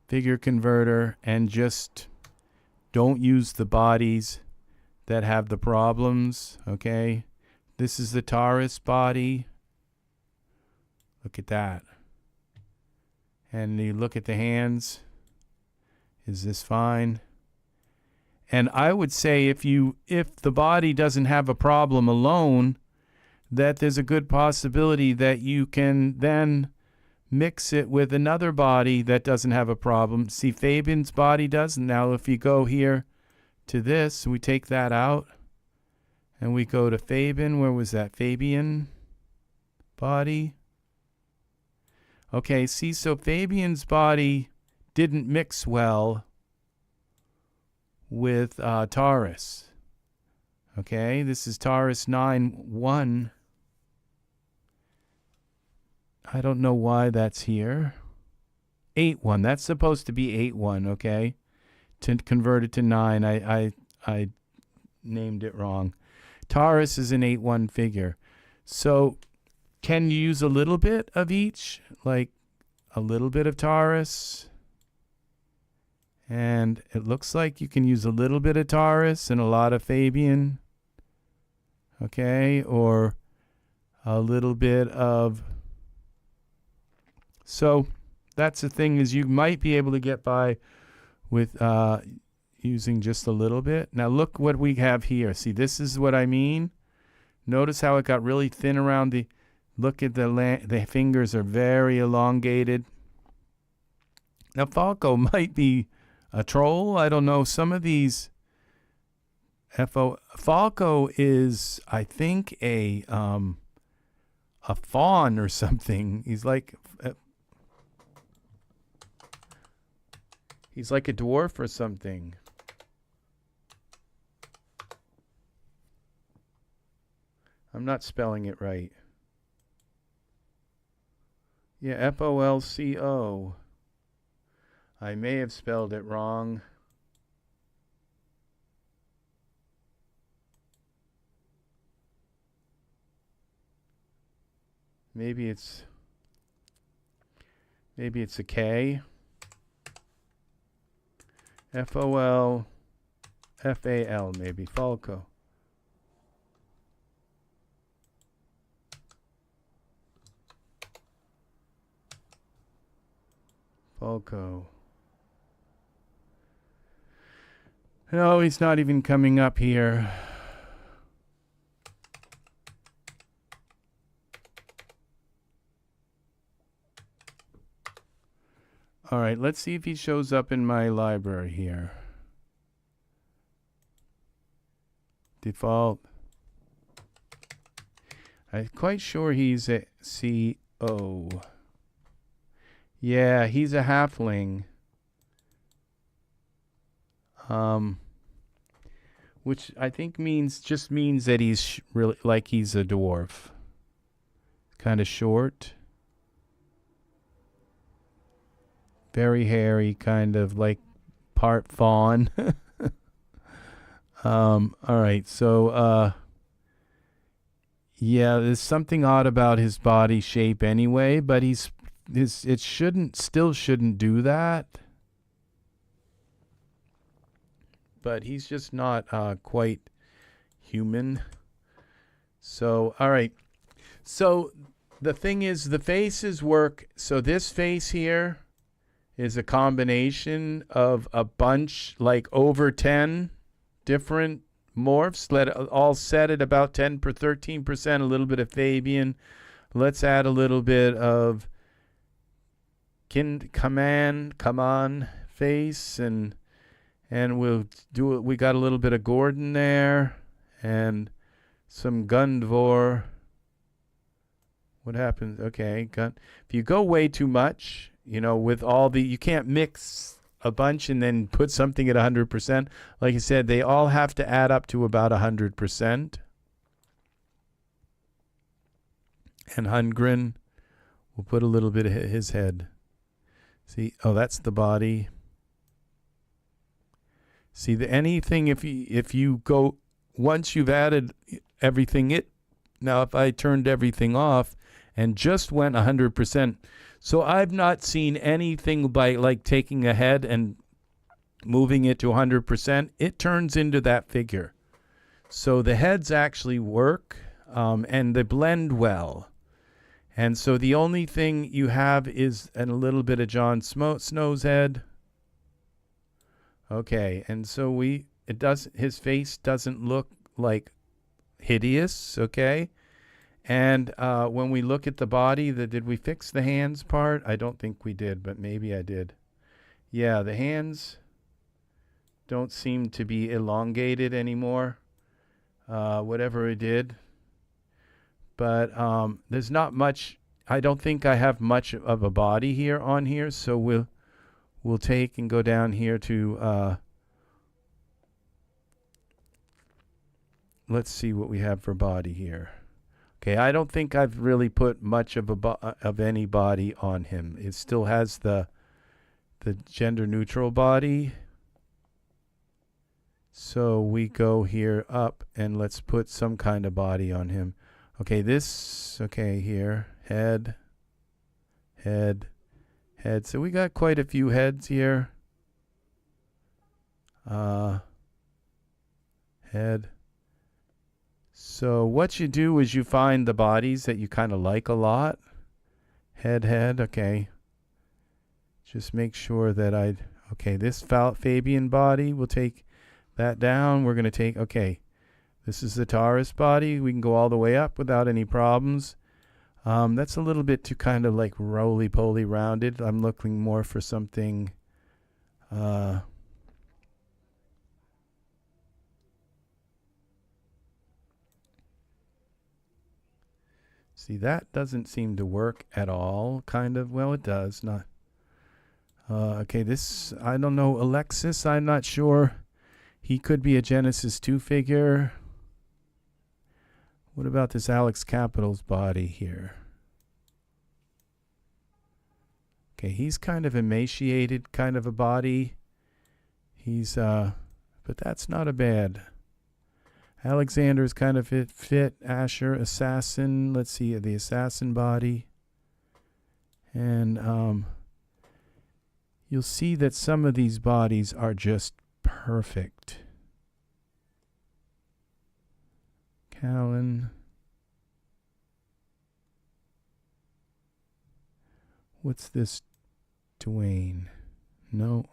figure converter, and just don't use the bodies that have the problems. Okay, this is the Taurus body. Look at that. And you look at the hands. Is this fine? And I would say if the body doesn't have a problem alone, that there's a good possibility that you can then mix it with another body that doesn't have a problem. See, Fabian's body does. Now, if you go here to this, we take that out, and we go to Fabian. Where was that? Fabian body. Okay, see, so Fabian's body didn't mix well with Taurus. Okay, this is Taurus 9-1. I don't know why that's here. 8-1. That's supposed to be 8-1, okay? To convert it to 9, I named it wrong. Taurus is an 8-1 figure. So can you use a little bit of each? Like a little bit of Taurus. And it looks like you can use a little bit of Taurus and a lot of Fabian. Okay, or a little bit of... So that's the thing, is you might be able to get by with using just a little bit. Now look what we have here. See, this is what I mean. Notice how it got really thin around the... Look at the fingers are very elongated. Now Falco might be a troll. I don't know. Some of these... Falco is, I think, a fawn or something. He's like a dwarf or something. I'm not spelling it right. Yeah, Folco. I may have spelled it wrong. Maybe it's a K. Folfal, maybe. Falco. Falco. No, he's not even coming up here. All right, let's see if he shows up in my library here. Default. I'm quite sure he's a CO. Yeah, he's a halfling. Which I think just means that he's really like he's a dwarf. Kind of short. Very hairy, kind of like part fawn. All right, so yeah, there's something odd about his body shape anyway, but it still shouldn't do that. But he's just not quite human. So, all right. So the thing is, the faces work. So this face here is a combination of a bunch, like over 10 different morphs, all set at about 13%, a little bit of Fabian. Let's add a little bit of come on face, and we'll do it. We got a little bit of Gordon there and some Gundvor. What happens? Okay, if you go way too much, with all you can't mix a bunch and then put something at 100%. Like I said, they all have to add up to about 100%. And Hungren, we'll put a little bit of his head. See, that's the body. See, anything, if you go, once you've added everything, now if I turned everything off and just went 100%, so I've not seen anything by like taking a head and moving it to 100%. It turns into that figure. So the heads actually work, and they blend well. And so the only thing you have is a little bit of Jon Snow's head. Okay, and so his face doesn't look like hideous, okay? And when we look at the body, did we fix the hands part? I don't think we did, but maybe I did. Yeah, the hands don't seem to be elongated anymore, whatever it did. But there's not much I don't think I have much of a body here on here, so we'll take and go down here to let's see what we have for body here. Okay, I don't think I've really put much of any body on him. It still has the gender neutral body. So we go here up and let's put some kind of body on him. Okay, here, head, head, head. So we got quite a few heads here. Head. So what you do is you find the bodies that you kind of like a lot. Head, head, okay. Just make sure that okay, this Fabian body, we'll take that down. We're going to take, okay, this is the Taurus body. We can go all the way up without any problems. That's a little bit too kind of like roly-poly rounded. I'm looking more for something see, that doesn't seem to work at all, kind of. Well, it does. Not. Okay, this, I don't know, Alexis, I'm not sure. He could be a Genesis 2 figure. What about this Alex Capital's body here? Okay, he's kind of emaciated, kind of a body. He's, but that's not a bad. Alexander's kind of fit. Asher, Assassin. Let's see the Assassin body. And you'll see that some of these bodies are just perfect. Callan. What's this? Dwayne. No.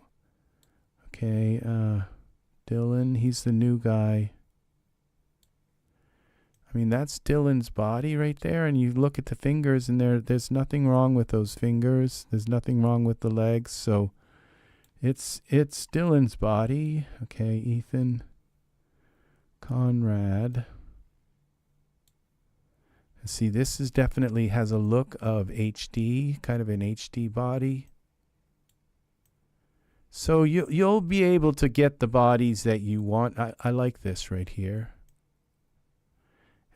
Okay, Dylan, he's the new guy. I mean, that's Dylan's body right there, and you look at the fingers, and there's nothing wrong with those fingers. There's nothing wrong with the legs, so it's Dylan's body. Okay, Ethan, Conrad. See, this is definitely has a look of HD, kind of an HD body. So you'll be able to get the bodies that you want. I like this right here.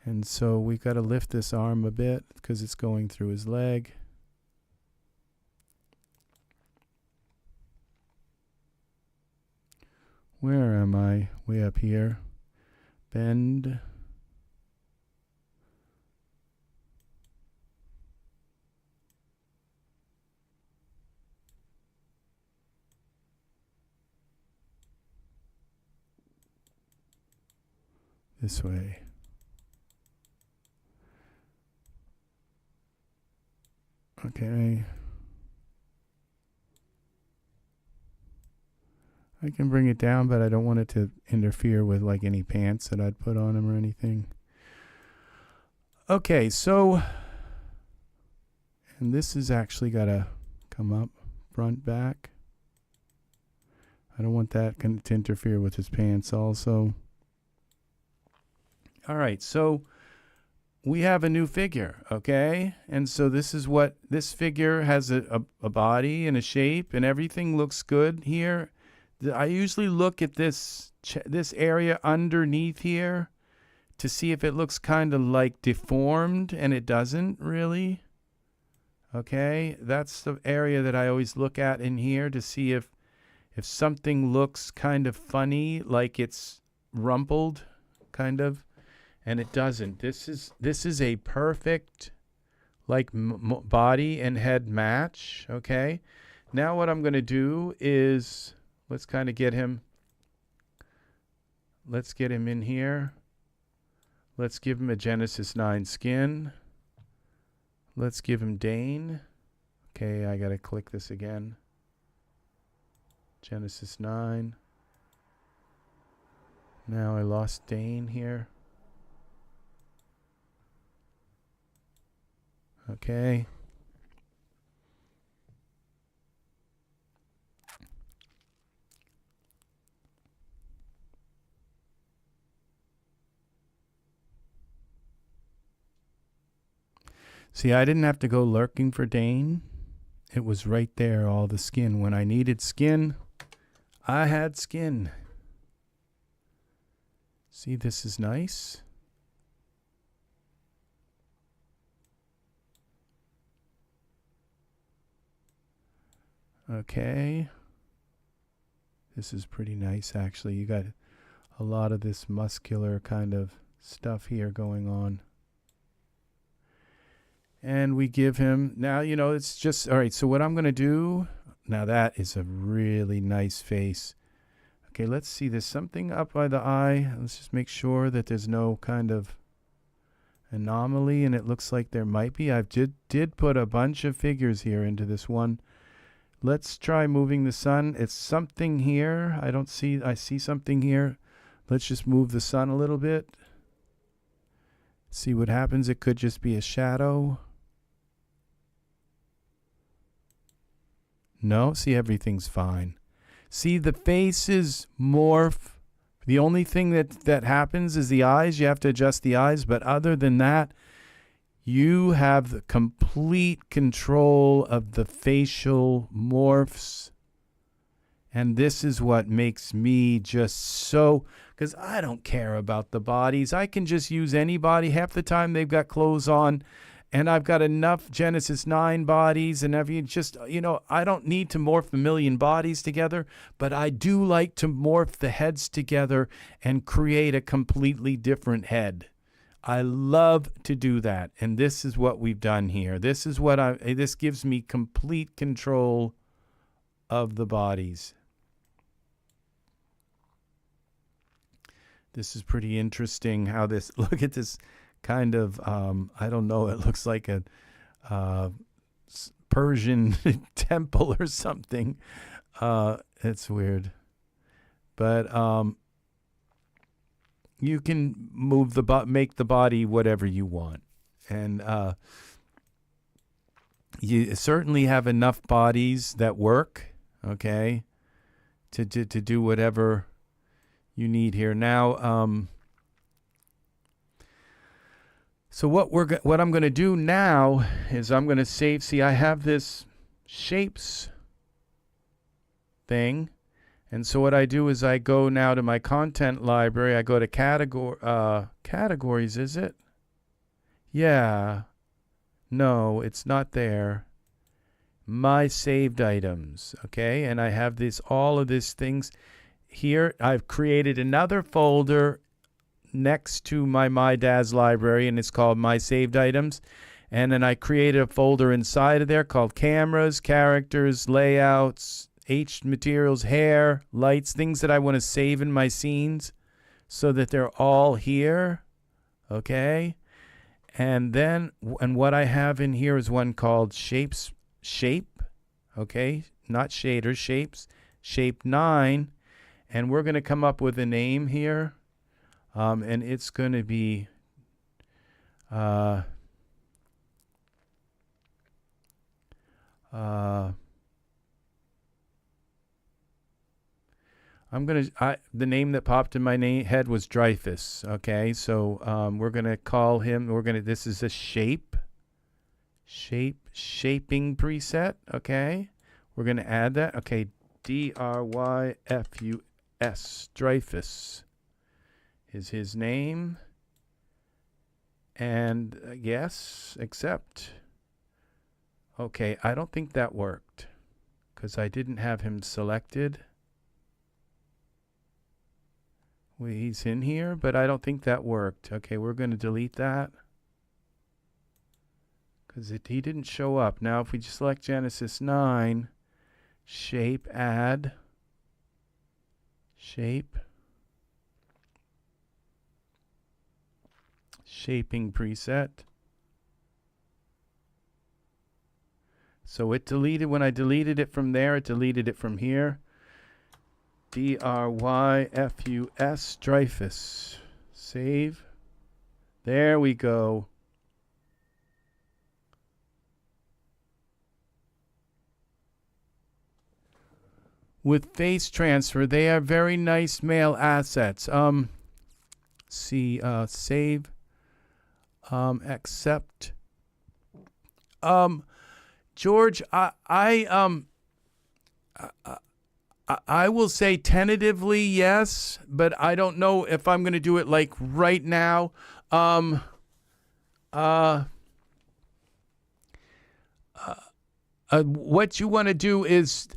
And so we've got to lift this arm a bit because it's going through his leg. Where am I? Way up here. Bend. This way. Okay. I can bring it down, but I don't want it to interfere with like any pants that I'd put on him or anything. Okay, so, and this has actually got to come up front, back. I don't want that to interfere with his pants also. All right, so we have a new figure, okay? And so this is what, this figure has a body and a shape and everything looks good here. I usually look at this area underneath here to see if it looks kind of like deformed, and it doesn't really. Okay, that's the area that I always look at in here to see if something looks kind of funny, like it's rumpled, kind of. And it doesn't. This is a perfect like body and head match. Okay. Now what I'm going to do is let's kind of get him. Let's get him in here. Let's give him a Genesis 9 skin. Let's give him Dane. Okay, I got to click this again. Genesis 9. Now I lost Dane here. Okay. See, I didn't have to go lurking for Dane. It was right there, all the skin. When I needed skin, I had skin. See, this is nice. Okay. This is pretty nice, actually. You got a lot of this muscular kind of stuff here going on. And we give him, now, you know, it's just, all right, so what I'm going to do, now that is a really nice face. Okay, let's see, there's something up by the eye. Let's just make sure that there's no kind of anomaly, and it looks like there might be. I did put a bunch of figures here into this one. Let's try moving the sun. It's something here. I see something here. Let's just move the sun a little bit. See what happens. It could just be a shadow. No, see, everything's fine. See, the faces morph. The only thing that happens is the eyes. You have to adjust the eyes. But other than that, you have the complete control of the facial morphs. And this is what makes me just so, because I don't care about the bodies. I can just use any body. Half the time they've got clothes on, and I've got enough Genesis 9 bodies, and every just, you know, I don't need to morph a million bodies together, but I do like to morph the heads together and create a completely different head. I love to do that, and this is what we've done here. This is what this gives me complete control of the bodies. This is pretty interesting how this, look at this kind of, I don't know, it looks like a Persian temple or something. It's weird. But you can move make the body whatever you want. And you certainly have enough bodies that work, okay, to do whatever you need here. Now, so what I'm going to do now is I'm going to save. See, I have this shapes thing. And so what I do is I go now to my content library. I go to categories, is it? Yeah. No, it's not there. My saved items, okay? And I have all of these things here. I've created another folder next to my DAS library, and it's called My Saved Items. And then I created a folder inside of there called Cameras, Characters, Layouts, materials, hair, lights, things that I want to save in my scenes so that they're all here, okay? And then, and what I have in here is one called shape, okay? Not shader, shapes, shape 9. And we're going to come up with a name here. And it's going to be, the name that popped in my head was Dreyfus. Okay, so we're gonna call him. This is a shaping preset. Okay, we're gonna add that. Okay, Dryfus. Dreyfus is his name. And yes, accept. Okay, I don't think that worked because I didn't have him selected. He's in here, but I don't think that worked. Okay, we're going to delete that because he didn't show up. Now, if we just select Genesis 9, shape, add, shape, shaping preset. So it deleted, when I deleted it from there, it deleted it from here. Dryfus, Dreyfus. Save. There we go. With face transfer, they are very nice male assets. Save. Accept. George, I will say tentatively yes, but I don't know if I'm going to do it like right now. What you want to do is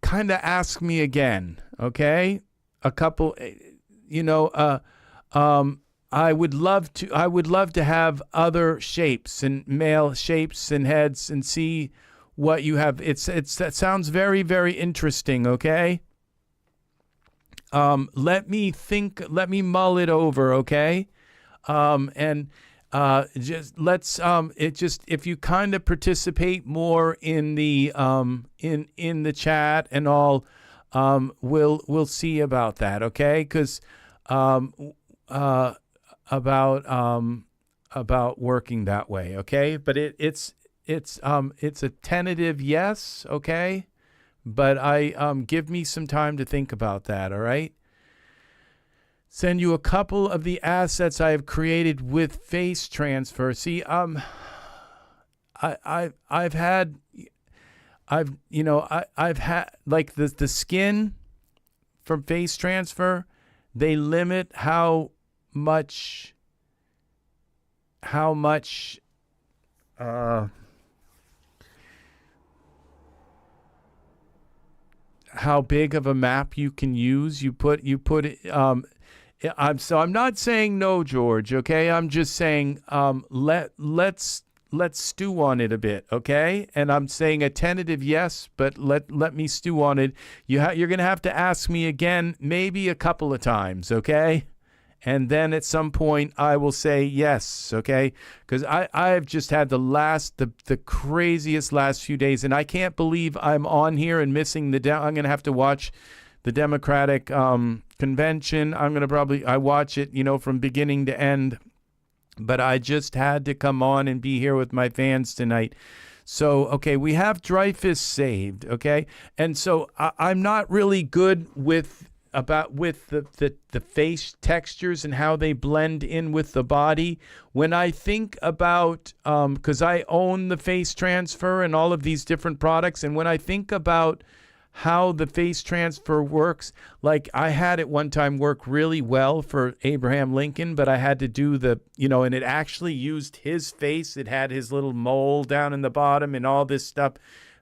kind of ask me again, okay? A couple, I would love to have other shapes and male shapes and heads and see what you have. That sounds very, very interesting, okay? Let me mull it over, okay? Just let's if you kind of participate more in the in the chat and all, we'll see about that, okay? Because about working that way, okay? But it's a tentative yes, okay? But give me some time to think about that, all right? Send you a couple of the assets I have created with face transfer. See, I've had like the skin from face transfer, they limit how big of a map you can use. You put it. I'm not saying no, George. Okay, I'm just saying let's stew on it a bit. Okay, and I'm saying a tentative yes, but let me stew on it. You're gonna have to ask me again, maybe a couple of times. Okay. And then at some point I will say yes, okay? Because I've just had the craziest last few days, and I can't believe I'm on here and missing I'm going to have to watch the Democratic convention. I watch it, from beginning to end. But I just had to come on and be here with my fans tonight. So, okay, we have Dreyfus saved, okay? And so I'm not really good with the face textures and how they blend in with the body. When I think about, because I own the face transfer and all of these different products, and when I think about how the face transfer works, like I had it one time work really well for Abraham Lincoln, but I had to do and it actually used his face. It had his little mole down in the bottom and all this stuff.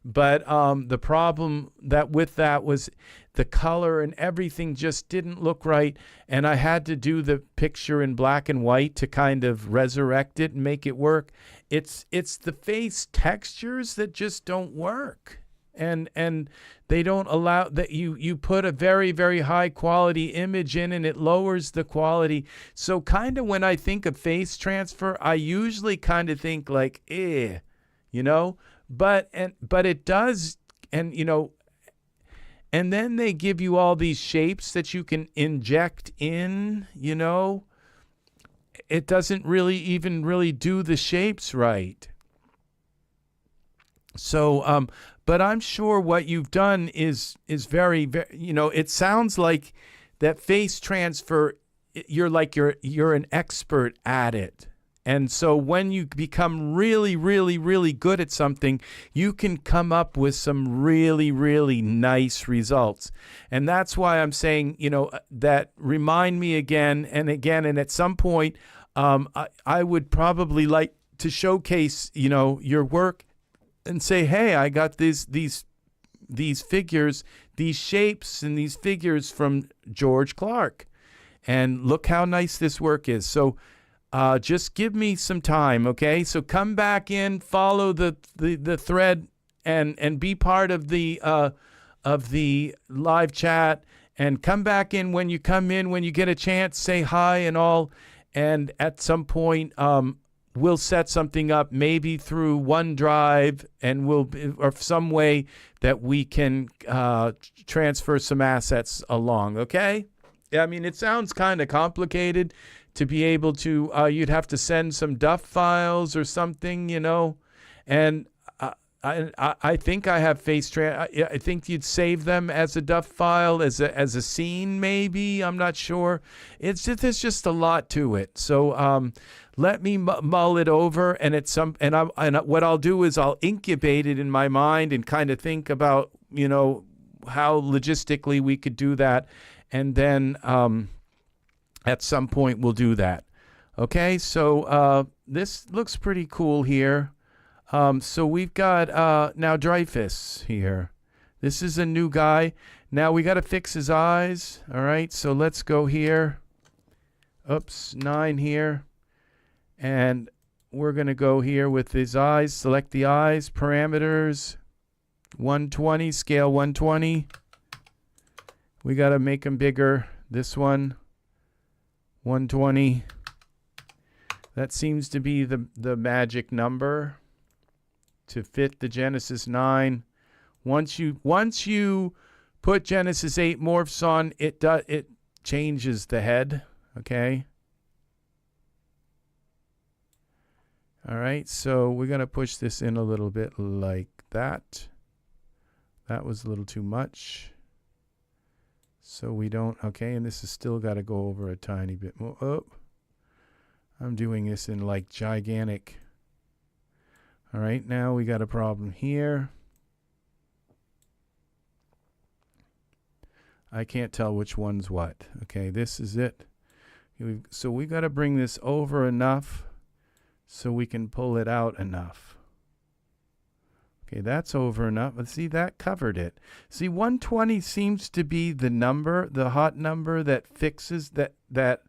But the problem with that was the color and everything just didn't look right, and I had to do the picture in black and white to kind of resurrect it and make it work. It's the face textures that just don't work, and they don't allow that. You put a very, very high quality image in, and it lowers the quality. So kind of when I think of face transfer, I usually kind of think like, But it does, and then they give you all these shapes that you can inject in, It doesn't really do the shapes right. So, but I'm sure what you've done is very, very, it sounds like that face transfer, you're an expert at it. And so when you become really, really, really good at something, you can come up with some really, really nice results. And that's why I'm saying, that remind me again and again. And at some point, I would probably like to showcase, your work and say, hey, I got these figures, these shapes and these figures from George Clark. And look how nice this work is. So just give me some time, okay? So come back in, follow the thread, and be part of the live chat, and come back in when you come in, when you get a chance, say hi and all, and at some point we'll set something up, maybe through OneDrive, and or some way that we can transfer some assets along, okay? I mean, it sounds kind of complicated to be able to, you'd have to send some DUF files or something, and I think I have I think you'd save them as a DUF file, as a scene, maybe. I'm not sure. There's just a lot to it. So let me mull it over, and what I'll do is I'll incubate it in my mind and kind of think about, you know, how logistically we could do that, and then at some point we'll do that. Okay, so this looks pretty cool here. So we've got now Dreyfus here. This is a new guy. Now we got to fix his eyes. All right, so let's go here. Oops, 9 here. And we're going to go here with his eyes. Select the eyes, parameters, 120, scale 120. We got to make them bigger. This one, 120. That seems to be the magic number to fit the Genesis 9. Once you put Genesis 8 morphs on, it changes the head, okay? All right, so we're going to push this in a little bit like that. That was a little too much. So we don't, okay, and this has still got to go over a tiny bit more. Oh, I'm doing this in like gigantic. All right, now we got a problem here. I can't tell which one's what. Okay, this is it. So we got to bring this over enough so we can pull it out enough. Okay, that's over enough. Let's see, that covered it. See, 120 seems to be the number, the hot number that fixes that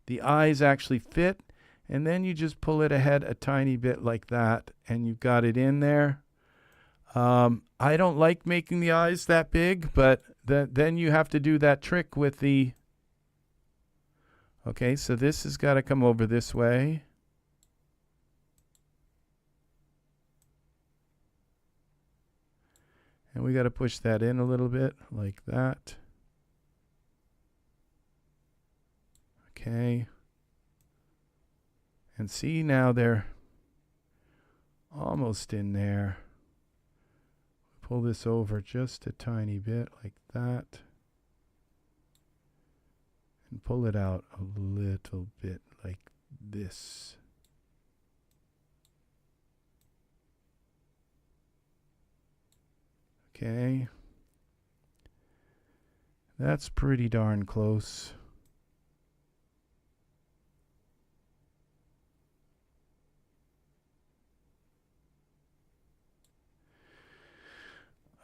the eyes actually fit. And then you just pull it ahead a tiny bit like that, and you've got it in there. I don't like making the eyes that big, but then you have to do that trick with the... Okay, so this has got to come over this way. And we got to push that in a little bit like that. Okay. And see, now they're almost in there. Pull this over just a tiny bit like that. And pull it out a little bit like this. Okay. That's pretty darn close.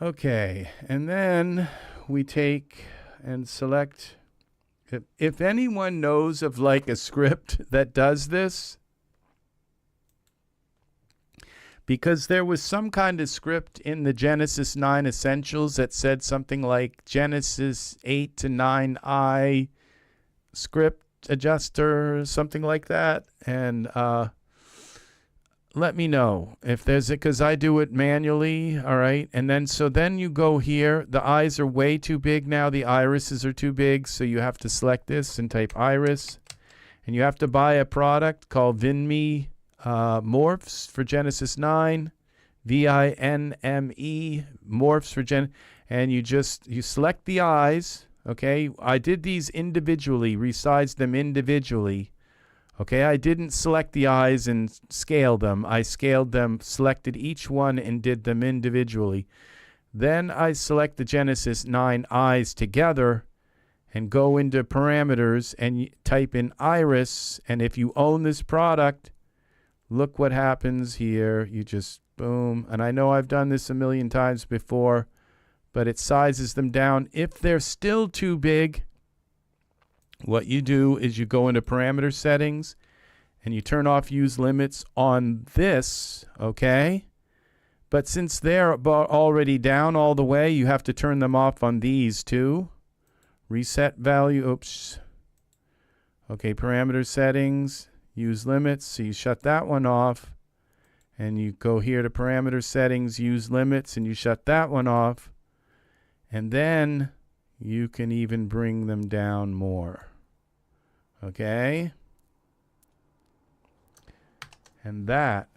Okay, and then we take and select, if anyone knows of like a script that does this, because there was some kind of script in the Genesis 9 Essentials that said something like Genesis 8 to 9i script adjuster, something like that, and let me know if there's it, because I do it manually. All right, and then then you go here. The eyes are way too big now. The irises are too big, so you have to select this and type iris, and you have to buy a product called Vinme morphs for Genesis 9, VINME morphs for and you select the eyes. Okay, I did these individually, resized them individually. Okay, I didn't select the eyes and scale them. I scaled them, selected each one, and did them individually. Then I select the Genesis 9 eyes together and go into parameters and type in iris. And if you own this product, look what happens here. You just boom. And I know I've done this a million times before, but it sizes them down. If they're still too big, what you do is you go into parameter settings and you turn off use limits on this, okay? But since they're already down all the way, you have to turn them off on these too. Reset value, oops. Okay, parameter settings, use limits, so you shut that one off. And you go here to parameter settings, use limits, and you shut that one off. And then you can even bring them down more. Okay? And that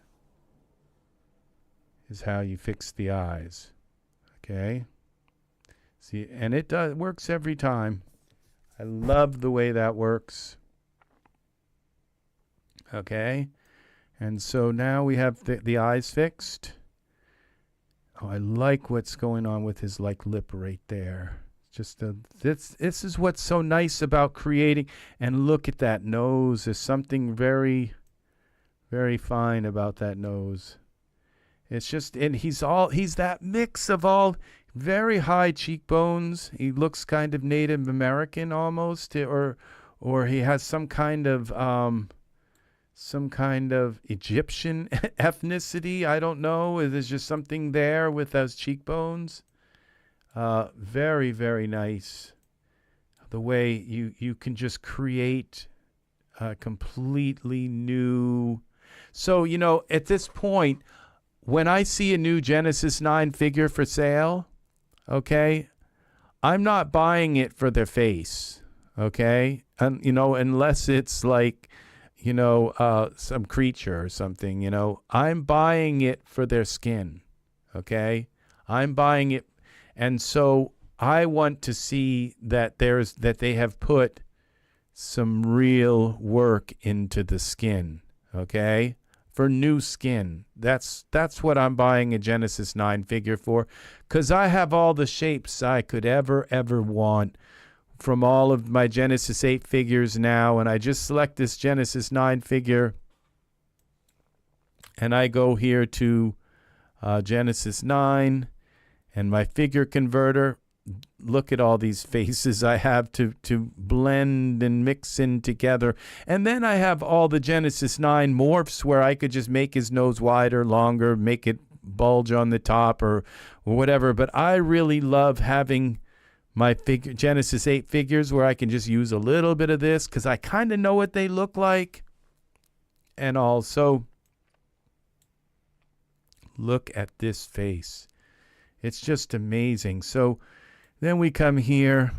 is how you fix the eyes. Okay. See, and it works every time. I love the way that works. Okay. And so now we have the eyes fixed. Oh, I like what's going on with his like lip right there. Just this is what's so nice about creating. And look at that nose. There's something very, very fine about that nose. It's just, and he's that mix of all very high cheekbones. He looks kind of Native American almost, or he has some kind of Egyptian ethnicity. I don't know. There's just something there with those cheekbones. Very, very nice. The way you can just create a completely new. So, you know, at this point, when I see a new Genesis 9 figure for sale, okay, I'm not buying it for their face, okay? And, you know, unless it's like, you know, some creature or something, you know. I'm buying it for their skin, okay? I'm buying it. And so I want to see that they have put some real work into the skin, okay? For new skin. That's what I'm buying a Genesis 9 figure for, because I have all the shapes I could ever want from all of my Genesis 8 figures now, and I just select this Genesis 9 figure, and I go here to Genesis 9, and my figure converter. Look at all these faces I have to blend and mix in together. And then I have all the Genesis 9 morphs where I could just make his nose wider, longer, make it bulge on the top or whatever. But I really love having my Genesis 8 figures where I can just use a little bit of this because I kind of know what they look like. And also, look at this face. It's just amazing. So then we come here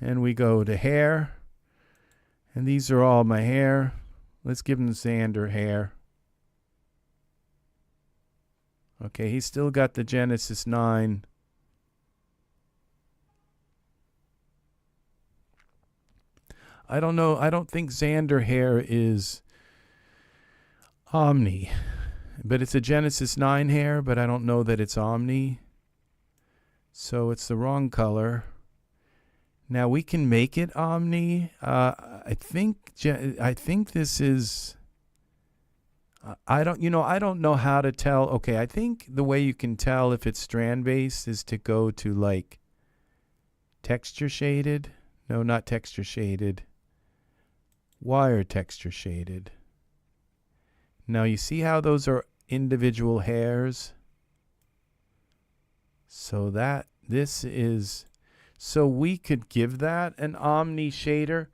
and we go to hair. And these are all my hair. Let's give him Xander hair. Okay, he's still got the Genesis 9. I don't know. I don't think Xander hair is Omni. But it's a Genesis 9 hair, but I don't know that it's Omni. So it's the wrong color. Now we can make it Omni. I think this is. I don't know how to tell. Okay, I think the way you can tell if it's strand based is to go to like texture shaded. No, not texture shaded. Wire texture shaded. Now you see how those are individual hairs. So so we could give that an Omni shader.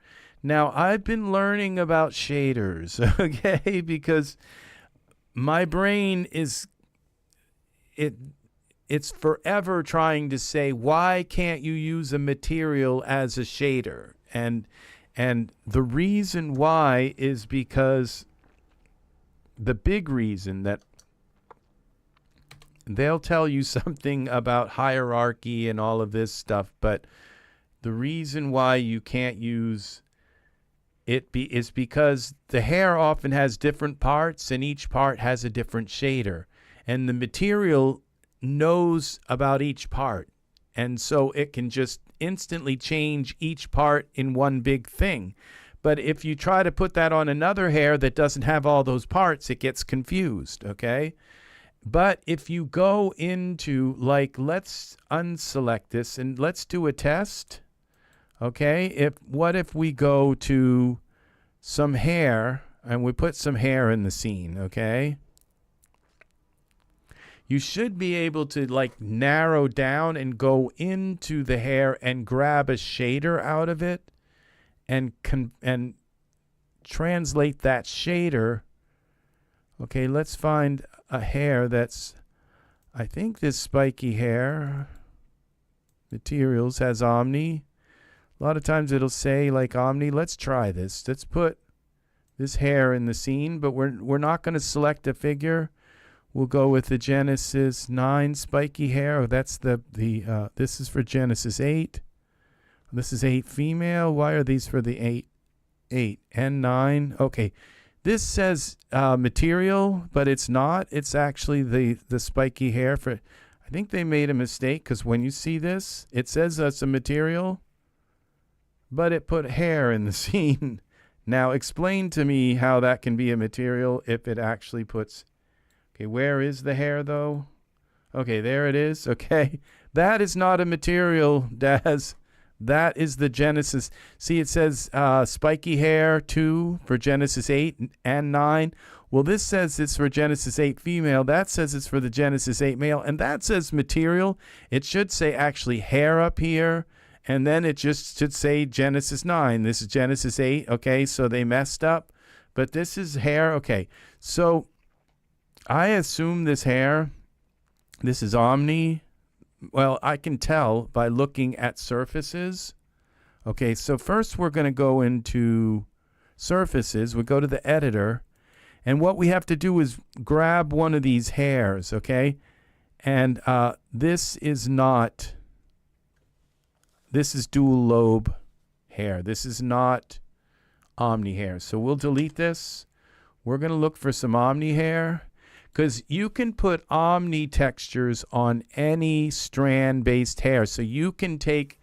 Now I've been learning about shaders, okay, because my brain it's forever trying to say, why can't you use a material as a shader? And the reason why is because the big reason that they'll tell you something about hierarchy and all of this stuff, but the reason why you can't use it is because the hair often has different parts and each part has a different shader. And the material knows about each part. And so it can just instantly change each part in one big thing. But if you try to put that on another hair that doesn't have all those parts, it gets confused, okay? But if you go into, like, let's unselect this and let's do a test, okay? What if we go to some hair and we put some hair in the scene, okay? You should be able to, like, narrow down and go into the hair and grab a shader out of it and translate that shader. Okay, let's find a hair that's, I think this spiky hair materials has Omni. A lot of times it'll say like Omni. Let's try this. Let's put this hair in the scene, but we're not going to select a figure. we'll go with the Genesis 9 spiky hair. Oh, that's this is for Genesis 8. This is 8 female. Why are these for the 8 and 9? Okay. This says material, but it's not. It's actually the spiky hair for, I think they made a mistake because when you see this, it says it's a material, but it put hair in the scene. Now explain to me how that can be a material if it actually puts, okay, where is the hair though? Okay, there it is. Okay, that is not a material, Daz. That is the Genesis. See, it says spiky hair 2 for Genesis 8 and 9. Well, this says it's for Genesis 8 female. That says it's for the Genesis 8 male. And that says material. It should say actually hair up here. And then it just should say Genesis 9. This is Genesis 8. Okay, so they messed up. But this is hair. Okay, so I assume this hair, this is Omni. Well, I can tell by looking at surfaces. Okay, so first we're going to go into surfaces. We go to the editor. And what we have to do is grab one of these hairs, okay? And this is dual lobe hair. This is not Omni hair. So we'll delete this. We're going to look for some Omni hair, because you can put Omni textures on any strand-based hair. So you can take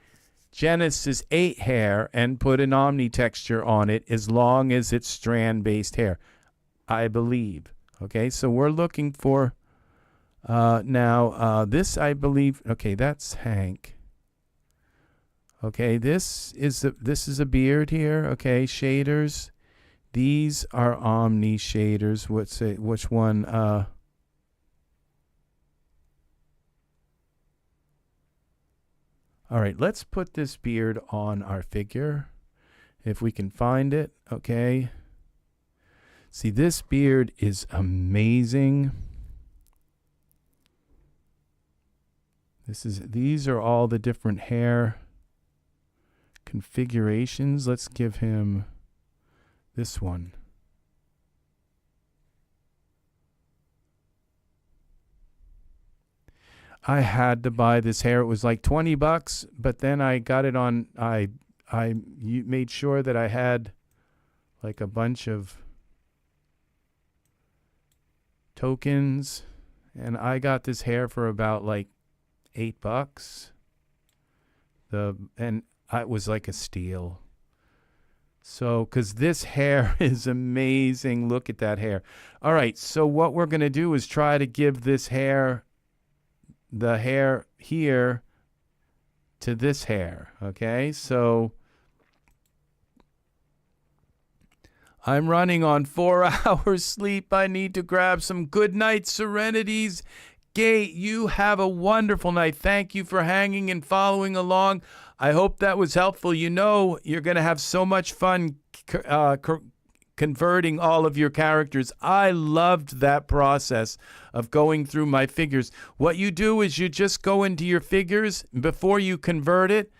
Genesis 8 hair and put an Omni texture on it as long as it's strand-based hair, I believe. Okay, so we're looking for this, I believe. Okay, that's Hank. Okay, this is a beard here. Okay, shaders. These are Omni shaders. Which one? All right, let's put this beard on our figure if we can find it. Okay. See, this beard is amazing. These are all the different hair configurations. Let's give him this one. I had to buy this hair. It was like $20, but then I got it on. I made sure that I had like a bunch of tokens, and I got this hair for about like $8. And it was like a steal. So, because this hair is amazing. Look at that hair. All right, so what we're going to do is try to give this hair, the hair here, to this hair. Okay, so I'm running on 4 hours sleep. I need to grab some good night serenities. Gate, you have a wonderful night. Thank you for hanging and following along. I hope that was helpful. You know, you're going to have so much fun converting all of your characters. I loved that process of going through my figures. What you do is you just go into your figures before you convert it,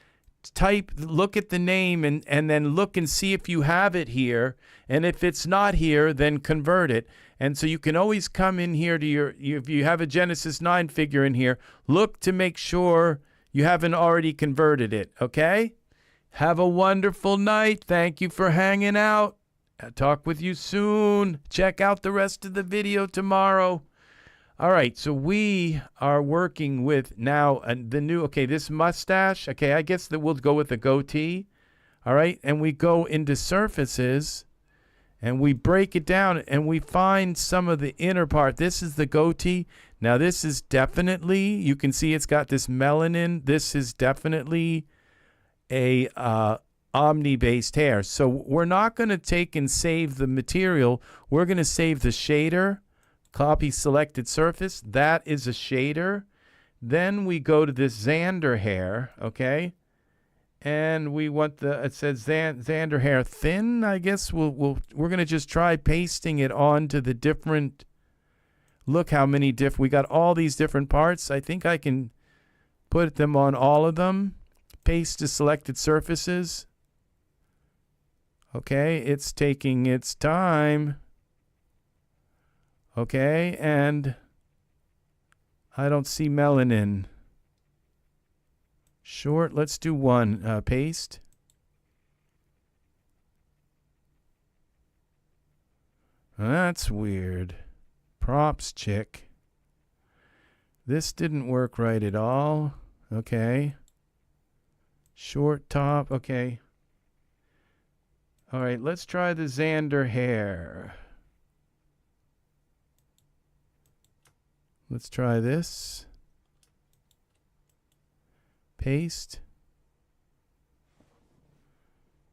look at the name, and then look and see if you have it here. And if it's not here, then convert it. And so you can always come in here to if you have a Genesis 9 figure in here, look to make sure you haven't already converted it, okay? Have a wonderful night. Thank you for hanging out. I'll talk with you soon. Check out the rest of the video tomorrow. All right, so we are working with now the new, okay, this mustache. Okay, I guess that we'll go with the goatee. All right, and we go into surfaces, and we break it down, and we find some of the inner part. This is the goatee. Now, this is definitely, you can see it's got this melanin. This is definitely a Omni-based hair. So we're not going to take and save the material. We're going to save the shader. Copy selected surface. That is a shader. Then we go to this Xander hair, okay? And we want it says Xander hair thin. I guess we're going to just try pasting it onto the different. Look how many we got all these different parts. I think I can put them on all of them. Paste to selected surfaces. Okay, it's taking its time. Okay, and I don't see melanin. Short, let's do one. Paste. That's weird. Props chick. This didn't work right at all. Okay. Short top. Okay. All right, let's try the Xander hair. Let's try this. Paste.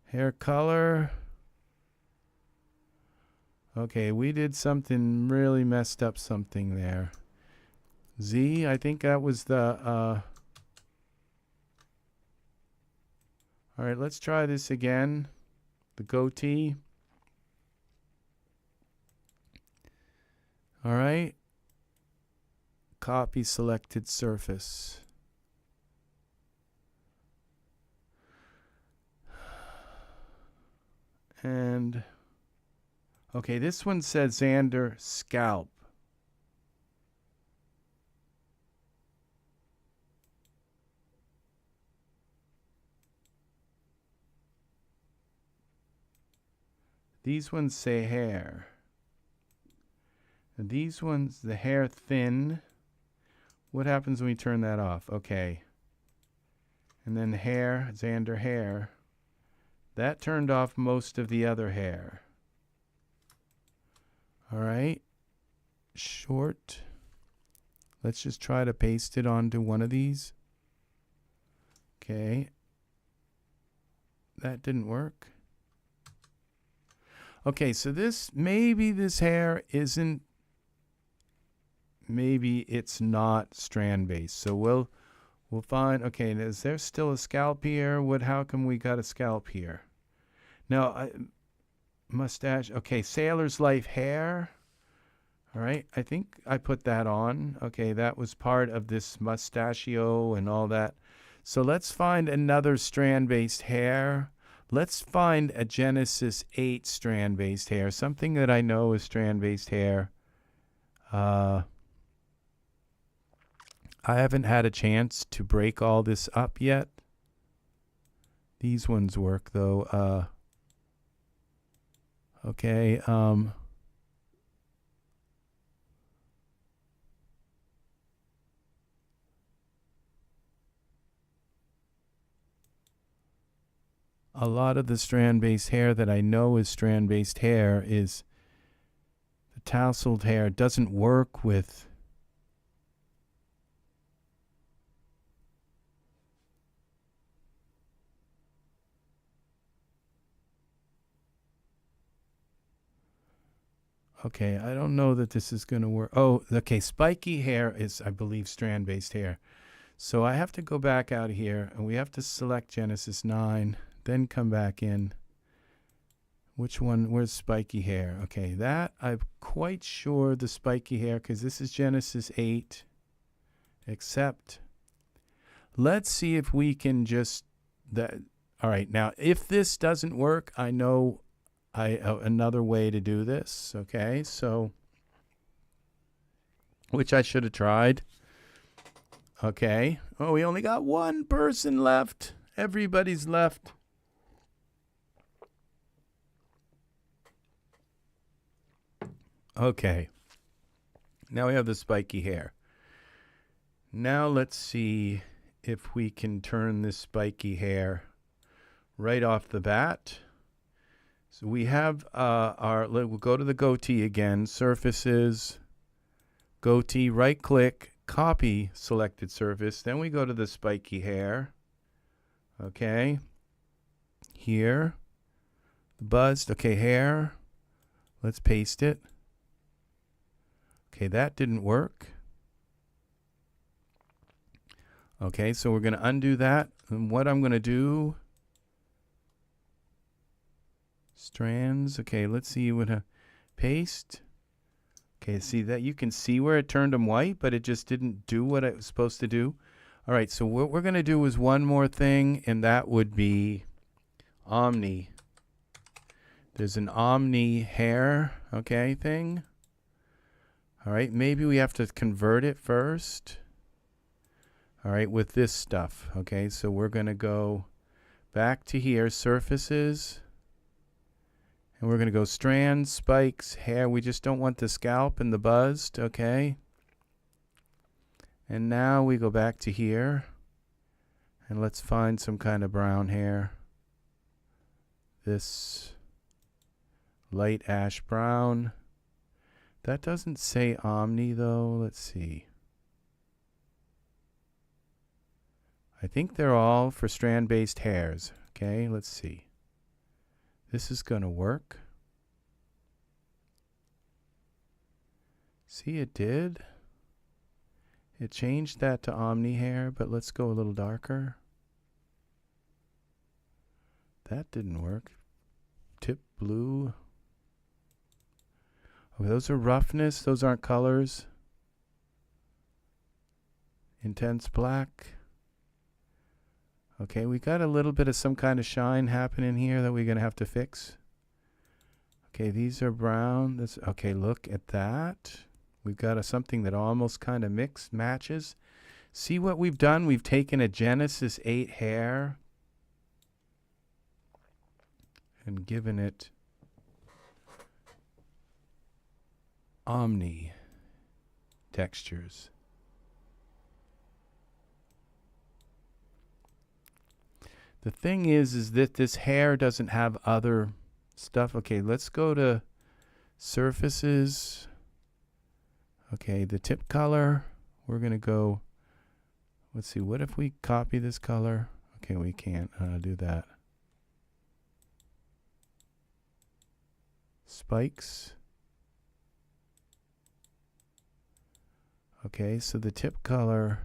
Hair color. Okay, we did something really messed up something there. Z, I think that was the all right, let's try this again. The goatee. All right. Copy selected surface. And okay, this one says Xander scalp. These ones say hair. And these ones, the hair thin. What happens when we turn that off? Okay. And then hair, Xander hair. That turned off most of the other hair. All right. Short. Let's just try to paste it onto one of these. Okay. That didn't work. Okay, so this, maybe this hair isn't, maybe it's not strand based. So we'll find, okay, is there still a scalp here? How come we got a scalp here? Now, mustache, okay, sailor's life hair. All right, I think I put that on. Okay, that was part of this mustachio and all that. So let's find another strand-based hair. Let's find a Genesis 8 strand-based hair, something that I know is strand-based hair. I haven't had a chance to break all this up yet. These ones work, though. Okay, a lot of the strand-based hair that I know is strand-based hair is the tousled hair. It doesn't work with okay, I don't know that this is going to work. Oh, okay, spiky hair is, I believe, strand-based hair. So I have to go back out here, and we have to select Genesis 9. Then come back in. Which one? Where's spiky hair? Okay, that I'm quite sure the spiky hair, because this is Genesis 8. Except, let's see if we can just that. All right, now if this doesn't work, I know another way to do this. Okay, so which I should have tried. Okay. Oh, we only got one person left. Everybody's left. Okay. Now we have the spiky hair. Now let's see if we can turn this spiky hair right off the bat. So we have we'll go to the goatee again, surfaces, goatee, right click, copy selected surface. Then we go to the spiky hair. Okay. Here. Buzzed. Okay, hair. Let's paste it. Okay, that didn't work. Okay, so we're going to undo that. And what I'm going to do, strands. Okay, let's see what paste. Okay, see that you can see where it turned them white, but it just didn't do what it was supposed to do. All right, so what we're going to do is one more thing, and that would be Omni. There's an Omni hair, okay, thing. All right, maybe we have to convert it first. All right, with this stuff. Okay, so we're going to go back to here, surfaces. And we're going to go strands, spikes, hair. We just don't want the scalp and the buzzed, okay? And now we go back to here. And let's find some kind of brown hair. This light ash brown. That doesn't say omni though. Let's see. I think they're all for strand-based hairs. Okay, let's see. This is going to work. See, it did. It changed that to omni hair, but let's go a little darker. That didn't work. Tip blue. Oh, those are roughness. Those aren't colors. Intense black. Okay, we got a little bit of some kind of shine happening here that we're going to have to fix. Okay, these are brown. This, okay, look at that. We've got something that almost kind of matches. See what we've done? We've taken a Genesis 8 hair and given it omni textures. The thing is that this hair doesn't have other stuff. Okay, let's go to surfaces. Okay, the tip color. We're going to go, let's see, what if we copy this color? Okay, we can't do that. Spikes. Okay, so the tip color.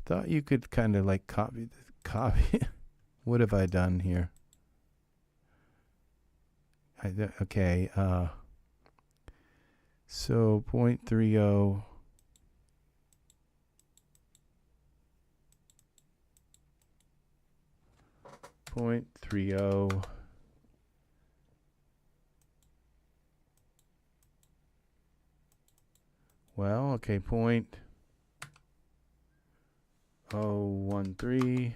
Thought you could kind of like copy. What have I done here? Okay, so 0.30. Well, okay, 0.013,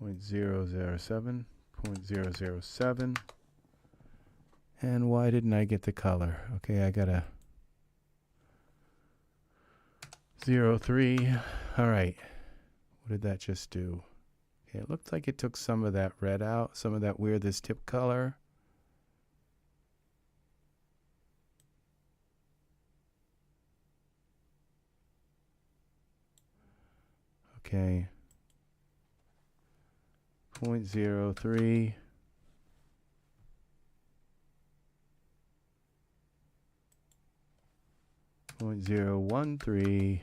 0.007, 0.007. And why didn't I get the color? Okay, I got a 0.3. All right. What did that just do? Okay, it looked like it took some of that red out, some of that this tip color. Okay. 0.03. 0.013.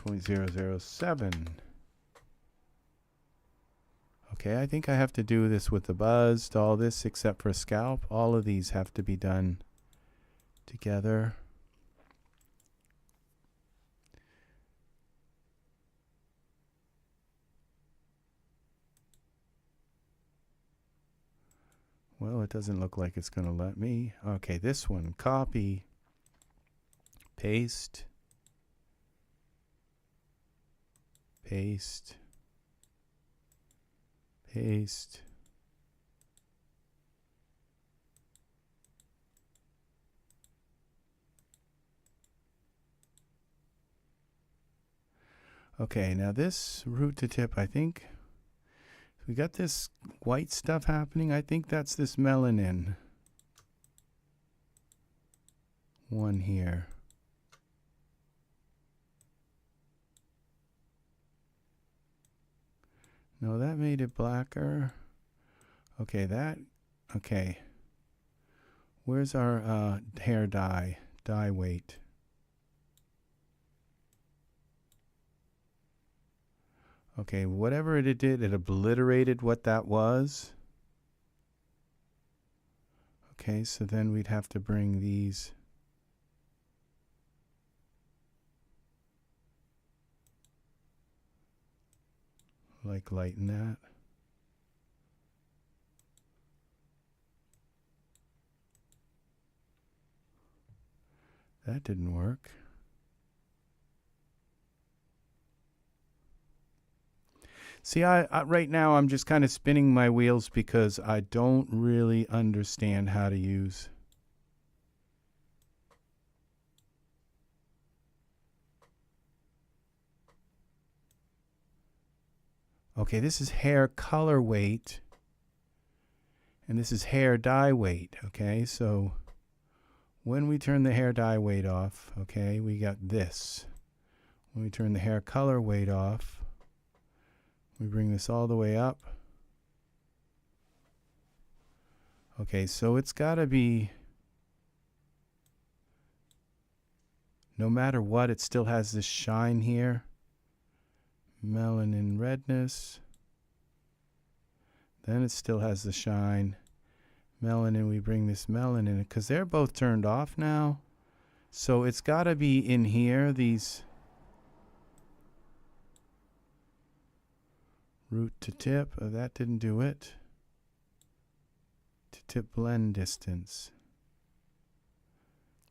0.007. Okay, I think I have to do this with the buzzed, all this except for scalp. All of these have to be done together. Well, it doesn't look like it's going to let me. Okay, this one, copy, paste, paste, paste. Okay, now this root to tip, I think we got this white stuff happening. I think that's this melanin one here. No, that made it blacker. Okay, okay. Where's our hair dye weight? Okay, whatever it did, it obliterated what that was. Okay, so then we'd have to bring these. like lighten that. That didn't work. See, right now I'm just kind of spinning my wheels because I don't really understand how to use. Okay, this is hair color weight, and this is hair dye weight. Okay, so when we turn the hair dye weight off, okay, we got this. When we turn the hair color weight off, we bring this all the way up. Okay, so it's got to be, no matter what, it still has this shine here. Melanin redness. Then it still has the shine. Melanin, we bring this melanin, because they're both turned off now. So it's got to be in here, these root to tip. Oh, that didn't do it. To tip blend distance.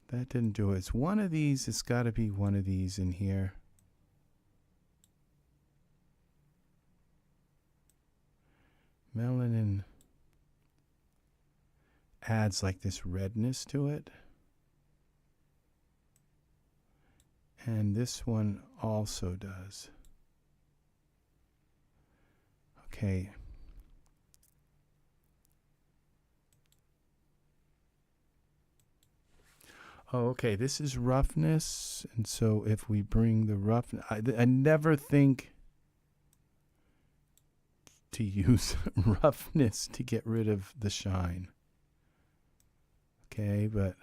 That didn't do it. It's one of these. It's got to be one of these in here. Melanin adds like this redness to it. And this one also does. Okay. Oh, okay, this is roughness. And so if we bring the roughness, I never think to use roughness to get rid of the shine. Okay, but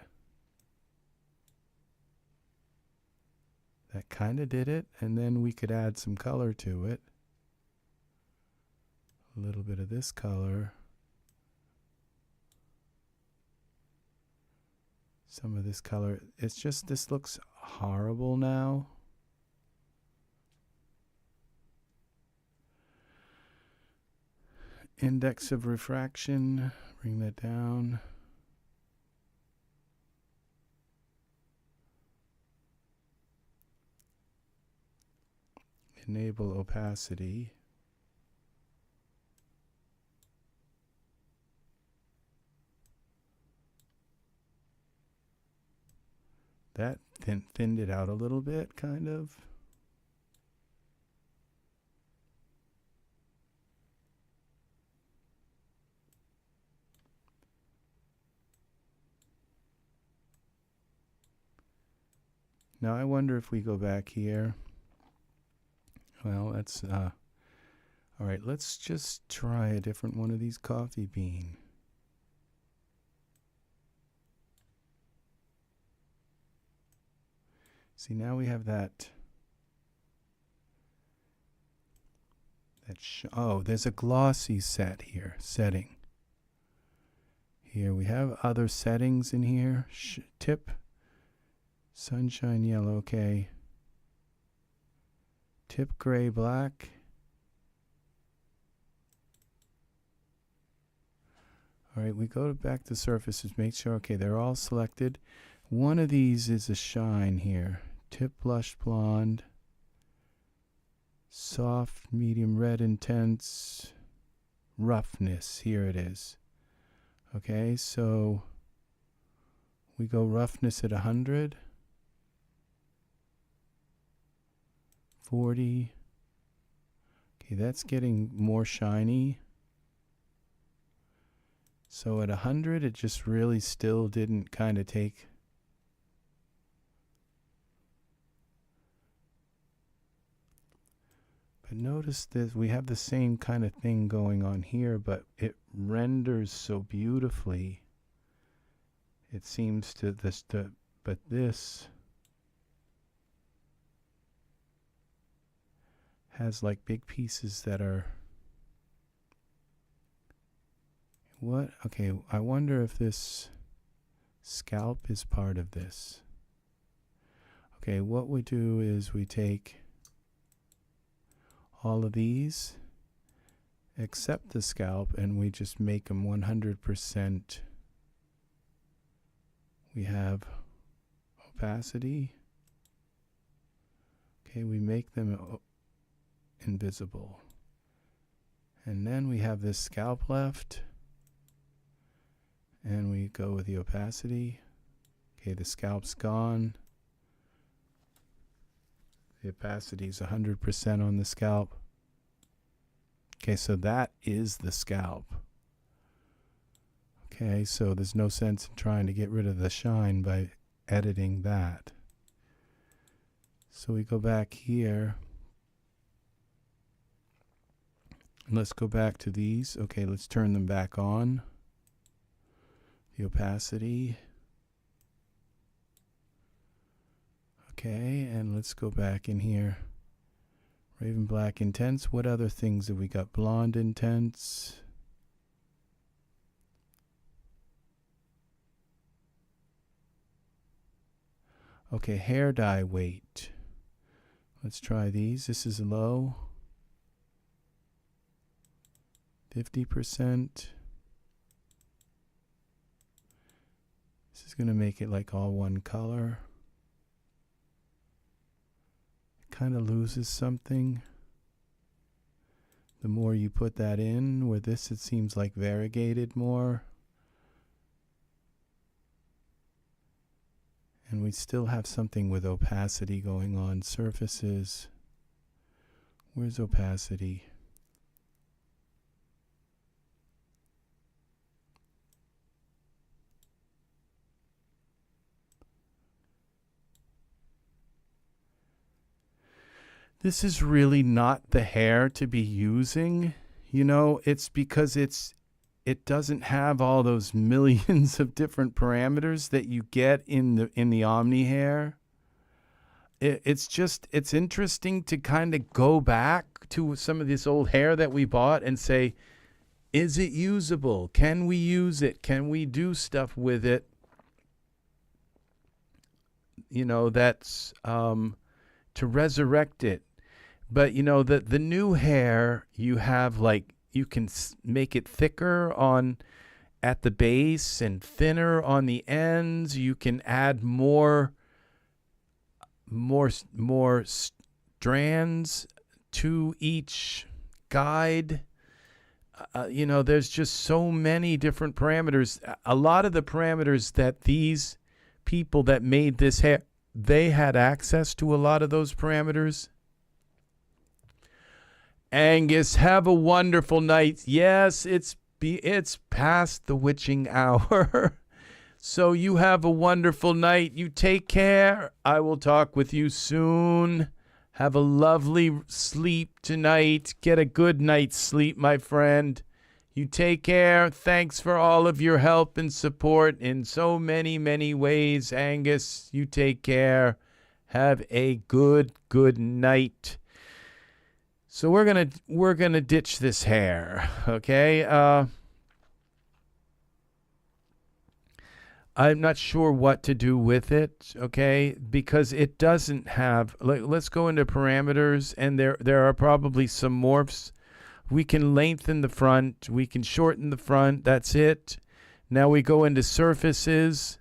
that kind of did it. And then we could add some color to it. A little bit of this color. Some of this color. It's just, this looks horrible now. Index of refraction, bring that down. Enable opacity. That thinned it out a little bit, kind of. Now I wonder if we go back here. Well, that's all right. Let's just try a different one of these coffee bean. See, now we have that. Oh, there's a glossy set here. Setting. Here we have other settings in here. Tip. Sunshine yellow. Okay. Tip gray black. All right, we go back to surfaces, make sure, okay, they're all selected. One of these is a shine here. Tip blush blonde. Soft, medium red, intense. Roughness, here it is. Okay, so we go roughness at 100. 40. Okay, that's getting more shiny. So at 100, it just really still didn't kind of take. But notice that we have the same kind of thing going on here, but it renders so beautifully. It seems to this, but this has like big pieces that are. What? Okay, I wonder if this scalp is part of this. Okay, what we do is we take all of these accept the scalp and we just make them 100%. We have opacity. Okay, we make them invisible. And then we have this scalp left. And we go with the opacity. Okay, the scalp's gone. The opacity is 100% on the scalp. Okay, so that is the scalp. Okay, so there's no sense in trying to get rid of the shine by editing that. So we go back here. And let's go back to these. Okay, let's turn them back on. The opacity. Okay, and let's go back in here. Raven Black Intense. What other things have we got? Blonde Intense. Okay, hair dye weight. Let's try these. This is low. 50%. This is going to make it like all one color. It kind of loses something. The more you put that in, where this it seems like variegated more. And we still have something with opacity going on. Surfaces. Where's opacity? This is really not the hair to be using. You know, it's because it doesn't have all those millions of different parameters that you get in the Omni hair. It's interesting to kind of go back to some of this old hair that we bought and say, is it usable? Can we use it? Can we do stuff with it? You know, that's to resurrect it. But you know, the new hair, you have like, you can make it thicker at the base and thinner on the ends. You can add more strands to each guide. You know, there's just so many different parameters. A lot of the parameters that these people that made this hair, they had access to a lot of those parameters. Angus, have a wonderful night. Yes, it's past the witching hour. So you have a wonderful night. You take care. I will talk with you soon. Have a lovely sleep tonight. Get a good night's sleep, my friend. You take care. Thanks for all of your help and support in so many, many ways, Angus. You take care. Have a good night. So we're gonna ditch this hair, okay? I'm not sure what to do with it, okay? Because it doesn't have. Let's go into parameters, and there are probably some morphs. We can lengthen the front. We can shorten the front. That's it. Now we go into surfaces.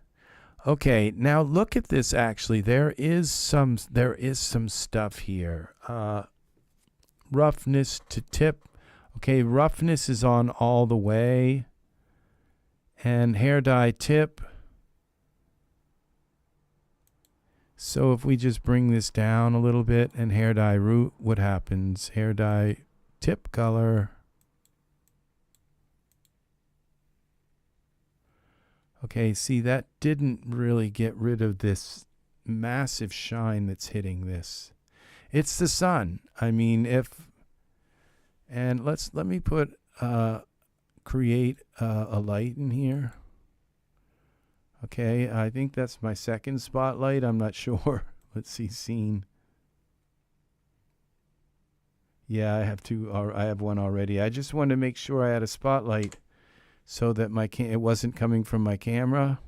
Okay. Now look at this. Actually, there is some stuff here. Roughness to tip. Okay, roughness is on all the way. And hair dye tip. So if we just bring this down a little bit and hair dye root, what happens? Hair dye tip color. Okay, see, that didn't really get rid of this massive shine that's hitting this. It's the sun. I mean, and let me put create a light in here. Okay, I think that's my second spotlight. I'm not sure. Let's see, scene. Yeah, I have two. I have one already. I just wanted to make sure I had a spotlight so that it wasn't coming from my camera.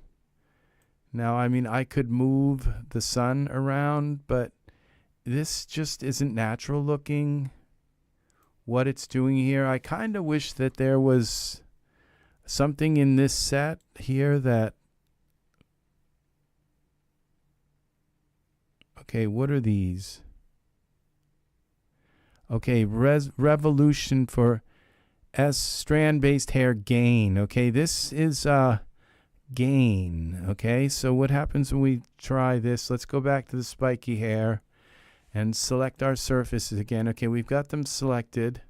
Now, I mean, I could move the sun around, but this just isn't natural looking. what it's doing here. I kind of wish that there was something in this set here that, okay, what are these? Okay, revolution for S strand-based hair gain. Okay, this is gain. Okay, so what happens when we try this? Let's go back to the spiky hair and select our surfaces again. Okay, we've got them selected.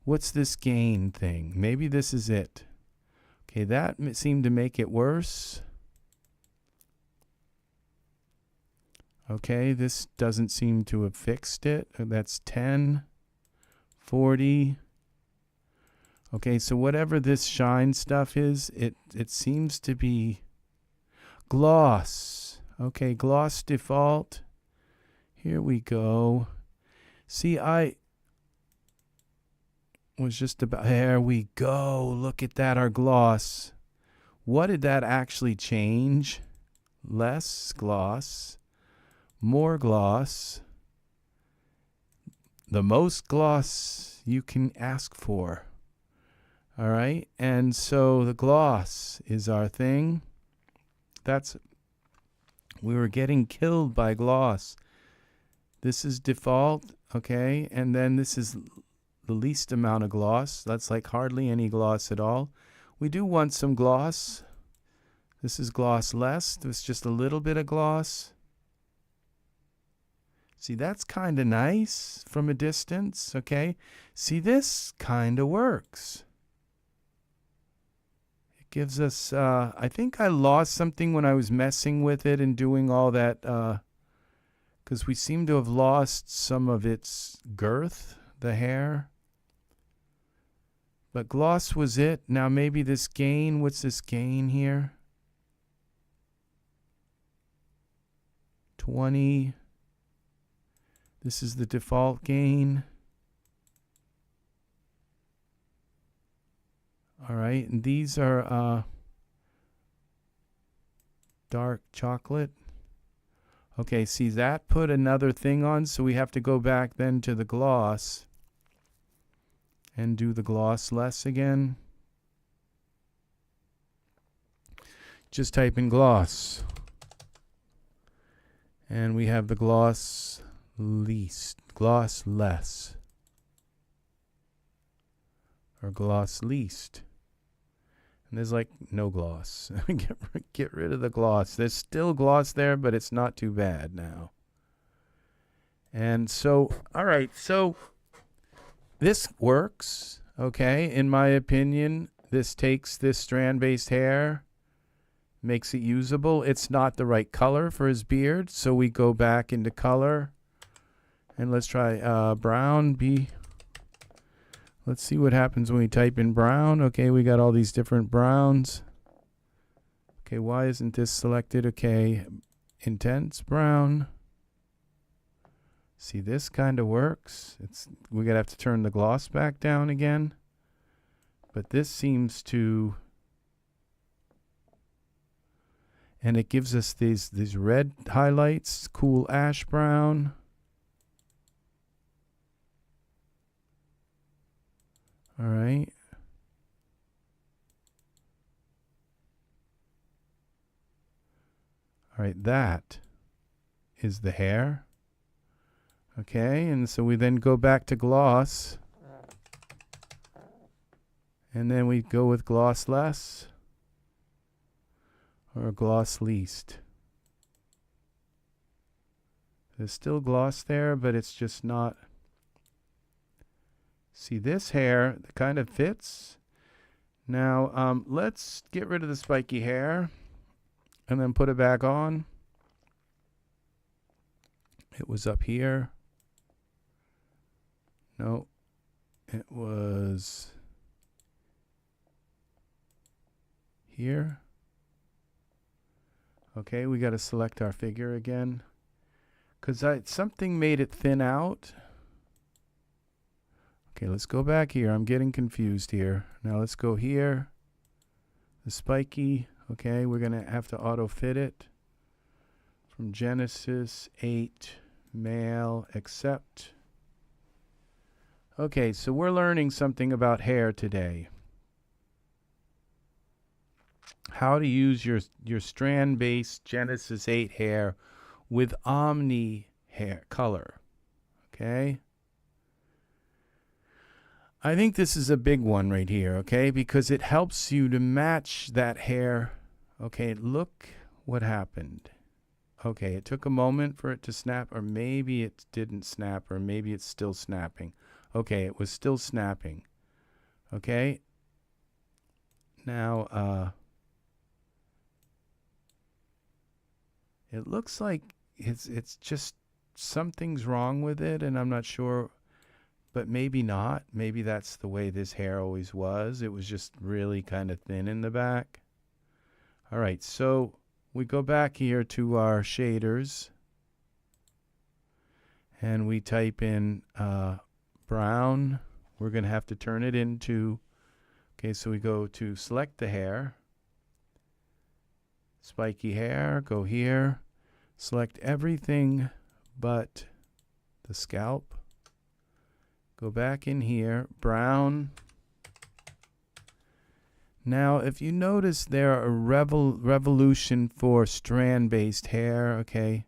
What's this gain thing? Maybe this is it. Okay, that seemed to make it worse. Okay, this doesn't seem to have fixed it. That's 10, 40. Okay, so whatever this shine stuff is, it seems to be gloss. Okay, gloss default. Here we go. See, I was just about, there we go. Look at that, our gloss. What did that actually change? Less gloss, more gloss, the most gloss you can ask for. All right, and so the gloss is our thing. We were getting killed by gloss. This is default, okay, and then this is the least amount of gloss. That's like hardly any gloss at all. We do want some gloss. This is gloss less. There's just a little bit of gloss. See, that's kind of nice from a distance, okay? See, this kind of works. It gives us, I think I lost something when I was messing with it and doing all that, because we seem to have lost some of its girth, the hair. But gloss was it. Now maybe this gain, what's this gain here? 20. This is the default gain. All right, and these are dark chocolate. Okay, see, that put another thing on, so we have to go back then to the gloss and do the gloss less again. Just type in gloss. And we have the gloss least, gloss less, or gloss least. And there's like no gloss. Get rid of the gloss. There's still gloss there, but it's not too bad now. And so, all right, so this works, okay? In my opinion, this takes this strand-based hair, makes it usable. It's not the right color for his beard, so we go back into color. And let's try brown. Let's see what happens when we type in brown. Okay, we got all these different browns. Okay, why isn't this selected? Okay, intense brown. See, this kind of works. We're gonna have to turn the gloss back down again. But this seems to, and it gives us these red highlights, cool ash brown. All right. All right, that is the hair. Okay, and so we then go back to gloss. And then we go with gloss less or gloss least. There's still gloss there, but it's just not. See, this hair kind of fits. Now, let's get rid of the spiky hair and then put it back on. It was up here. No, it was here. Okay, we got to select our figure again, because something made it thin out. Okay, let's go back here. I'm getting confused here. Now let's go here. The spiky. Okay, we're going to have to auto fit it. From Genesis 8, male, accept. Okay, so we're learning something about hair today. How to use your strand-based Genesis 8 hair with Omni hair color. Okay? I think this is a big one right here, okay? Because it helps you to match that hair. Okay, look what happened. Okay, it took a moment for it to snap, or maybe it didn't snap, or maybe it's still snapping. Okay, it was still snapping. Okay? Now, it looks like it's just something's wrong with it, and I'm not sure, but maybe not. Maybe that's the way this hair always was. It was just really kind of thin in the back. All right, so we go back here to our shaders, and we type in brown. We're going to have to turn it into, okay, so we go to select the hair, spiky hair, go here, select everything but the scalp, go back in here, brown. Now, if you notice, there are a revolution for strand-based hair, okay?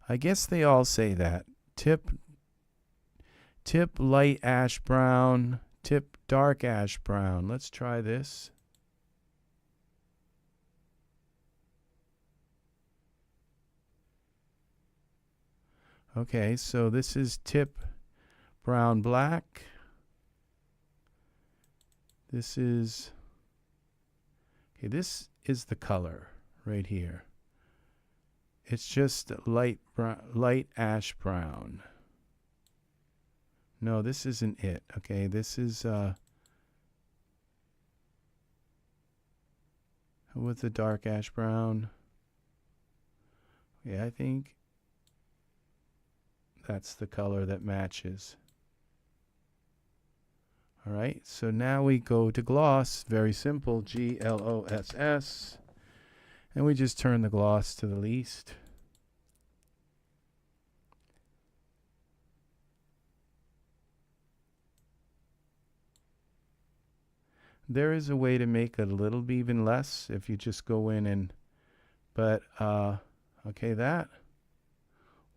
I guess they all say that. Tip light ash brown, tip dark ash brown. Let's try this. Okay, so this is tip brown black. This is, okay, this is the color right here. It's just light ash brown. No, this isn't it. Okay, this is with the dark ash brown. Yeah, I think that's the color that matches. All right, so now we go to gloss. Very simple, Gloss. And we just turn the gloss to the least. There is a way to make it a little bit even less if you just go in and, but, okay, that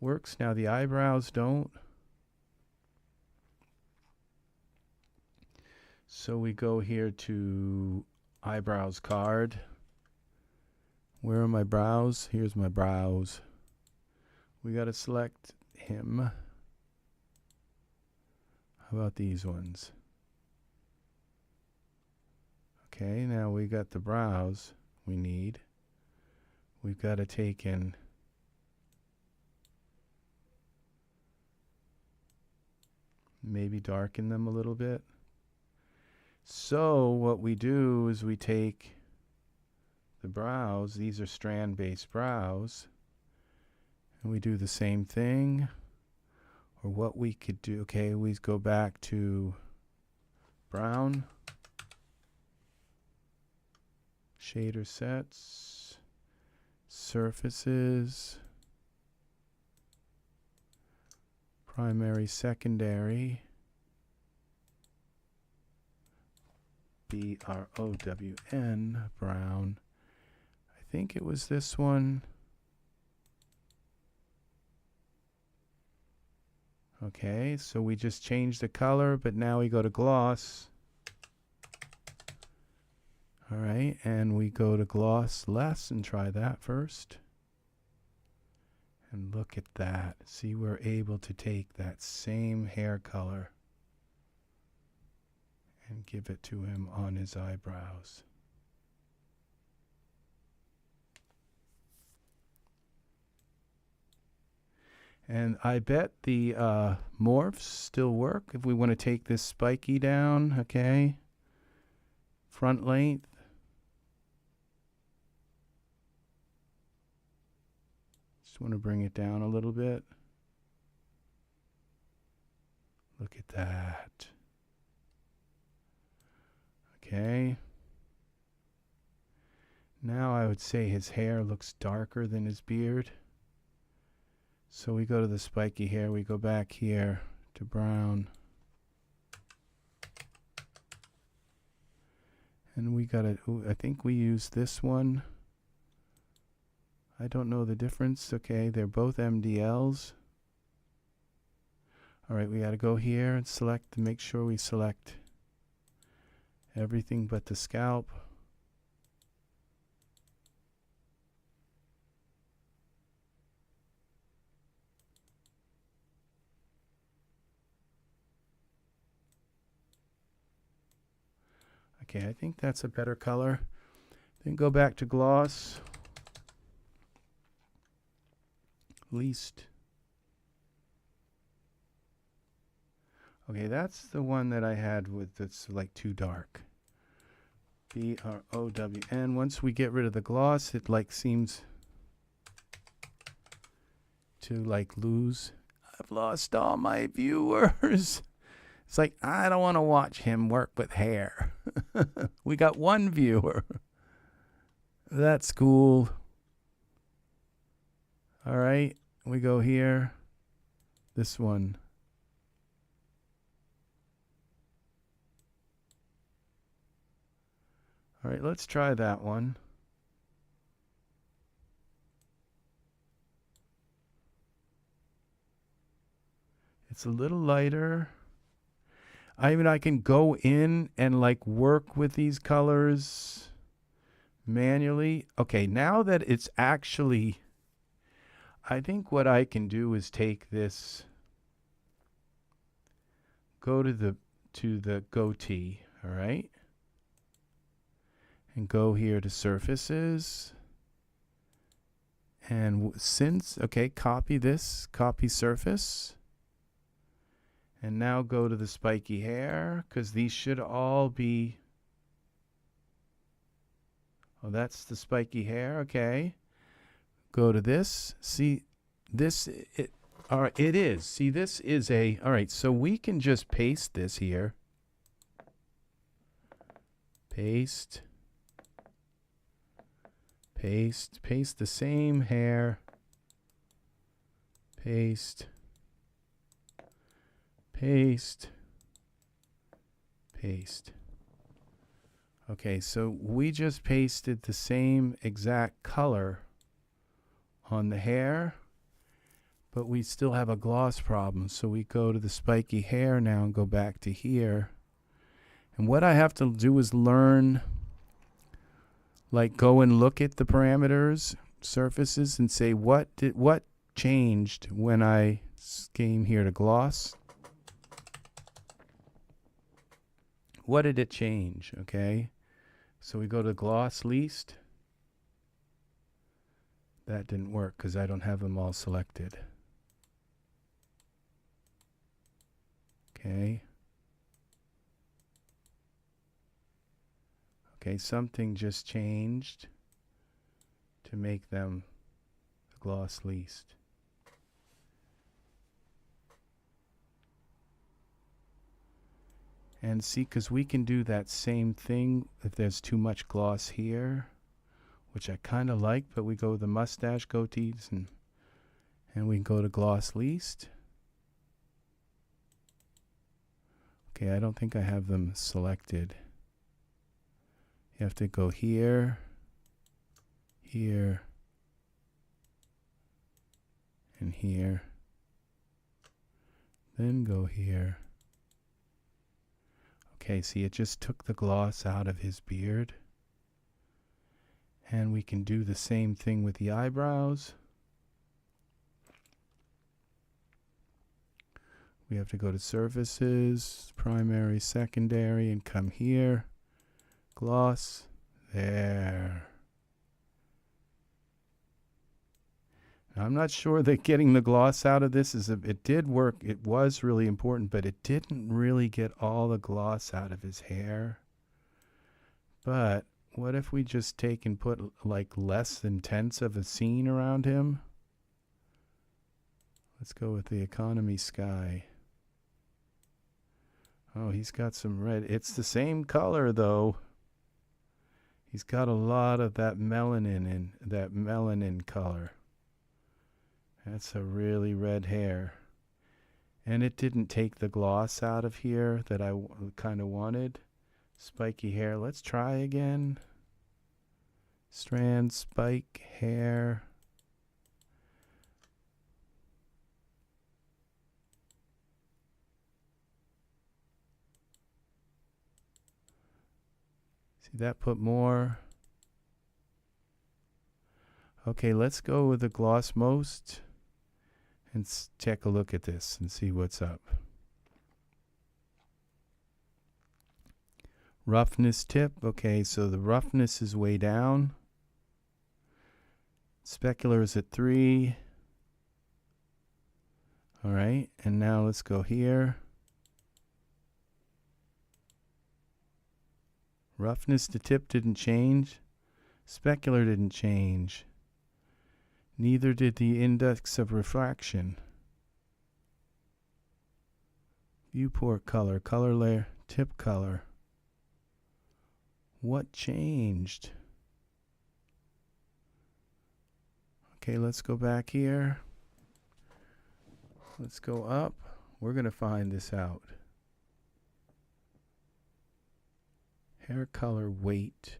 works. Now the eyebrows don't. So we go here to eyebrows card. Where are my brows? Here's my brows. We got to select him. How about these ones? Okay, now we got the brows we need. We've got to take in maybe darken them a little bit. So what we do is we take the brows, these are strand-based brows, and we do the same thing. Or what we could do, okay, we go back to brown, shader sets, surfaces, primary, secondary, BROWN, brown. I think it was this one. Okay, so we just changed the color, but now we go to gloss. All right, and we go to gloss less and try that first. And look at that. See, we're able to take that same hair color and give it to him on his eyebrows. And I bet the morphs still work if we want to take this spiky down, okay? Front length. Just want to bring it down a little bit. Look at that. Okay. Now I would say his hair looks darker than his beard. So we go to the spiky hair, we go back here to brown. And we got I think we use this one. I don't know the difference. Okay, they're both MDLs. All right, we got to go here and select, make sure we select everything but the scalp. Okay, I think that's a better color. Then go back to gloss. Least. Okay, that's the one that I had with that's like too dark. BROWN. Once we get rid of the gloss, it like seems to like lose. I've lost all my viewers. It's like, I don't want to watch him work with hair. We got one viewer. That's cool. All right, we go here. This one. All right, let's try that one. It's a little lighter. I can go in and like work with these colors manually. Okay, now that it's actually, I think what I can do is take this, go to the goatee, all right? And go here to surfaces. And since, okay, copy this, copy surface. And now go to the spiky hair, because these should all be, oh, that's the spiky hair, okay. Go to this, see, this, all right, it is. See, this is a, all right, so we can just paste this here. Paste. Paste, paste the same hair. Paste. Paste. Paste. Okay, so we just pasted the same exact color on the hair, but we still have a gloss problem. So we go to the spiky hair now and go back to here. And what I have to do is learn, like go and look at the parameters, surfaces, and say what changed when I came here to gloss. What did it change? Okay, so we go to gloss least. That didn't work because I don't have them all selected. Okay. Okay, something just changed to make them the gloss least. And see, because we can do that same thing if there's too much gloss here, which I kind of like, but we go with the mustache goatees and we go to gloss least. Okay, I don't think I have them selected. You have to go here, here, and here. Then go here. Okay, see, it just took the gloss out of his beard. And we can do the same thing with the eyebrows. We have to go to surfaces, primary, secondary, and come here. Gloss, there. Now, I'm not sure that getting the gloss out of this it did work. It was really important, but it didn't really get all the gloss out of his hair. But what if we just take and put like less than tenths of a scene around him? Let's go with the economy sky. Oh, he's got some red. It's the same color though. He's got a lot of that melanin color. That's a really red hair. And it didn't take the gloss out of here that I kind of wanted. Spiky hair. Let's try again. Strand, spike, hair. See that put more. Okay, let's go with the gloss most and take a look at this and see what's up. Roughness tip. Okay, so the roughness is way down. Specular is at 3. All right, and now let's go here. Roughness to tip didn't change. Specular didn't change. Neither did the index of refraction. Viewport color, color layer, tip color. What changed? Okay, let's go back here. Let's go up. We're going to find this out. Hair color weight.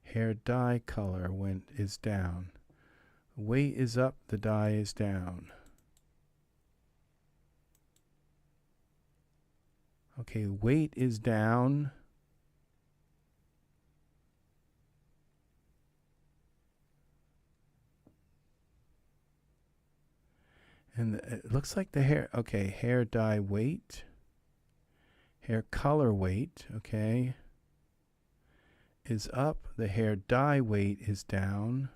Hair dye color is down. Weight is up, the dye is down. Okay, weight is down. And it looks like the hair, okay, hair dye weight. Hair color weight, okay, is up. The hair dye weight is down.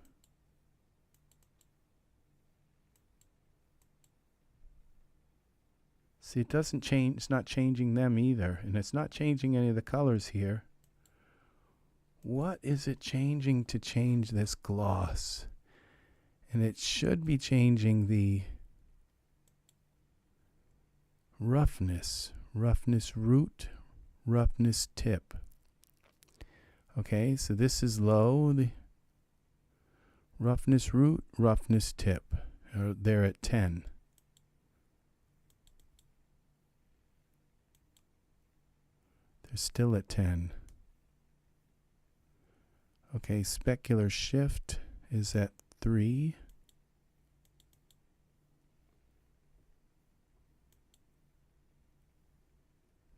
See, it doesn't change, it's not changing them either, and it's not changing any of the colors here. What is it changing to change this gloss? And it should be changing the roughness, roughness root, roughness tip. Okay, so this is low, the roughness root, roughness tip. They're at 10. Still at 10. Okay, specular shift is at 3.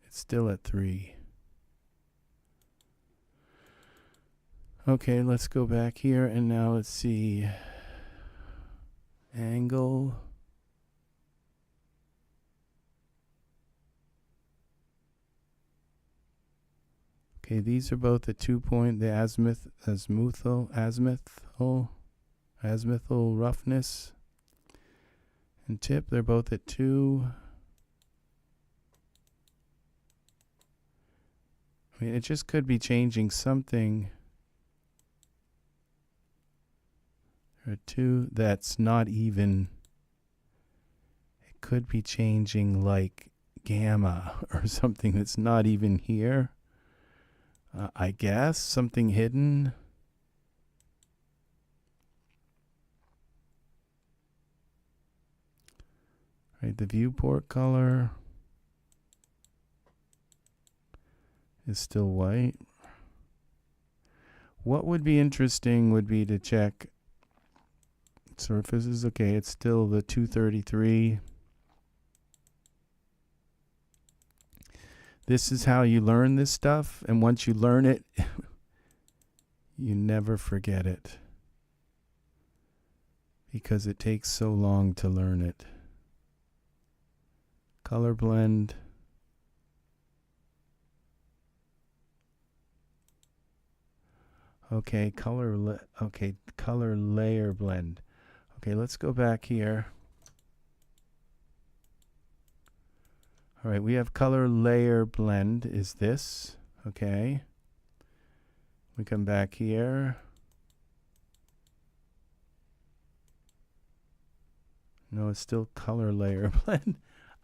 It's still at 3. Okay, let's go back here and now let's see angle. Okay, these are both at 2 point, the azimuthal roughness and tip, they're both at 2. I mean, it just could be changing something. There are 2 that's not even. It could be changing like gamma or something that's not even here. I guess something hidden. Right, the viewport color is still white. What would be interesting would be to check surfaces. Okay, it's still the 233. This is how you learn this stuff, and once you learn it, you never forget it because it takes so long to learn it. Color blend. Okay, color layer blend. Okay, let's go back here. All right, we have color layer blend is this, okay. We come back here. No, it's still color layer blend.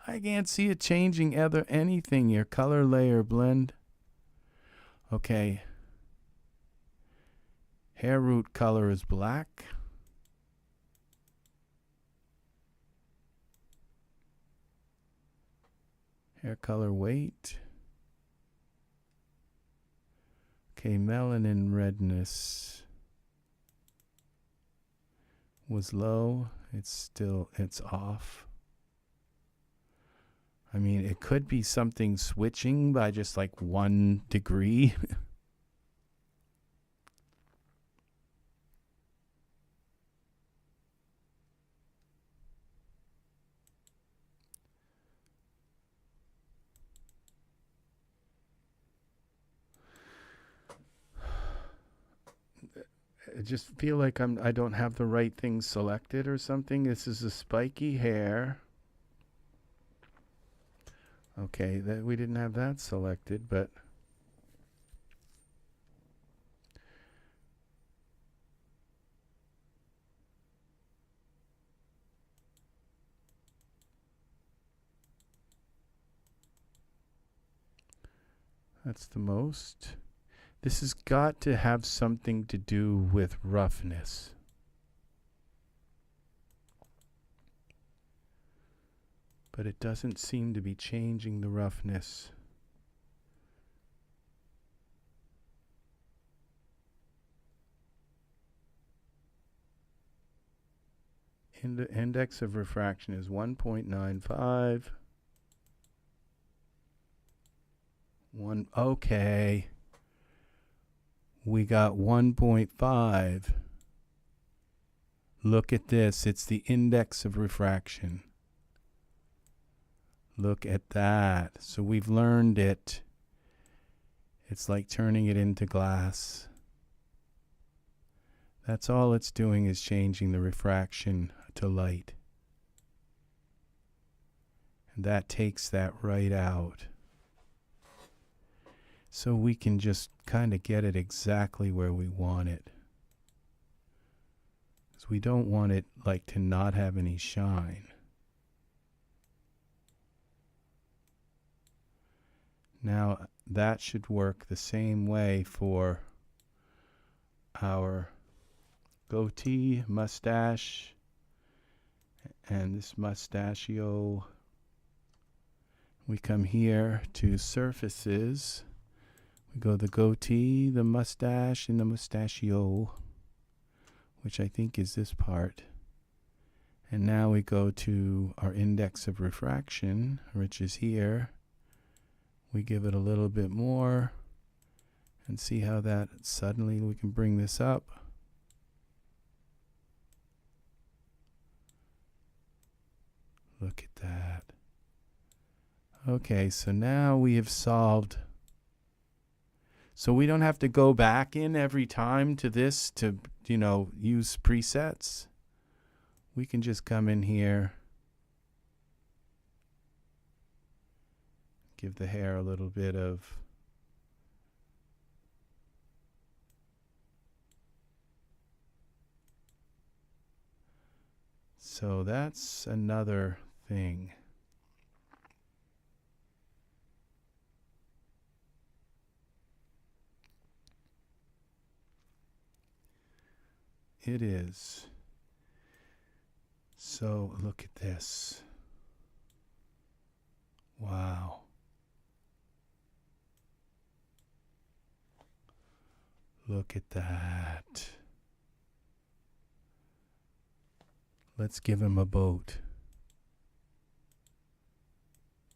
I can't see it changing anything here. Color layer blend. Okay. Hair root color is black. Hair color weight. Okay, melanin redness was low. It's off. I mean, it could be something switching by just like 1 degree. I just feel like I don't have the right thing selected or something. This is a spiky hair. Okay, that we didn't have that selected, but that's the most. This has got to have something to do with roughness. But it doesn't seem to be changing the roughness. The index of refraction is 1.95. Okay. We got 1.5. Look at this. It's the index of refraction. Look at that. So we've learned it. It's like turning it into glass. That's all it's doing, is changing the refraction to light. And that takes that right out. So we can just kind of get it exactly where we want it. Because we don't want it like to not have any shine. Now that should work the same way for our goatee, mustache, and this mustachio. We come here to surfaces. We go the goatee, the mustache, and the mustachio, which I think is this part. And now we go to our index of refraction, which is here. We give it a little bit more and see how that suddenly we can bring this up. Look at that. Okay, so now we have solved. So we don't have to go back in every time to this to, use presets. We can just come in here, give the hair a little bit of so that's another thing. It is. So look at this. Wow. Look at that. Let's give him a boat.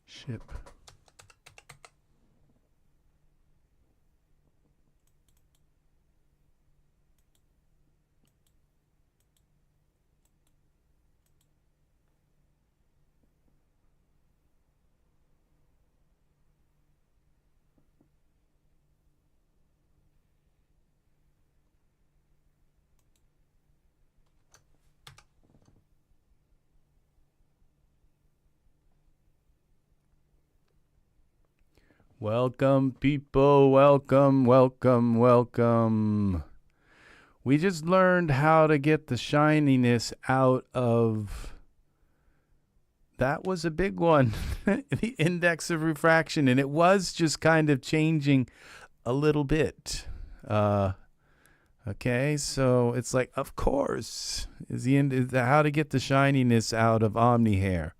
Ship. Welcome, people. Welcome, welcome, welcome. We just learned how to get the shininess out of... That was a big one. The index of refraction. And it was just kind of changing a little bit. Okay, so it's like, of course, is how to get the shininess out of Omni hair.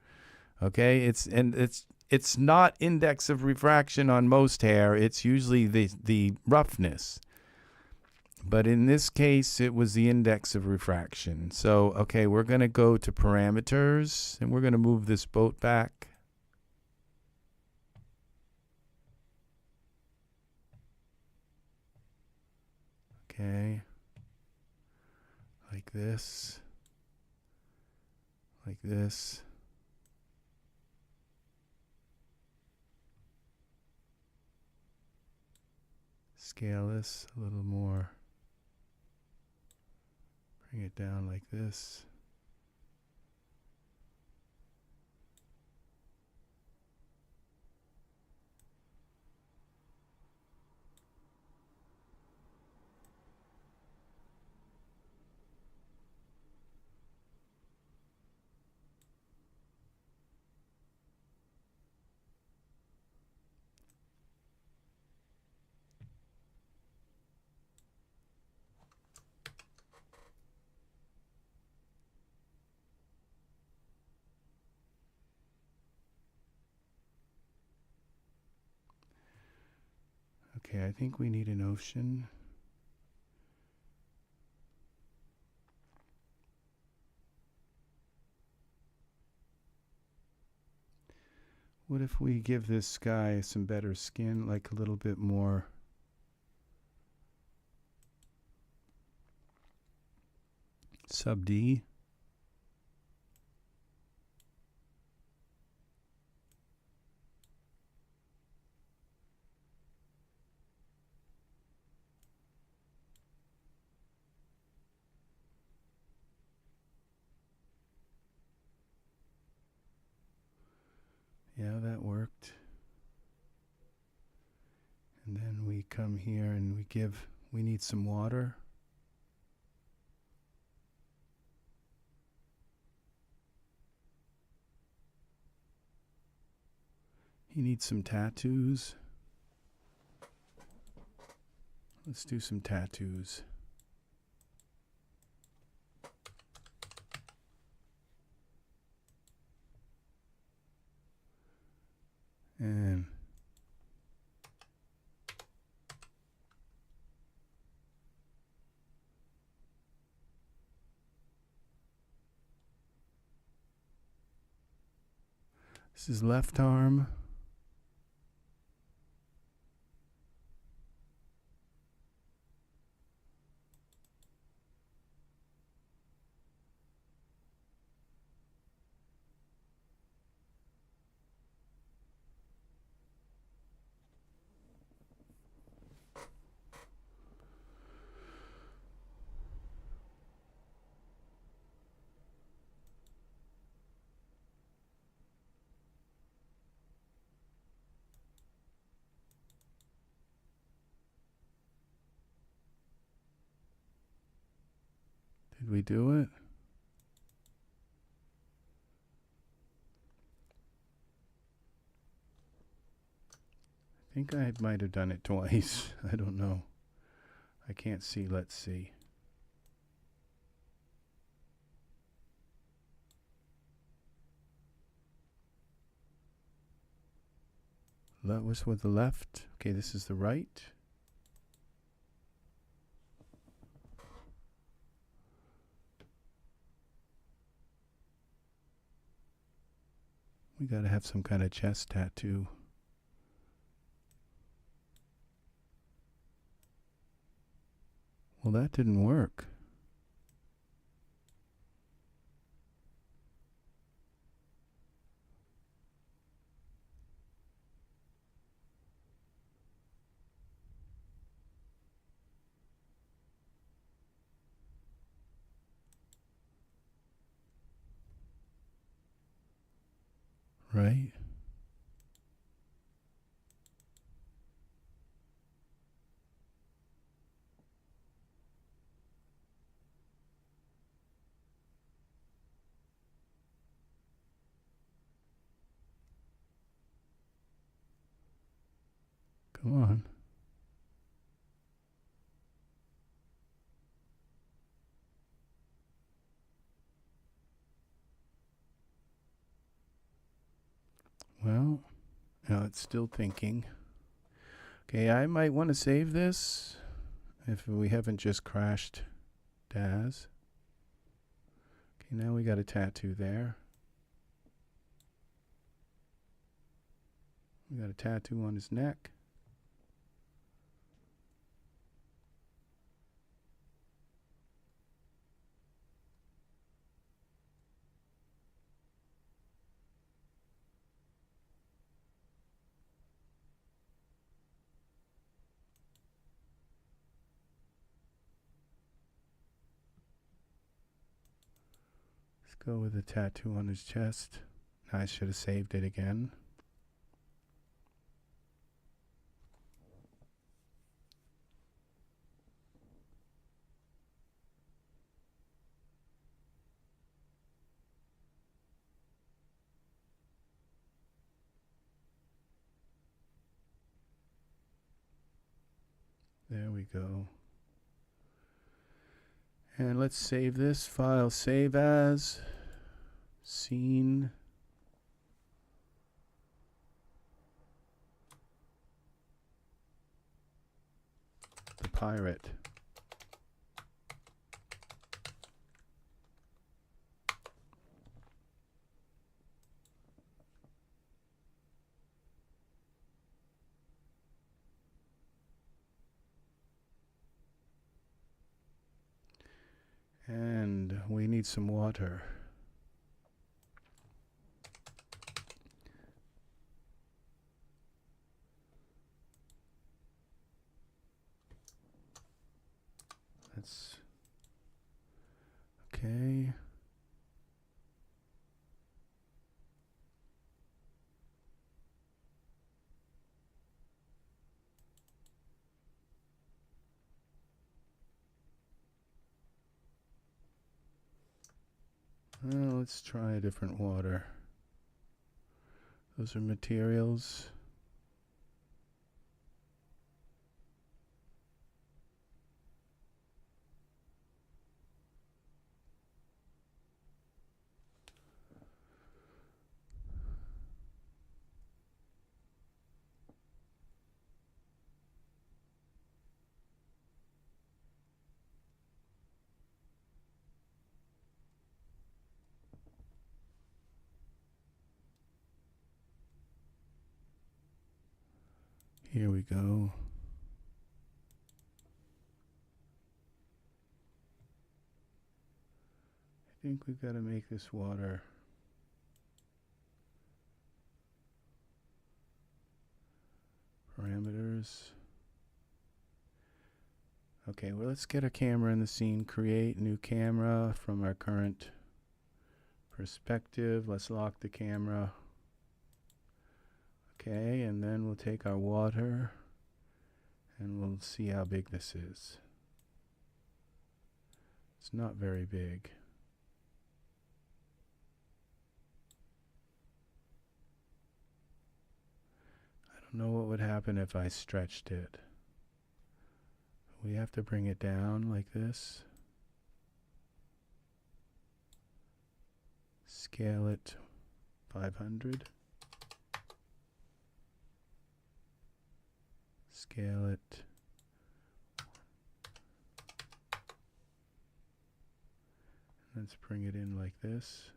Okay, it's it's not index of refraction on most hair. It's usually the roughness. But in this case, it was the index of refraction. So, okay, we're going to go to parameters, and we're going to move this boat back. Okay. Like this. Like this. Scale this a little more. Bring it down like this. Okay, I think we need an ocean. What if we give this sky some better skin, like a little bit more sub D? Yeah, that worked. And then we come here and we need some water. He needs some tattoos. Let's do some tattoos. And this is left arm. Did we do it? I think I might have done it twice. I don't know. I can't see. Let's see. That was with the left. Okay, this is the right. We gotta have some kind of chest tattoo. Well, that didn't work. Right? Come on. Well, No, it's still thinking. Okay, I might want to save this if we haven't just crashed Daz. Okay, now we got a tattoo there. We got a tattoo on his neck. Let's go with a tattoo on his chest. I should have saved it again. There we go. And let's save this file. Save as scene. The pirate. And we need some water. That's okay. Well, let's try a different water. Those are materials. Here we go. I think we've got to make this water parameters. Okay, well, let's get a camera in the scene. Create new camera from our current perspective. Let's lock the camera. Okay, and then we'll take our water and we'll see how big this is. It's not very big. I don't know what would happen if I stretched it. We have to bring it down like this. Scale it 500. Scale it. Let's bring it in like this.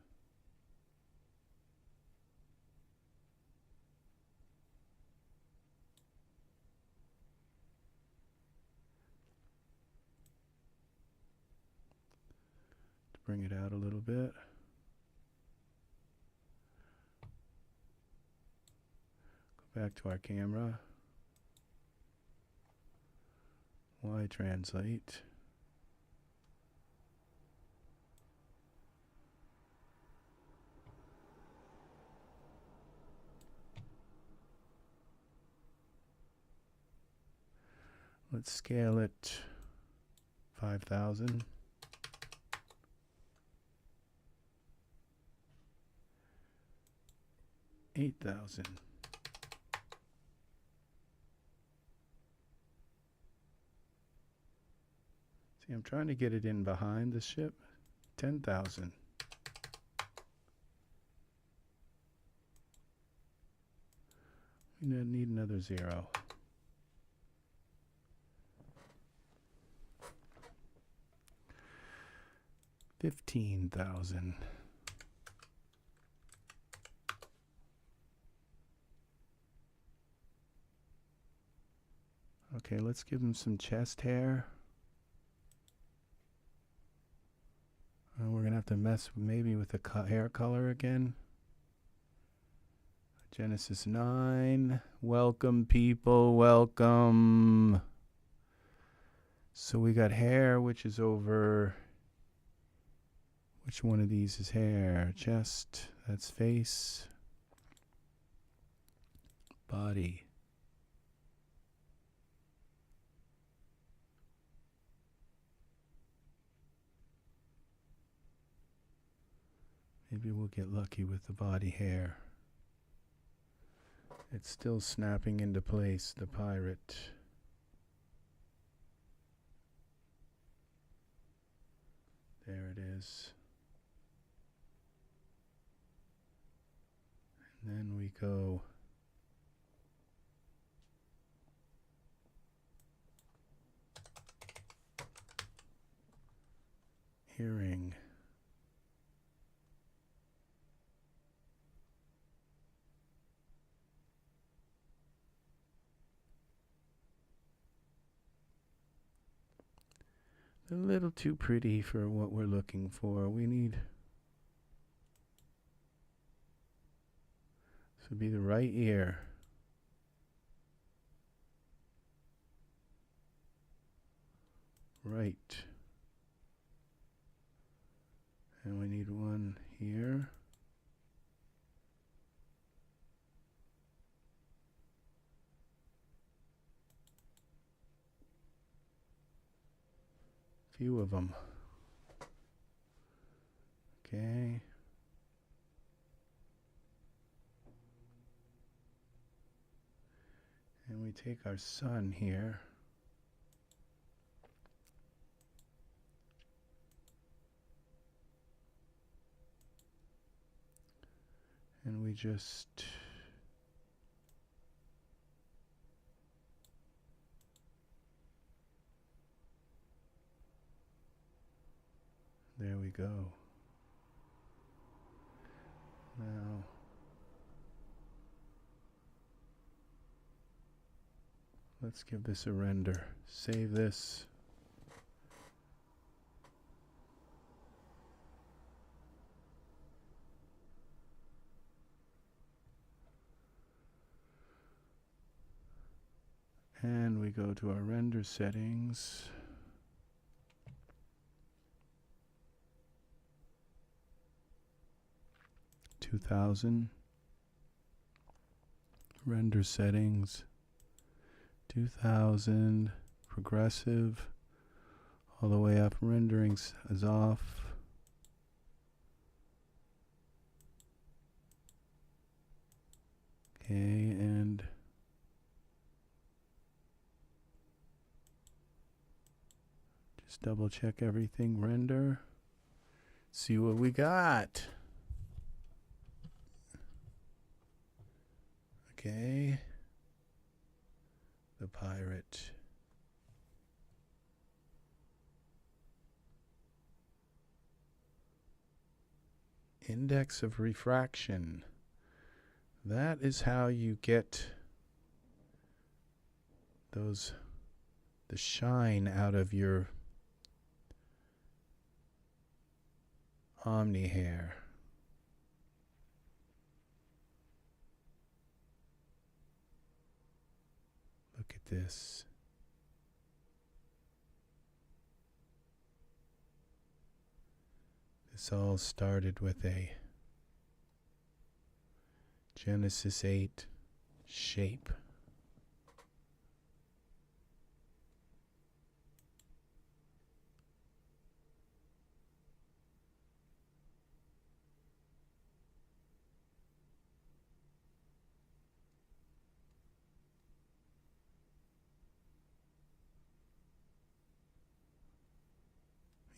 Bring it out a little bit. Go back to our camera. Y translate. Let's scale it 5,000. 8,000. See, I'm trying to get it in behind the ship. 10,000. We need another 0. $15,000. Okay, let's give him some chest hair. We're going to have to mess maybe with the hair color again. Genesis 9. Welcome, people. Welcome. So we got hair, which is over. Which one of these is hair? Chest. That's face. Body. Maybe we'll get lucky with the body hair. It's still snapping into place, the pirate. There it is. And then we go hearing. A little too pretty for what we're looking for. We need this would be the right ear. Right. And we need one here. Few of them. Okay. And we take our sun here. And we just there we go. Now let's give this a render. Save this. And we go to our render settings. Render settings 2000 progressive all the way up. Renderings is off. Okay, and just double check everything. Render. See what we got. Okay, the pirate. Index of refraction. That is how you get the shine out of your Omni hair. Look at this. This all started with a Genesis 8 shape.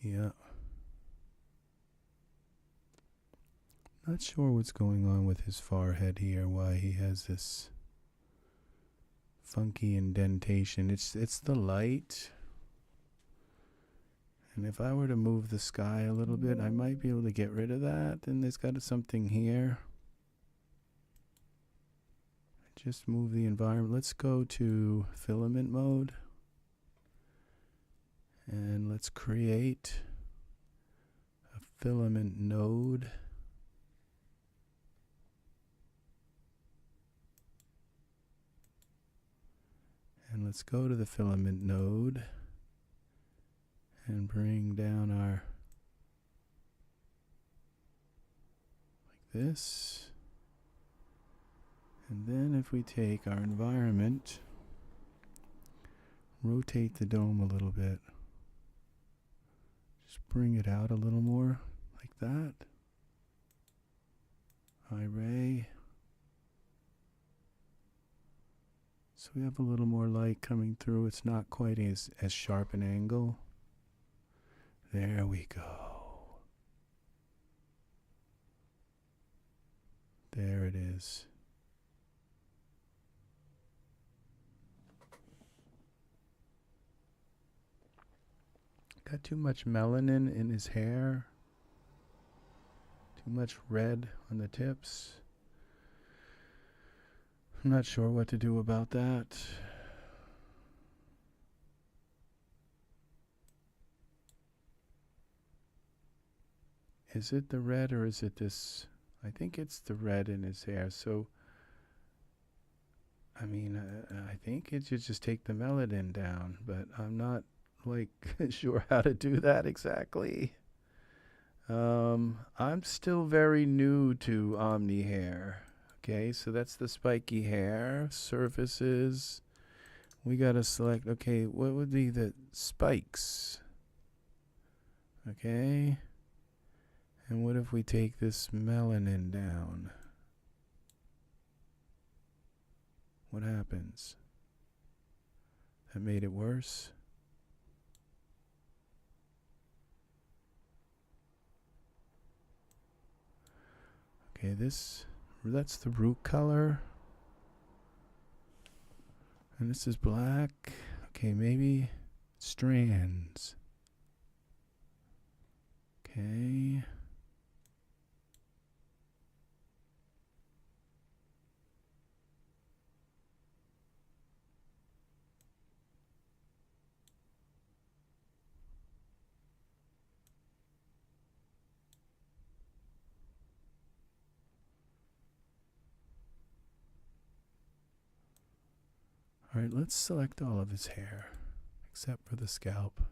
Yeah. Not sure what's going on with his forehead here, why he has this funky indentation. It's the light. And if I were to move the sky a little bit, I might be able to get rid of that. And there's got something here. Just move the environment. Let's go to filament mode. And let's create a filament node. And let's go to the filament node and bring down our, like this. And then if we take our environment, rotate the dome a little bit. Just bring it out a little more, like that. High ray. So we have a little more light coming through. It's not quite as sharp an angle. There we go. There it is. Got too much melanin in his hair. Too much red on the tips. I'm not sure what to do about that. Is it the red or is it this? I think it's the red in his hair. So, I mean, I think it should just take the melanin down, but I'm not like sure how to do that exactly. I'm still very new to Omni hair. Okay, so that's the spiky hair. Surfaces. We gotta select, okay, what would be the spikes? Okay. And what if we take this melanin down? What happens? That made it worse? Okay, that's the root color. And this is black. Okay, maybe strands. Okay. All right, let's select all of his hair, except for the scalp,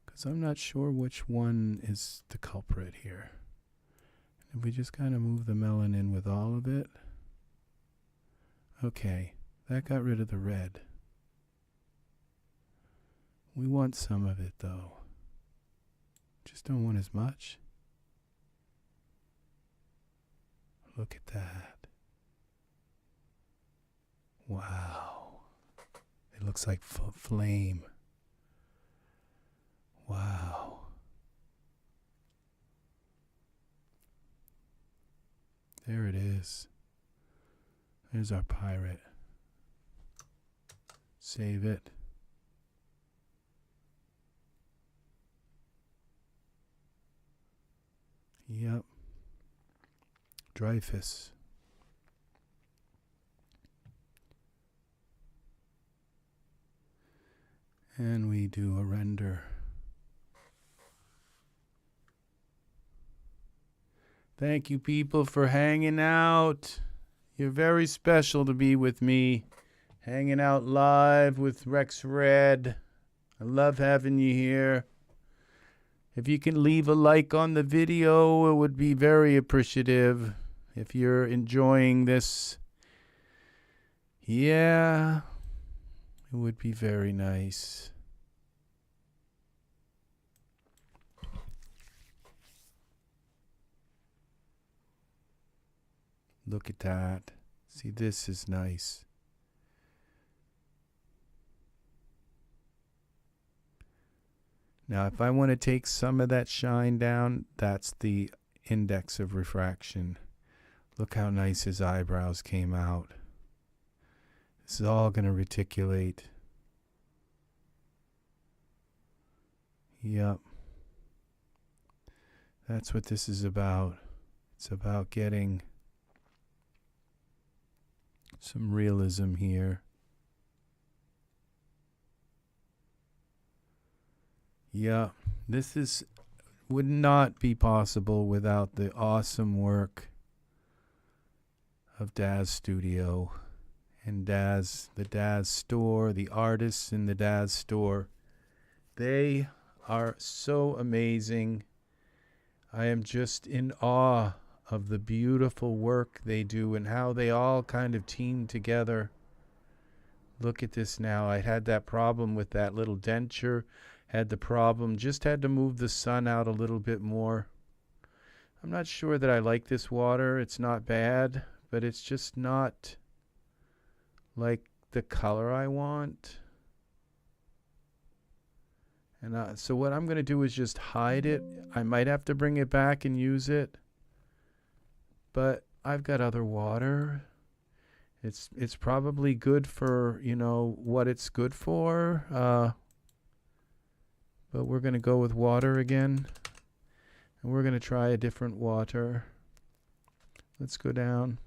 because I'm not sure which one is the culprit here. If we just kind of move the melanin with all of it. Okay, that got rid of the red. We want some of it, though. Just don't want as much. Look at that. Wow. It looks like flame. Wow. There it is. There's our pirate. Save it. Yep. Dreyfus. And we do a render. Thank you, people, for hanging out. You're very special to be with me, hanging out live with RexRed. I love having you here. If you can leave a like on the video, it would be very appreciative. If you're enjoying this, yeah, it would be very nice. Look at that. See, this is nice. Now, if I want to take some of that shine down, that's the index of refraction. Look how nice his eyebrows came out. This is all going to reticulate. Yep. That's what this is about. It's about getting some realism here. Yeah, this would not be possible without the awesome work of Daz Studio and the Daz store, the artists in the Daz store. They are so amazing. I am just in awe of the beautiful work they do and how they all kind of team together. Look at this now. I had that problem with that little denture. Just had to move the sun out a little bit more. I'm not sure that I like this water. It's not bad, but it's just not like the color I want. And so what I'm going to do is just hide it. I might have to bring it back and use it, but I've got other water. It's probably good for, you know, what it's good for. But we're going to go with water again. And we're going to try a different water. Let's go down.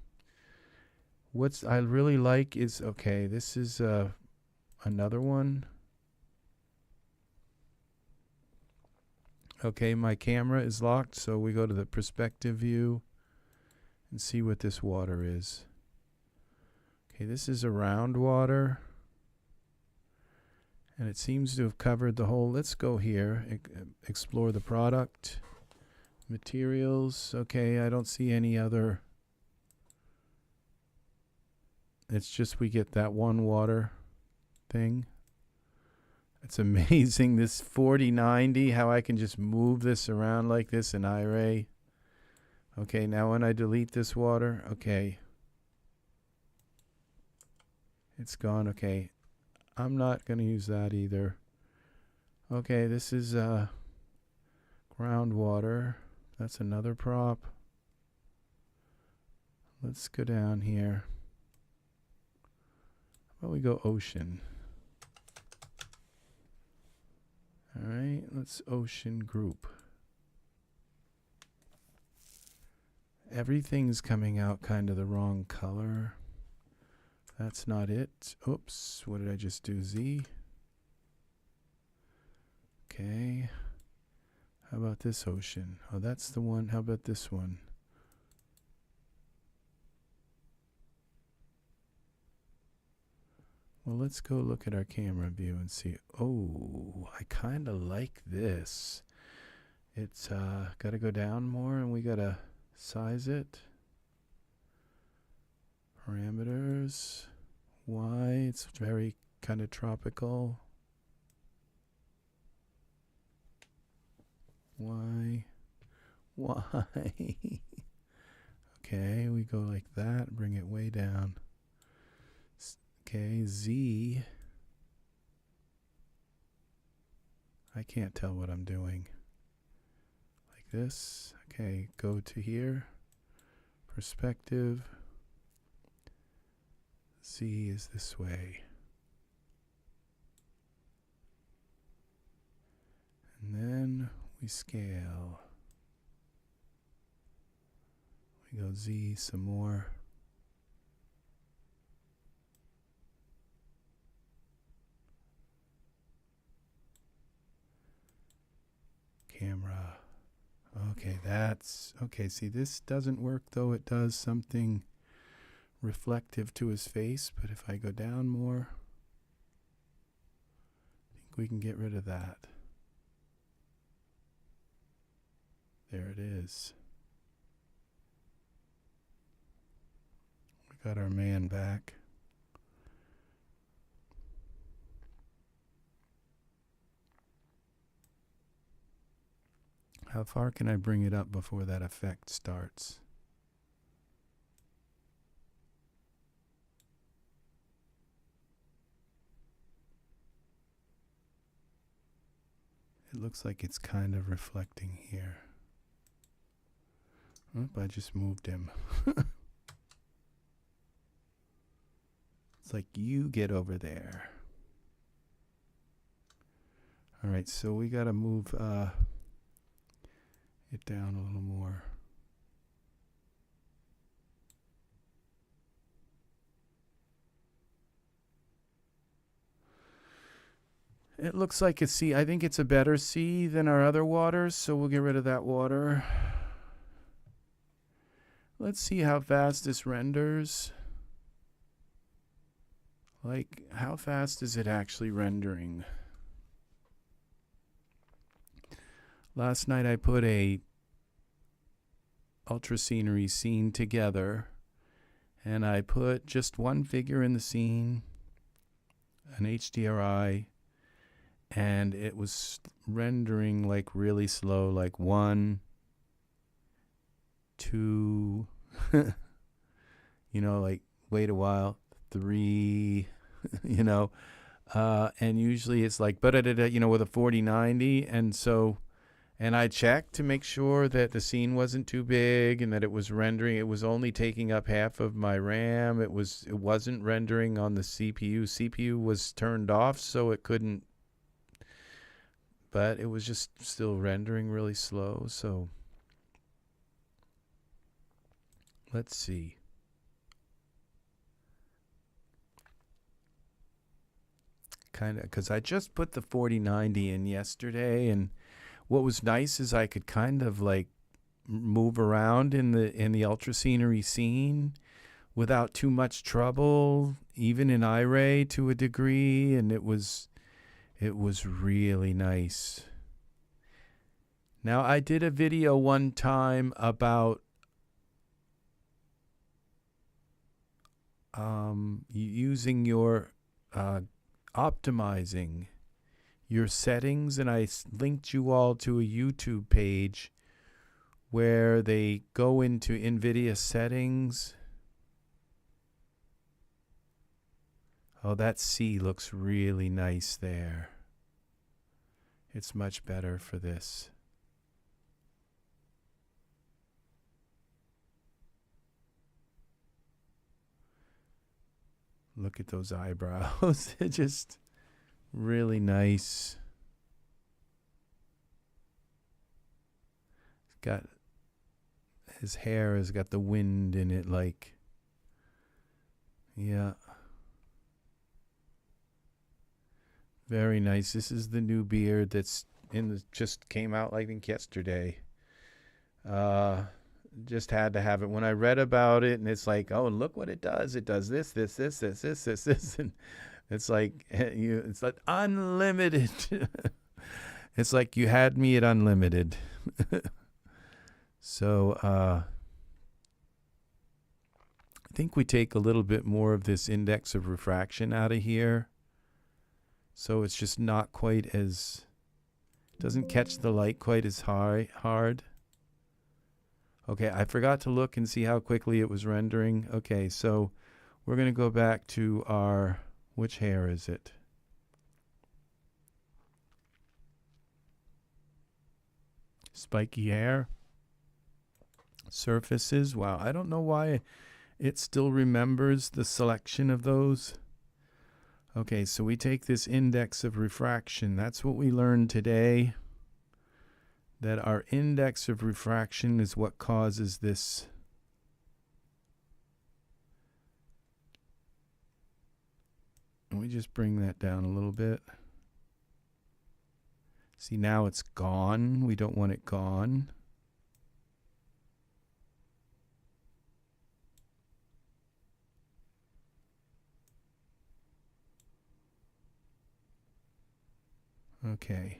What I really like is, okay, this is another one. Okay, my camera is locked, so we go to the perspective view and see what this water is. Okay, this is a round water. And it seems to have covered the whole. Let's go here, explore the product, materials. Okay, I don't see any other. It's just we get that one water thing. It's amazing, this 4090, how I can just move this around like this in iRay. Okay, now when I delete this water, okay. It's gone, okay. I'm not going to use that either. Okay, this is groundwater. That's another prop. Let's go down here. How about we go ocean? All right, let's ocean group. Everything's coming out kind of the wrong color. That's not it. Oops, what did I just do? Z. Okay. How about this ocean? Oh, that's the one. How about this one? Well, let's go look at our camera view and see. Oh, I kind of like this. It's got to go down more, and we got to size it. Parameters. Y. It's very kind of tropical. Y. Okay, we go like that. Bring it way down. Okay, Z. I can't tell what I'm doing. Like this. Okay, go to here. Perspective. Z is this way. And then we scale. We go Z some more. Camera. Okay, that's okay. See, this doesn't work though. It does something reflective to his face, but if I go down more, I think we can get rid of that. There it is. We got our man back. How far can I bring it up before that effect starts? It looks like it's kind of reflecting here. Oop, I just moved him. It's like you get over there. All right, so we got to move it down a little more. It looks like a C. I think it's a better C than our other waters, so we'll get rid of that water. Let's see how fast this renders. Like, how fast is it actually rendering? Last night I put a ultra scenery scene together, and I put just one figure in the scene, an HDRI, and it was rendering like really slow, like 1, 2, you know, like wait a while, 3, you know, and usually it's like, you know, with a 4090, and so, and I checked to make sure that the scene wasn't too big and that it was rendering. It was only taking up half of my RAM. It wasn't rendering on the CPU. CPU was turned off, so it couldn't. But it was just still rendering really slow. So let's see. Kind of, because I just put the 4090 in yesterday, and what was nice is I could kind of like move around in the ultra scenery scene without too much trouble, even in iRay to a degree, and it was really nice. Now, I did a video one time about using your optimizing your settings, and I linked you all to a YouTube page where they go into NVIDIA settings. Oh, that C looks really nice there. It's much better for this. Look at those eyebrows. They're just really nice. It's got, his hair has got the wind in it, like, yeah. Very nice. This is the new beard that's just came out, I think, yesterday. Just had to have it. When I read about it, and it's like, oh, look what it does. It does this, this, this, this, this, this, this, and it's like it's like unlimited. It's like you had me at unlimited. So I think we take a little bit more of this index of refraction out of here. So it's just not quite as, doesn't catch the light quite as hard. Okay, I forgot to look and see how quickly it was rendering. Okay, so we're going to go back to our, which hair is it? Spiky hair. Surfaces. Wow, I don't know why it still remembers the selection of those. Okay, so we take this index of refraction. That's what we learned today. That our index of refraction is what causes this. And we just bring that down a little bit. See, now it's gone. We don't want it gone. Okay.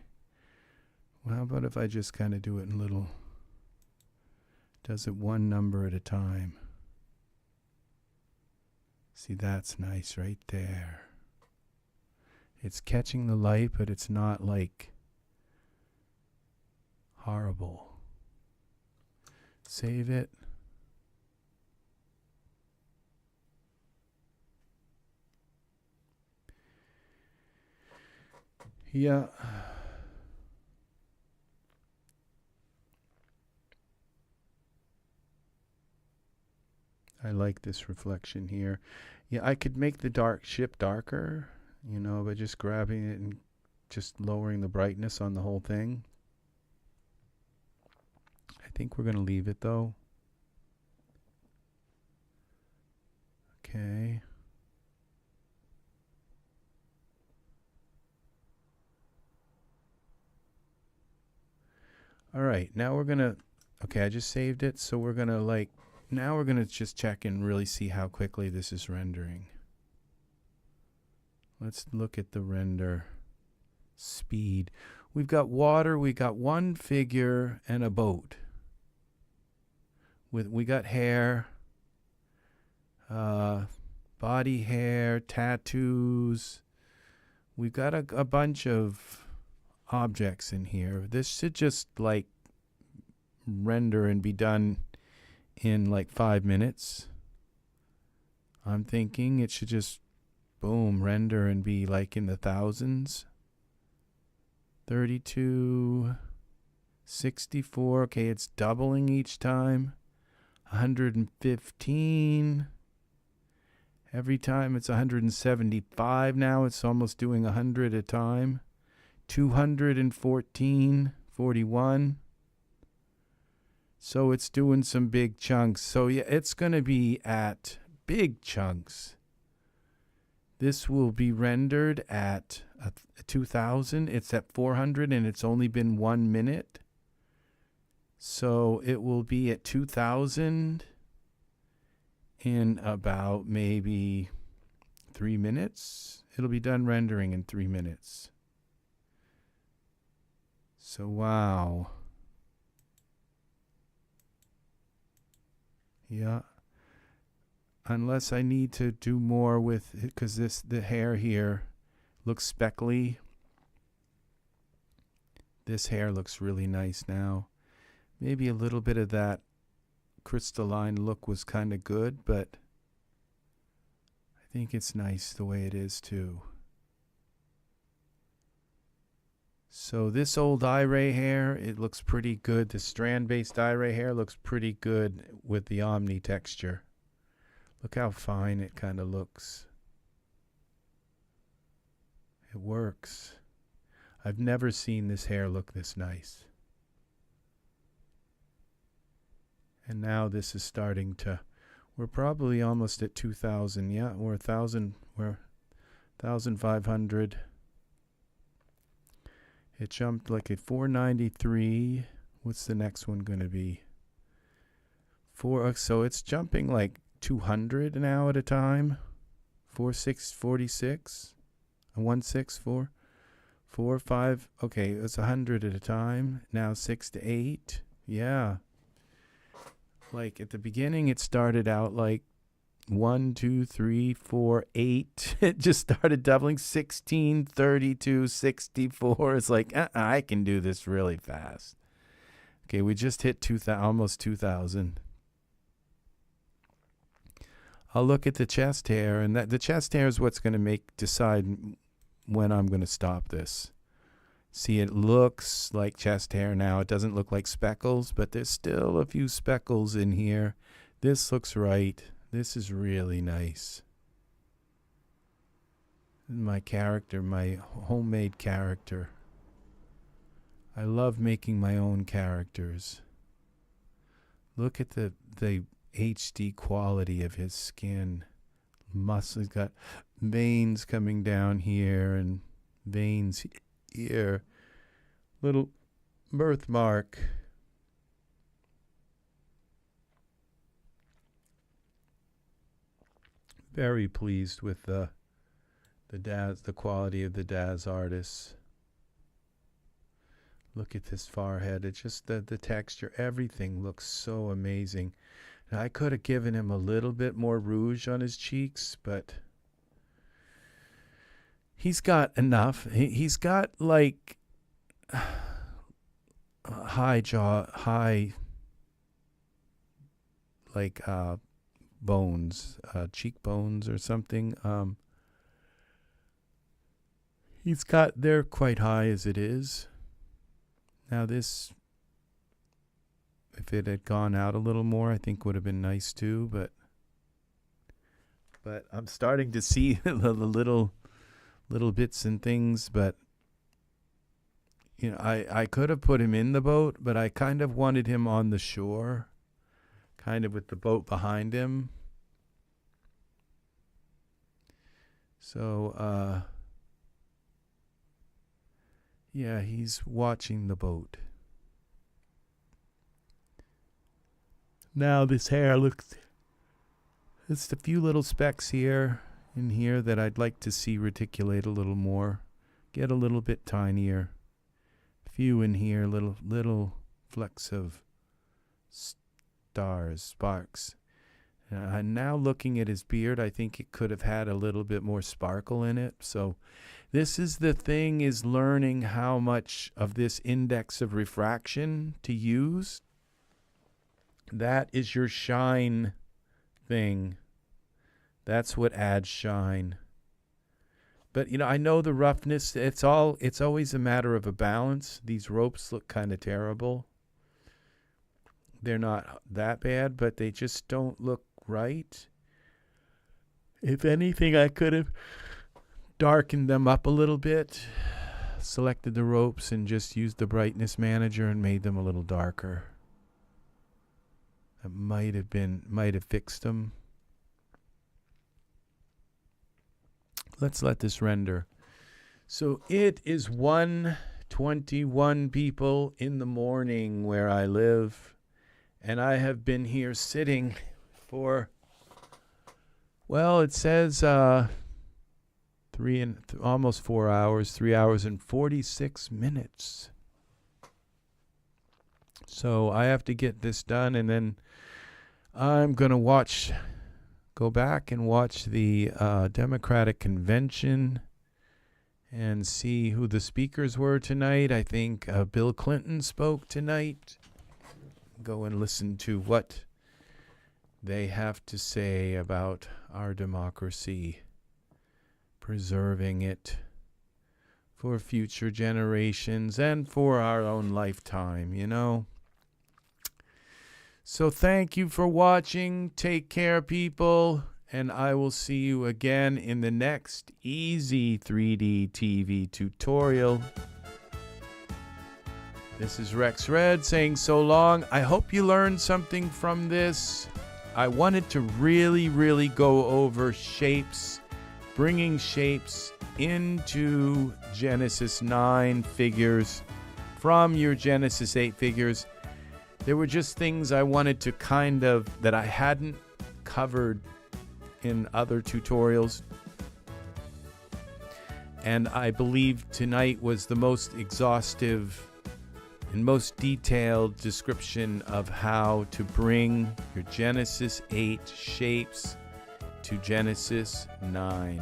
Well, how about if I just kind of do it in little, does it one number at a time. See, that's nice right there. It's catching the light, but it's not like horrible. Save it. Yeah. I like this reflection here. Yeah, I could make the dark ship darker, you know, by just grabbing it and just lowering the brightness on the whole thing. I think we're going to leave it though. Okay. All right, now we're going to, okay, I just saved it. So we're going to now we're going to just check and really see how quickly this is rendering. Let's look at the render speed. We've got water, we got one figure and a boat. We got hair, body hair, tattoos. We've got a bunch of objects in here. This should just like render and be done in like 5 minutes. I'm thinking it should just boom render and be like in the thousands. 32, 64. Okay, it's doubling each time. 115. Every time it's 175 now. It's almost doing 100 a time. 214, 41. So it's doing some big chunks. So yeah, it's going to be at big chunks. This will be rendered at 2000. It's at 400 and it's only been 1 minute. So it will be at 2000 in about maybe 3 minutes. It'll be done rendering in 3 minutes. So wow. Yeah. Unless I need to do more with it, because the hair here looks speckly. This hair looks really nice now. Maybe a little bit of that crystalline look was kind of good, but I think it's nice the way it is too. So this old iray hair, it looks pretty good. The strand-based iray hair looks pretty good with the Omni texture. Look how fine it kind of looks. It works. I've never seen this hair look this nice. And now this is starting to, we're probably almost at 2000. Yeah, we're 1,500. It jumped like a 493. What's the next one going to be? So it's jumping like 200 now at a time. 46, 164, 4, 5. Okay, it's 100 at a time. Now 6 to 8. Yeah. Like at the beginning, it started out like 1, 2, 3, 4, 8. It just started doubling. 16, 32, 64. It's like, I can do this really fast. Okay, we just hit almost 2,000. I'll look at the chest hair, and the chest hair is what's going to decide when I'm going to stop this. See, it looks like chest hair now. It doesn't look like speckles, but there's still a few speckles in here. This looks right. This is really nice. My character, my homemade character. I love making my own characters. Look at the HD quality of his skin. Muscle, he's got veins coming down here and veins here. Little birthmark. Very pleased with the quality of the DAZ artists. Look at this forehead. It's just the texture. Everything looks so amazing. Now, I could have given him a little bit more rouge on his cheeks, but he's got enough. He's got like high jaw, like bones, cheekbones or something. They're quite high as it is. Now this, if it had gone out a little more, I think would have been nice too, but But I'm starting to see the little bits and things. But you know, I could have put him in the boat, but I kind of wanted him on the shore, kind of with the boat behind him. So yeah, he's watching the boat. Now this hair looks, just a few little specks here in here that I'd like to see reticulate a little more, get a little bit tinier. Few in here, little flecks of stars, sparks. Now looking at his beard, I think it could have had a little bit more sparkle in it. So this is the thing, is learning how much of this index of refraction to use. That is your shine thing. That's what adds shine. But, you know, I know the roughness, it's always a matter of a balance. These ropes look kind of terrible. They're not that bad, but they just don't look right. If anything, I could have darkened them up a little bit, selected the ropes and just used the brightness manager and made them a little darker. That might have fixed them. Let's let this render. So it is 1:21 people in the morning where I live, and I have been here sitting for, well, it says almost 4 hours, 3 hours and 46 minutes. So I have to get this done, and then I'm going to go back and watch the Democratic Convention and see who the speakers were tonight. I think Bill Clinton spoke tonight. Go and listen to what they have to say about our democracy, preserving it for future generations and for our own lifetime, you know. So thank you for watching. Take care, people, and I will see you again in the next Ez3DTv tutorial. This is RexRed saying so long. I hope you learned something from this. I wanted to really go over shapes, bringing shapes into Genesis 9 figures from your Genesis 8 figures. There were just things I wanted to that I hadn't covered in other tutorials. And I believe tonight was the most exhaustive and most detailed description of how to bring your Genesis 8 shapes to Genesis 9.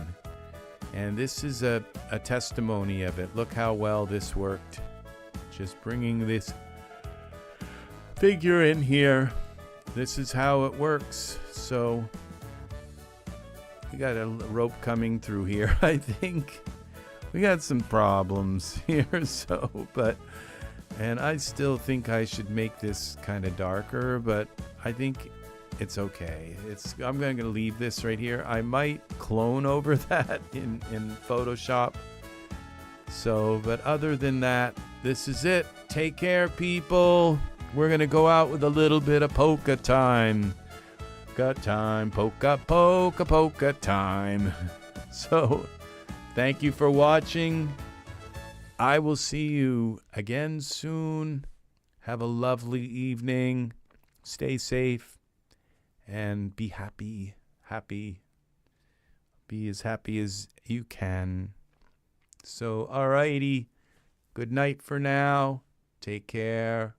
And this is a testimony of it. Look how well this worked. Just bringing this figure in here. This is how it works. So we got a rope coming through here. I think we got some problems here. And I still think I should make this kind of darker, but I think it's okay. I'm going to leave this right here. I might clone over that in Photoshop. So, but other than that, this is it. Take care, people. We're going to go out with a little bit of polka time. Polka time, polka time. So, thank you for watching. I will see you again soon. Have a lovely evening. Stay safe and be happy. Be as happy as you can. So, alrighty. Good night for now. Take care.